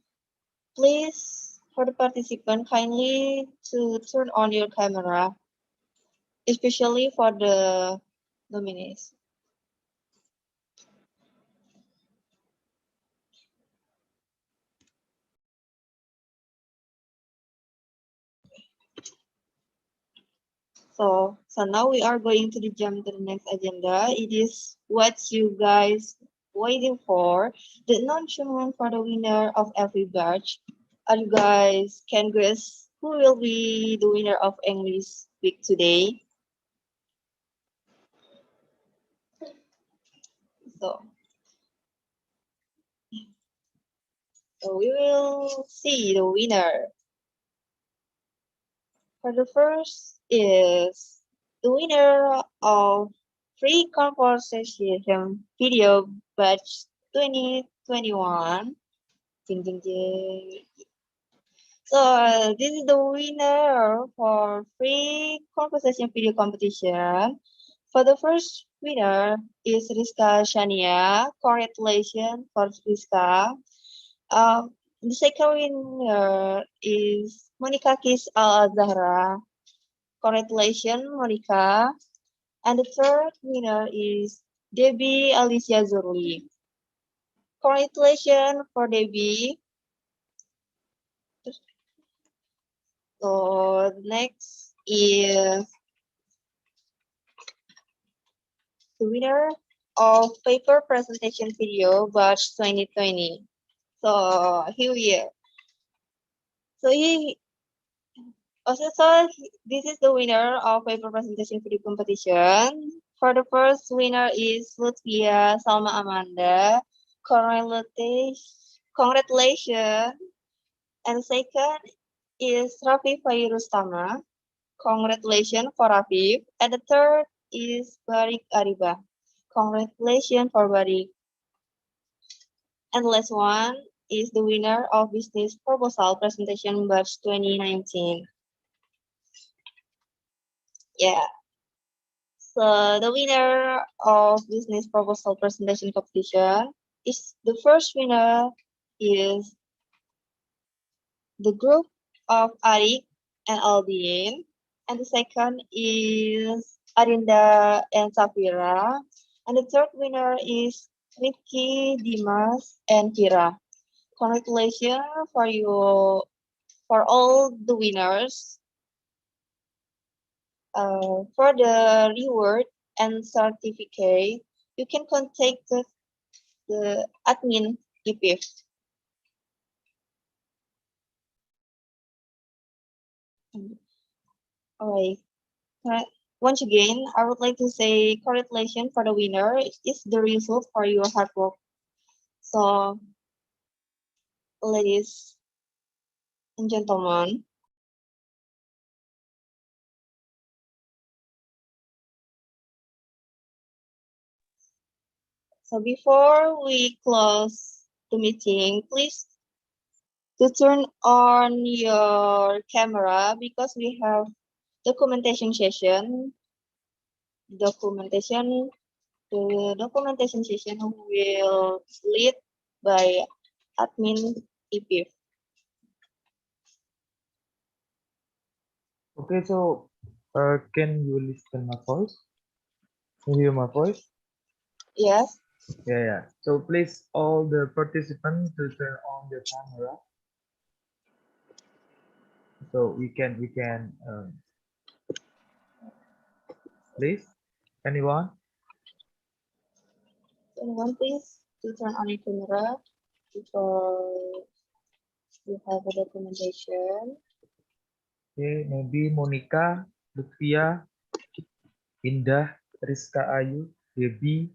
Please, for the participant, kindly to turn on your camera, especially for the nominees. So now we are going to jump to the next agenda. It is what you guys waiting for, the announcement for the winner of every batch. Are you guys can guess who will be the winner of English week today? So we will see the winner. For the first is the winner of free conversation video batch 2021. Ding, ding, ding. So this is the winner for free conversation video competition. For the first winner is Rizka Shania. Congratulations for Rizka. The second winner is Monica Kis Al-Zahra. Congratulations, Monica. And the third winner is Debbie Alicia Zurli. Congratulations for Debbie. So next is the winner of paper presentation video batch 2020. So here we are. So this is the winner of paper presentation video competition. For the first winner is Lutfia Salma Amanda. Congratulations. And second is Rafi Fairustama. Congratulations for Rafi. And the third is Barik Ariba. Congratulations for Barik. And the last one is the winner of business proposal presentation batch 2019. Yeah. So the winner of business proposal presentation competition is the first winner is the group of Arik and Aldin, and the second is Arinda and Safira, and the third winner is Rifki, Dimas, and Kira. Congratulations for you, for all the winners. For the reward and certificate, you can contact the admin IPIEF. All right. Once again, I would like to say congratulations for the winner. It's the result for your hard work. So, ladies and gentlemen, so before we close the meeting, please to turn on your camera because we have documentation session. The documentation session will lead by admin IPIEF. Okay, so can you listen my voice? Can you hear my voice? Yes. Yeah. So please, all the participants to turn on their camera, so we can please? Anyone? Anyone, please, to turn on your camera before you have a documentation. Okay, maybe Monica, Lutfia, Indah, Rizka Ayu, Debbie.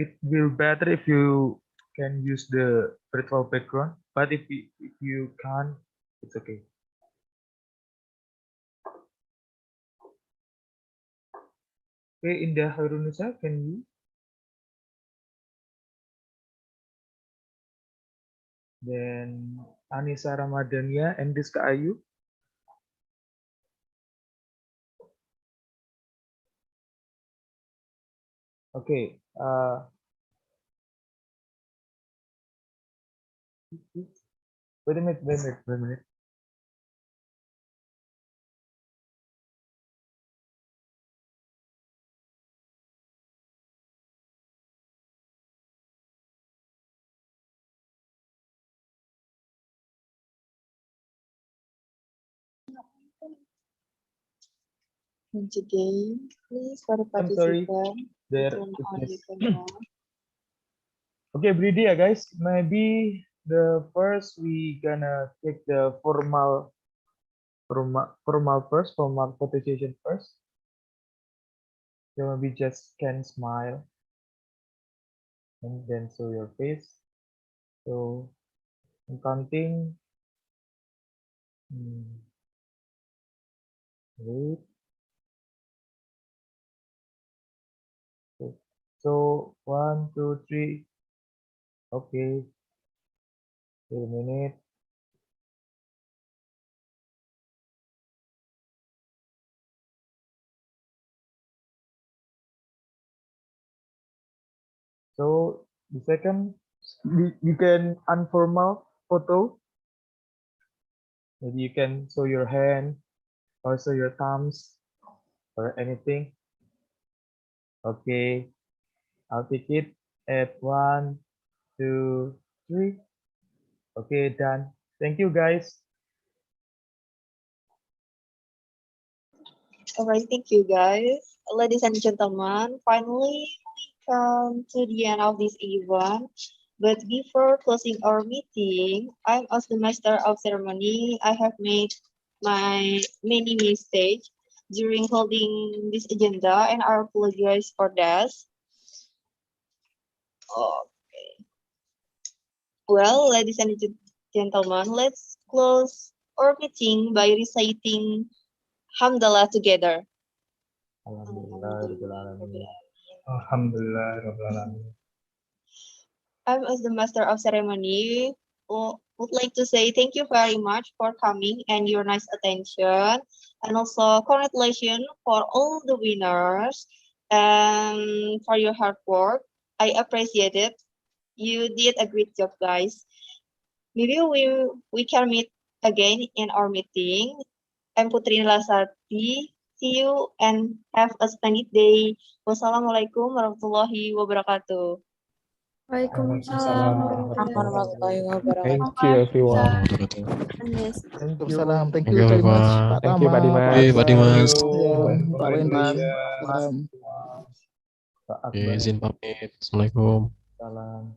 It will better if you can use the virtual background, but if you can't, it's okay. Okay, Indah Hairunisa, can you? Then Anissa Ramadhania and Rizka Ayu. Okay. Wait a minute. Once again, please, for the I'm sorry. participant, There turn it on your is. camera. Okay, Brady, guys. Maybe the first we gonna take the formal participation first. So maybe just can smile and then show your face. So I'm counting. Wait. So 1, 2, 3. Okay. Wait a minute. So the second, you can informal photo. Maybe you can show your hand or show your thumbs or anything. Okay, I'll take it at 1, 2, 3. Okay, done. Thank you, guys. All right, thank you, guys. Ladies and gentlemen, finally, we come to the end of this event. But before closing our meeting, I'm as the master of ceremony. I have made my many mistakes during holding this agenda, and I apologize for that. Okay. Well, ladies and gentlemen, let's close our meeting by reciting Hamdalah together. Alhamdulillah. I'm as the master of ceremony would like to say thank you very much for coming and your nice attention, and also congratulations for all the winners and for your hard work. I appreciate it. You did a great job, guys. Maybe we can meet again in our meeting. I'm Putri Lasarti. See you and have a splendid day. Wassalamualaikum warahmatullahi wabarakatuh. Waalaikumsalam Warahmatullahi wabarakatuh. Thank you, everyone. Waalaikumsalam. Thank Thank you you, very much, everyone. Pak Thank you, Pak Tama, Pak Dimas. Oke, Pak Dimas. Ya, Pak Wendy. Congratulations. Salam. Pak Oke, Akbar. izin pamit. Assalamualaikum. Salam.